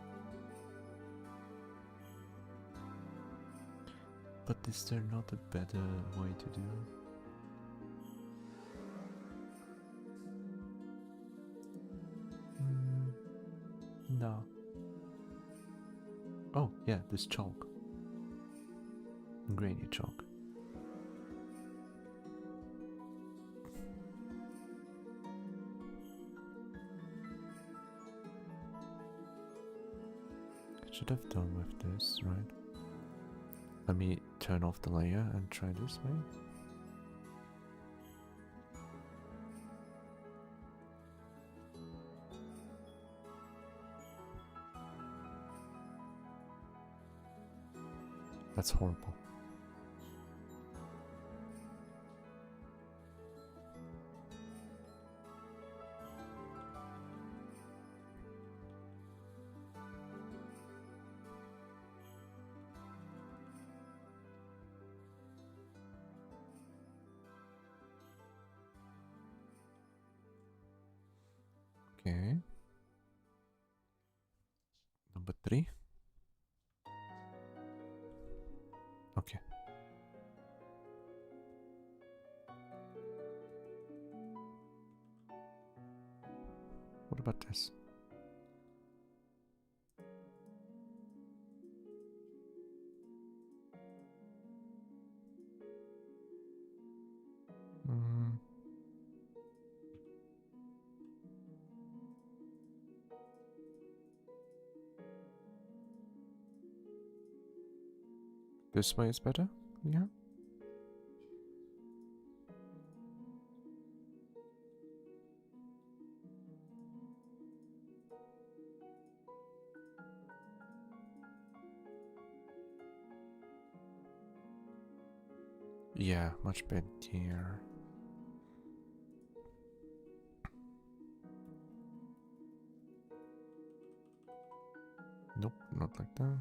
But is there not a better way to do it? No. Oh, yeah, this chalk. Grainy chalk. Should have done with this, right? Let me turn off the layer and try this way. That's horrible. Okay. Number 3. Okay. What about this? This way is better? Yeah. Yeah, much better. Nope, not like that.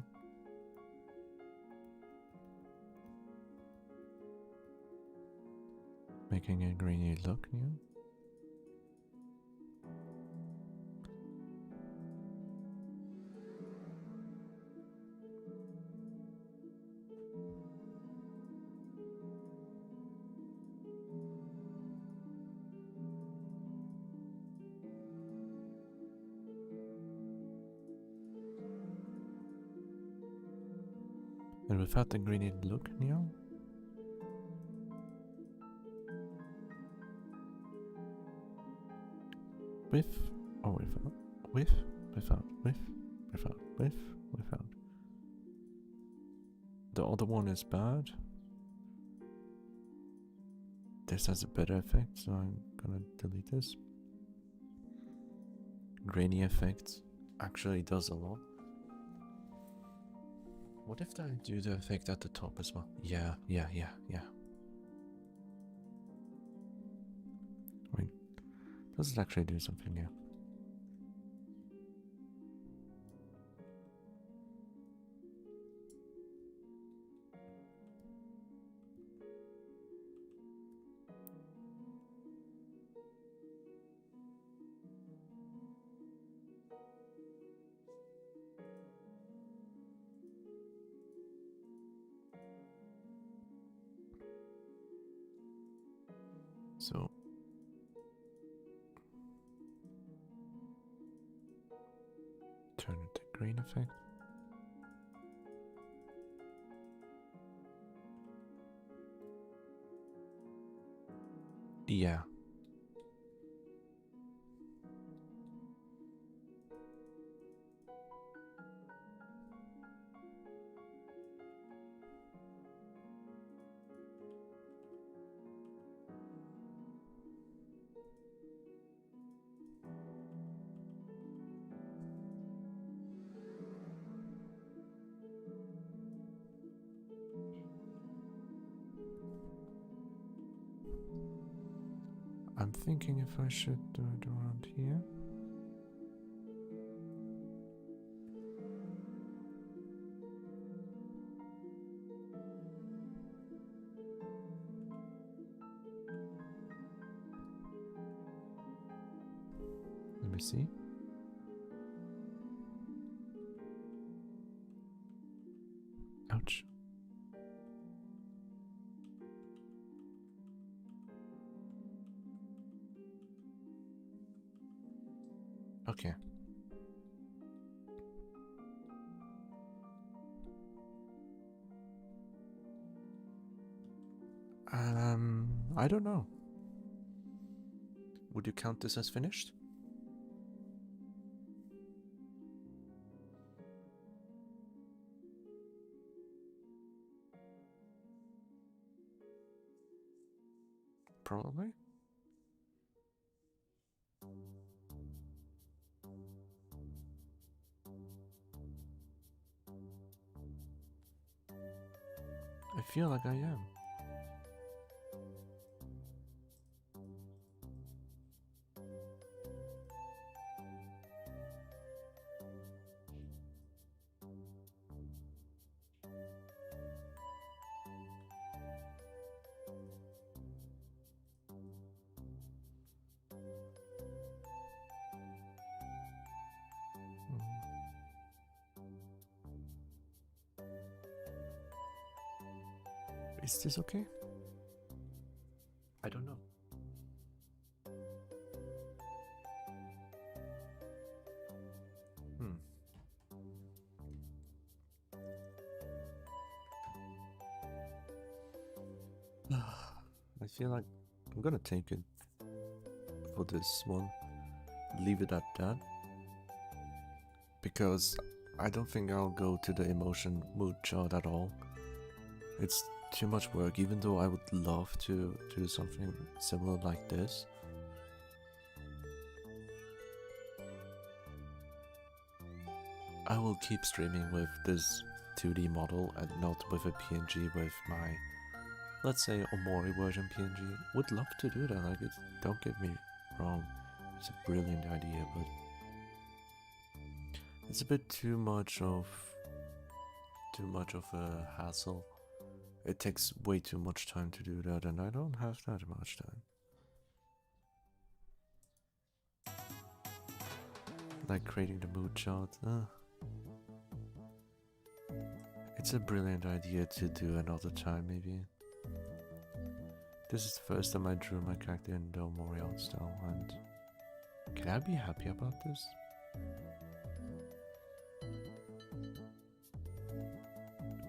Making a greeny look, yeah. And without the greeny look, Neo? With or without? With, without, without. The other one is bad. This has a better effect, so I'm gonna delete this. Grainy effect actually does a lot. What if I do the effect at the top as well? Yeah. Wait, does it actually do something? Yeah. grain effect. Yeah. I'm thinking if I should do it around here. Let me see. Ouch. Okay. I don't know. Would you count this as finished? Probably. I feel like I am. Is this okay? I don't know. I feel like I'm gonna take it for this one. Leave it at that. Because I don't think I'll go to the emotion mood chart at all. It's too much work, even though I would love to do something similar like this. I will keep streaming with this 2D model and not with a PNG with my, let's say, Omori version PNG. Would love to do that, like, don't get me wrong, it's a brilliant idea, but it's a bit too much of a hassle. It takes way too much time to do that, and I don't have that much time. Like creating the mood chart. It's a brilliant idea to do another time, maybe. This is the first time I drew my character in the Omori art style, and can I be happy about this?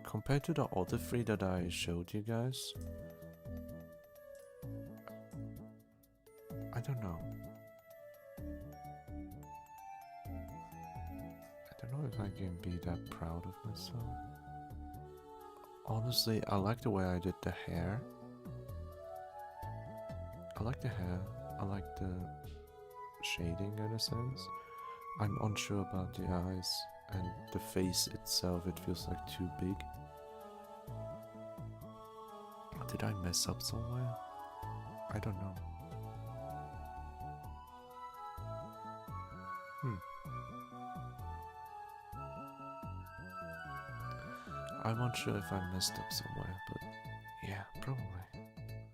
Compared to the other three that I showed you guys, I don't know. I don't know if I can be that proud of myself. Honestly, I like the way I did the hair. I like the hair. I like the shading in a sense. I'm unsure about the eyes and the face itself. It feels like too big. Did I mess up somewhere? I don't know. I'm not sure if I messed up somewhere, but yeah, probably.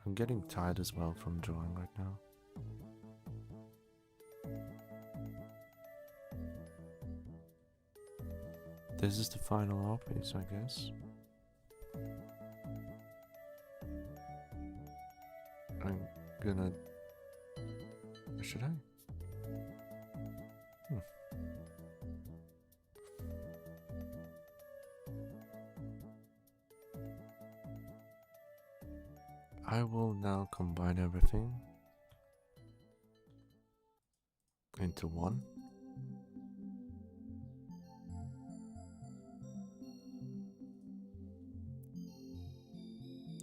I'm getting tired as well from drawing right now. This is the final art piece, I guess. I'm gonna... Should I? I will now combine everything into one.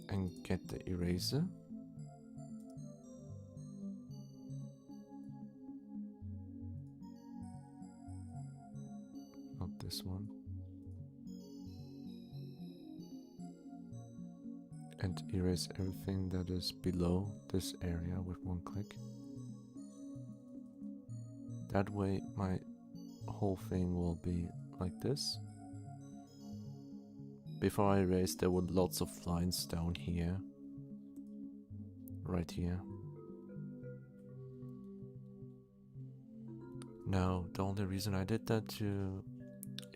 And get the eraser. Not this one. And erase everything that is below this area with one click. That way my whole thing will be like this. Before I erased, there were lots of lines down here. Right here. Now, the only reason I did that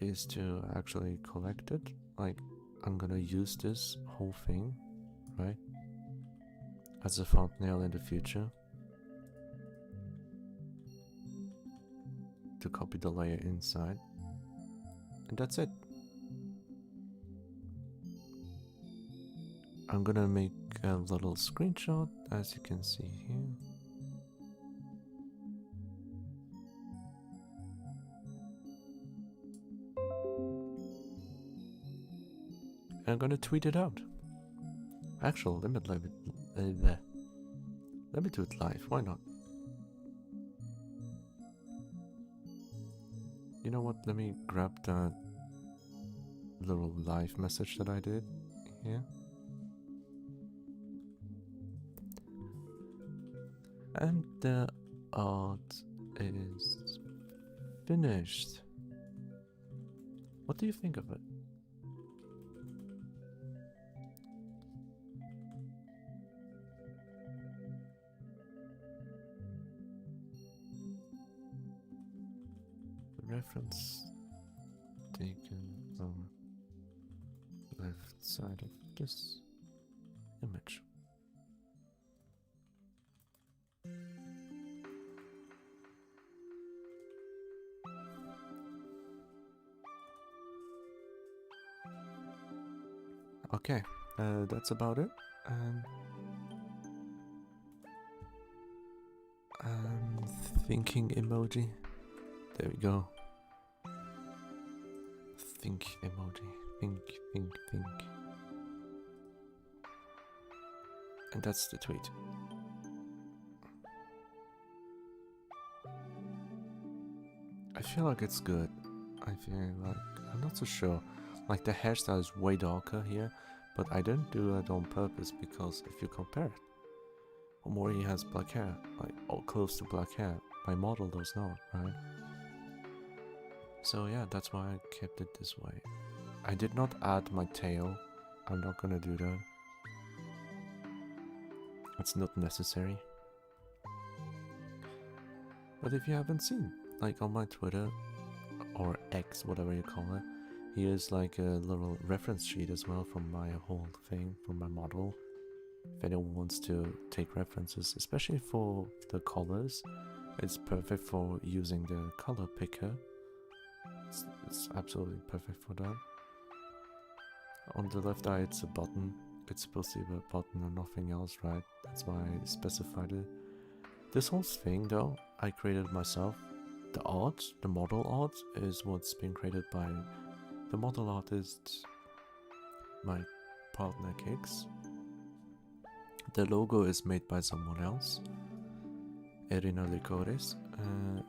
is to actually collect it. Like, I'm gonna use this whole thing, right, as a thumbnail in the future. To copy the layer inside. And that's it. I'm gonna make a little screenshot, as you can see here. And I'm gonna tweet it out. Actually, let me do it live, why not? You know what, let me grab that little live message that I did here. And the art is finished. What do you think of it? The reference taken from left side of this image. Okay, that's about it. And thinking emoji. There we go. Think emoji. Think. And that's the tweet. I feel like it's good. I feel like, I'm not so sure. Like the hairstyle is way darker here, but I didn't do it on purpose because if you compare it, Omori has black hair, like all close to black hair. My model does not, right? So yeah, that's why I kept it this way. I did not add my tail. I'm not gonna do that. It's not necessary. But if you haven't seen, like on my Twitter, or X, whatever you call it, here's like a little reference sheet as well from my whole thing, from my model. If anyone wants to take references, especially for the colors, it's perfect for using the color picker. It's absolutely perfect for that. On the left eye it's a button. It's supposed to be a button and nothing else, right? That's why I specified it. This whole thing though, I created myself. The art, the model art, is what's been created by the model artist, my partner Kix. The logo is made by someone else. Erina Licores,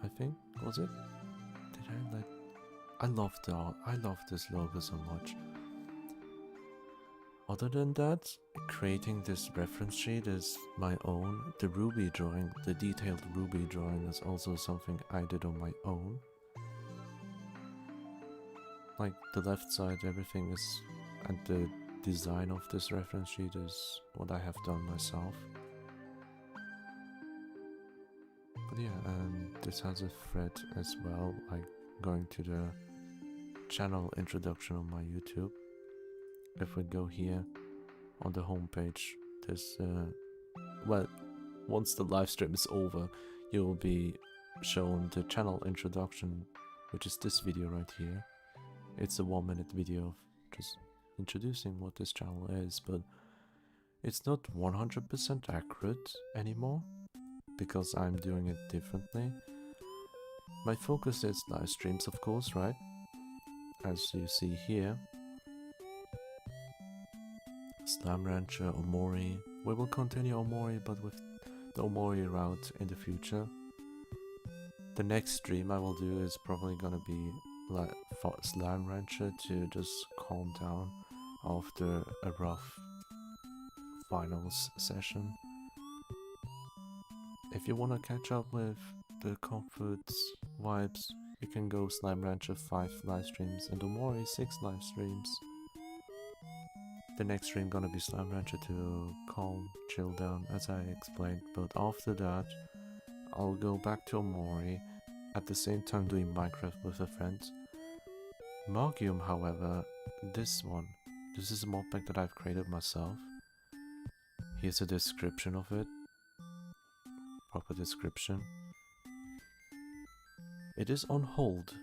I think, was it? Did I let... I love the art. I love this logo so much. Other than that, creating this reference sheet is my own. The Ruby drawing, the detailed Ruby drawing is also something I did on my own. Like the left side, everything is, and the design of this reference sheet is what I have done myself. But yeah, and this has a thread as well, like going to the channel introduction on my YouTube. If we go here on the home page, there's well, once the live stream is over, you will be shown the channel introduction, which is this video right here. It's a 1-minute video of just introducing what this channel is, but It's not 100% accurate anymore because I'm doing it differently. My focus is live streams, of course, right? As you see here. Slime Rancher, Omori. We will continue Omori, but with the Omori route in the future. The next stream I will do is probably gonna be like for Slime Rancher to just calm down after a rough finals session. If you wanna catch up with the comforts vibes, you can go Slime Rancher 5 live streams and Omori 6 live streams. The next stream gonna be Slime Rancher to calm, chill down as I explained, but after that I'll go back to Omori, at the same time doing Minecraft with a friend. Magium, however, this is a mod pack that I've created myself. Here's a description of it. Proper description. It is on hold.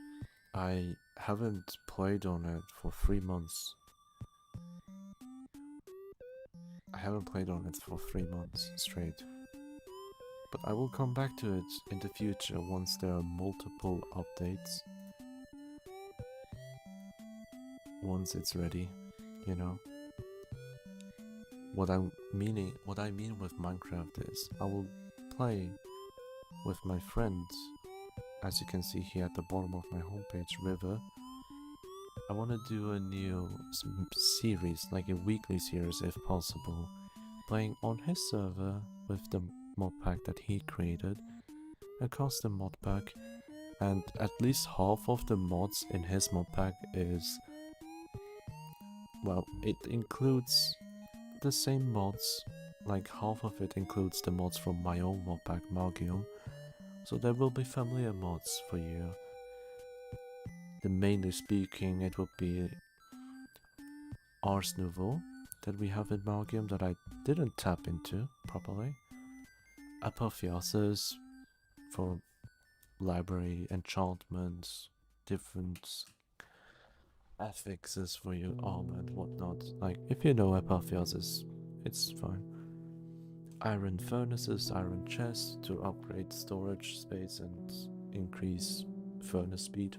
I haven't played on it for 3 months. I haven't played on it for 3 months straight. But I will come back to it in the future once there are multiple updates. Once it's ready, you know. What I mean with Minecraft is I will play with my friends. As you can see here at the bottom of my homepage, River. I want to do a new series, like a weekly series if possible, playing on his server with the mod pack that he created, a custom mod pack, and at least half of the mods in his mod pack is, well, it includes the same mods, like half of it includes the mods from my own mod pack, Magium, so there will be familiar mods for you. Mainly speaking, it would be Ars Nouveau that we have in Magium that I didn't tap into properly. Apotheosis for library enchantments, different affixes for your armor and whatnot. Like, if you know Apotheosis, it's fine. Iron furnaces, iron chests to upgrade storage space and increase furnace speed.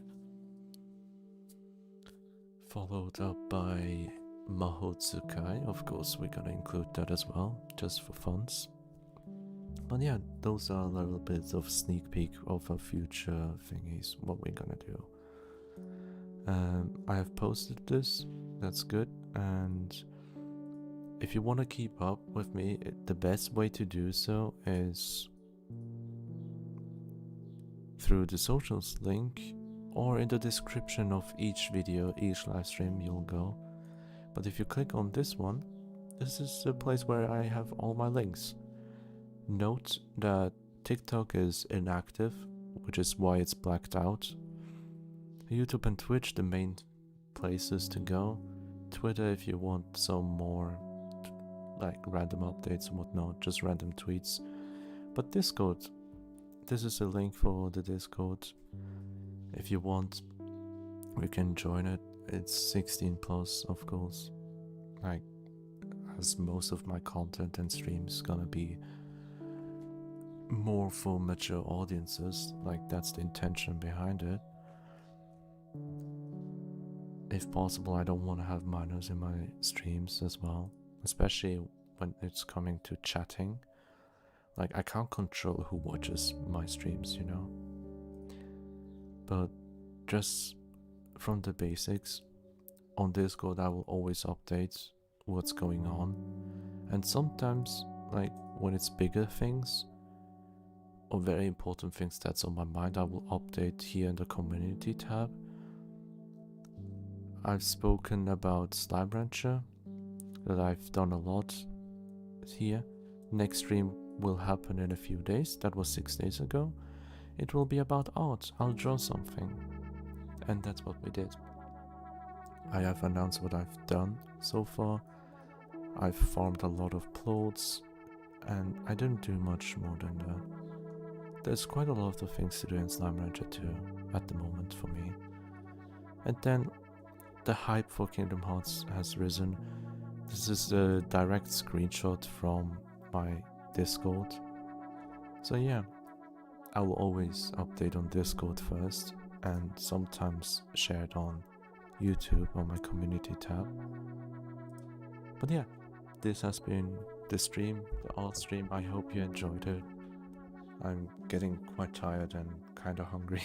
Followed up by Mahotsukai, of course we're gonna include that as well, just for funs. But yeah, those are a little bits of sneak peek of our future thingies, what we're gonna do. I have posted this, that's good, and if you want to keep up with me, the best way to do so is through the socials link, or in the description of each video, each live stream you'll go. But if you click on this one, this is the place where I have all my links. Note that TikTok is inactive, which is why it's blacked out. YouTube and Twitch, the main places to go. Twitter if you want some more like random updates and whatnot, just random tweets. But Discord, this is a link for the Discord. If you want, we can join it. It's 16 plus, of course. Like, as most of my content and streams gonna be more for mature audiences. Like, that's the intention behind it. If possible, I don't want to have minors in my streams as well, especially when it's coming to chatting. Like, I can't control who watches my streams, you know. But just from the basics, on Discord I will always update what's going on, and sometimes, like when it's bigger things or very important things that's on my mind, I will update here in the community tab. I've spoken about Slime Rancher, that I've done a lot here. Next stream will happen in a few days, that was 6 days ago. It will be about art, I'll draw something. And that's what we did. I have announced what I've done so far. I've farmed a lot of plots, and I didn't do much more than that. There's quite a lot of things to do in Slime Rancher 2 at the moment for me. And then the hype for Kingdom Hearts has risen. This is a direct screenshot from my Discord. So yeah, I will always update on Discord first and sometimes share it on YouTube on my community tab. But yeah, this has been the stream, the art stream. I hope you enjoyed it. I'm getting quite tired and kinda hungry.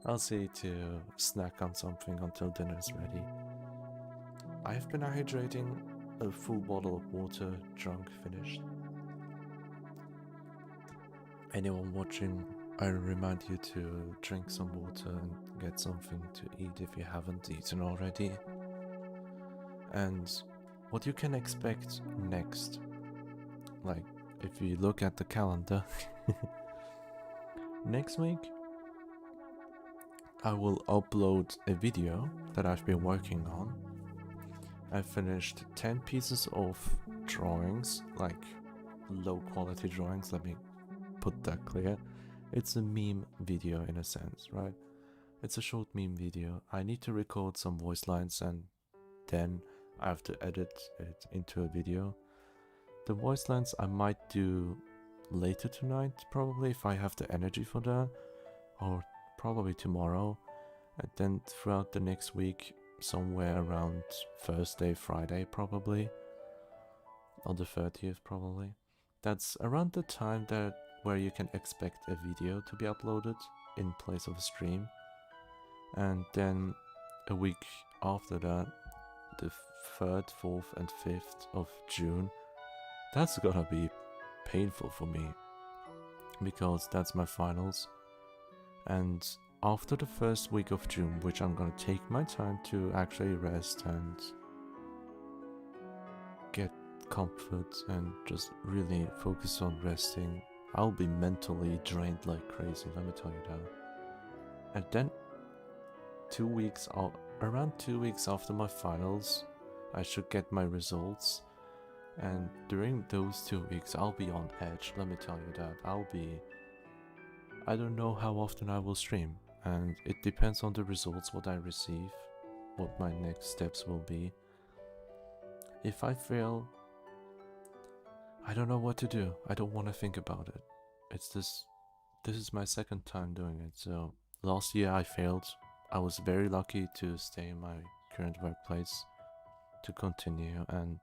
I'll see to snack on something until dinner is ready. I have been hydrating, a full bottle of water, drunk, finished. Anyone watching, I remind you to drink some water and get something to eat if you haven't eaten already. And what you can expect next, like if you look at the calendar, next week I will upload a video that I've been working on. I finished 10 pieces of drawings, like low quality drawings, let me put that clear. It's a meme video in a sense, right? It's a short meme video. I need to record some voice lines and then I have to edit it into a video. The voice lines I might do later tonight, probably, if I have the energy for that, or probably tomorrow, and then throughout the next week, somewhere around Thursday, Friday probably, or the 30th probably. That's around the time that where you can expect a video to be uploaded in place of a stream. And then a week after that, the 3rd, 4th and 5th of June, that's gonna be painful for me because that's my finals. And after the first week of June, which I'm gonna take my time to actually rest and get comfort and just really focus on resting, I'll be mentally drained like crazy, let me tell you that. And then around 2 weeks after my finals, I should get my results. And during those 2 weeks, I'll be on edge, let me tell you that. I don't know how often I will stream, and it depends on the results, what I receive, what my next steps will be. If I fail, I don't know what to do. I don't want to think about it. This is my second time doing it, so last year I failed. I was very lucky to stay in my current workplace to continue and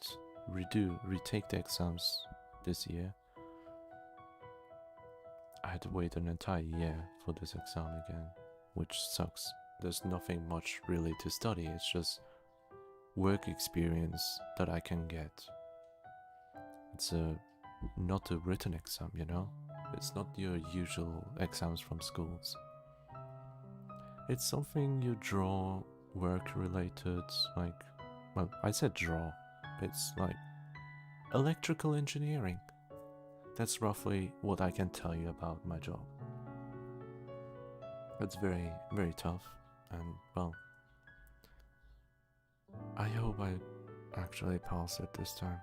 retake the exams this year. I had to wait an entire year for this exam again, which sucks. There's nothing much really to study, it's just work experience that I can get. It's not a written exam, you know? It's not your usual exams from schools. It's something you draw, work related, like, well, I said draw. It's like electrical engineering. That's roughly what I can tell you about my job. It's very, very tough, and well, I hope I actually pass it this time,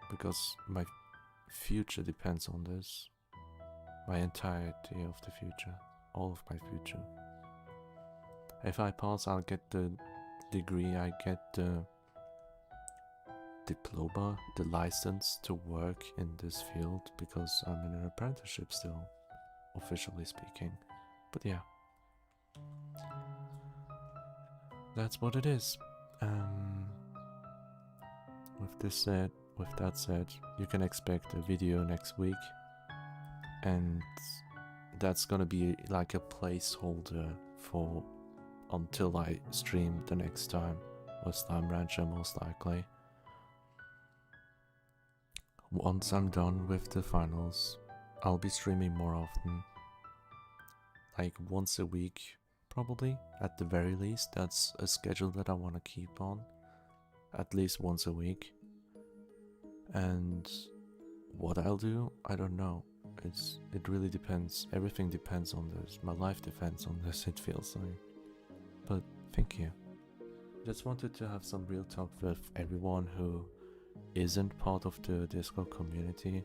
because my future depends on this. My entirety of the future, all of my future. If I pass, I'll get the degree, I get the diploma, the license to work in this field, because I'm in an apprenticeship still, officially speaking. But yeah, that's what it is. With that said, you can expect a video next week, and that's gonna be like a placeholder for until I stream the next time, or Slime Rancher most likely. Once I'm done with the finals, I'll be streaming more often, like once a week probably, at the very least. That's a schedule that I want to keep on, at least once a week. And what I'll do, I don't know. It really depends. Everything depends on this. My life depends on this, it feels like. But thank you. Just wanted to have some real talk with everyone who isn't part of the Discord community,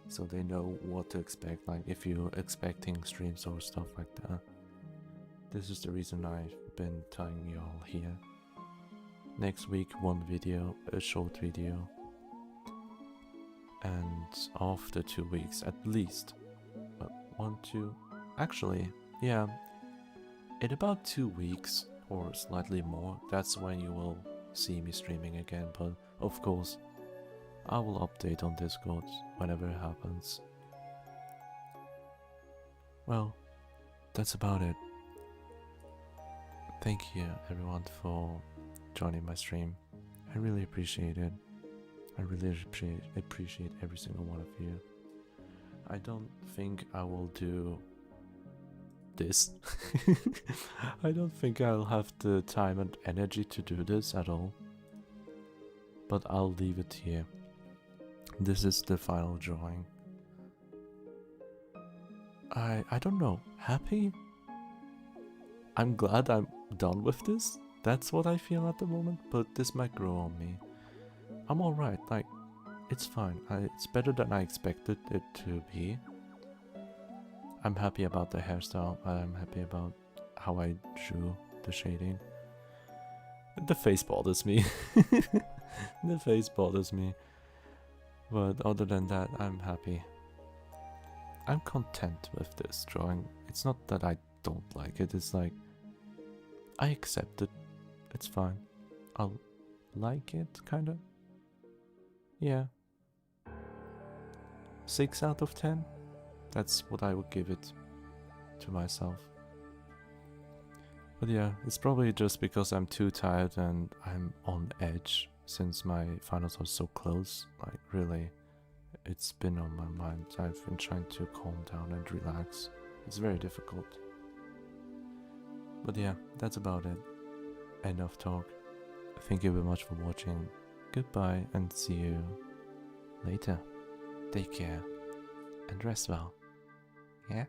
so they know what to expect, like if you're expecting streams or stuff like that. This is the reason I've been telling you all here. Next week, one video, a short video. And after 2 weeks, at least. 1, 2. Actually, yeah. In about 2 weeks, or slightly more, that's when you will see me streaming again. But of course, I will update on Discord whenever it happens. Well, that's about it. Thank you everyone for joining my stream. I really appreciate it. I really appreciate every single one of you. I don't think I will do this. I don't think I'll have the time and energy to do this at all. But I'll leave it here. This is the final drawing. I don't know. Happy? I'm glad I'm done with this. That's what I feel at the moment, but this might grow on me. I'm alright, like, it's fine. It's better than I expected it to be. I'm happy about the hairstyle. I'm happy about how I drew the shading. The face bothers me. The face bothers me. But other than that, I'm happy. I'm content with this drawing. It's not that I don't like it, it's like I accept it. It's fine. I'll like it, kinda. Yeah. 6 out of 10? That's what I would give it to myself. But yeah, it's probably just because I'm too tired and I'm on edge since my finals are so close. Like, really, it's been on my mind. I've been trying to calm down and relax. It's very difficult. But yeah, that's about it. Enough talk. Thank you very much for watching. Goodbye and see you later. Take care and rest well. Yeah?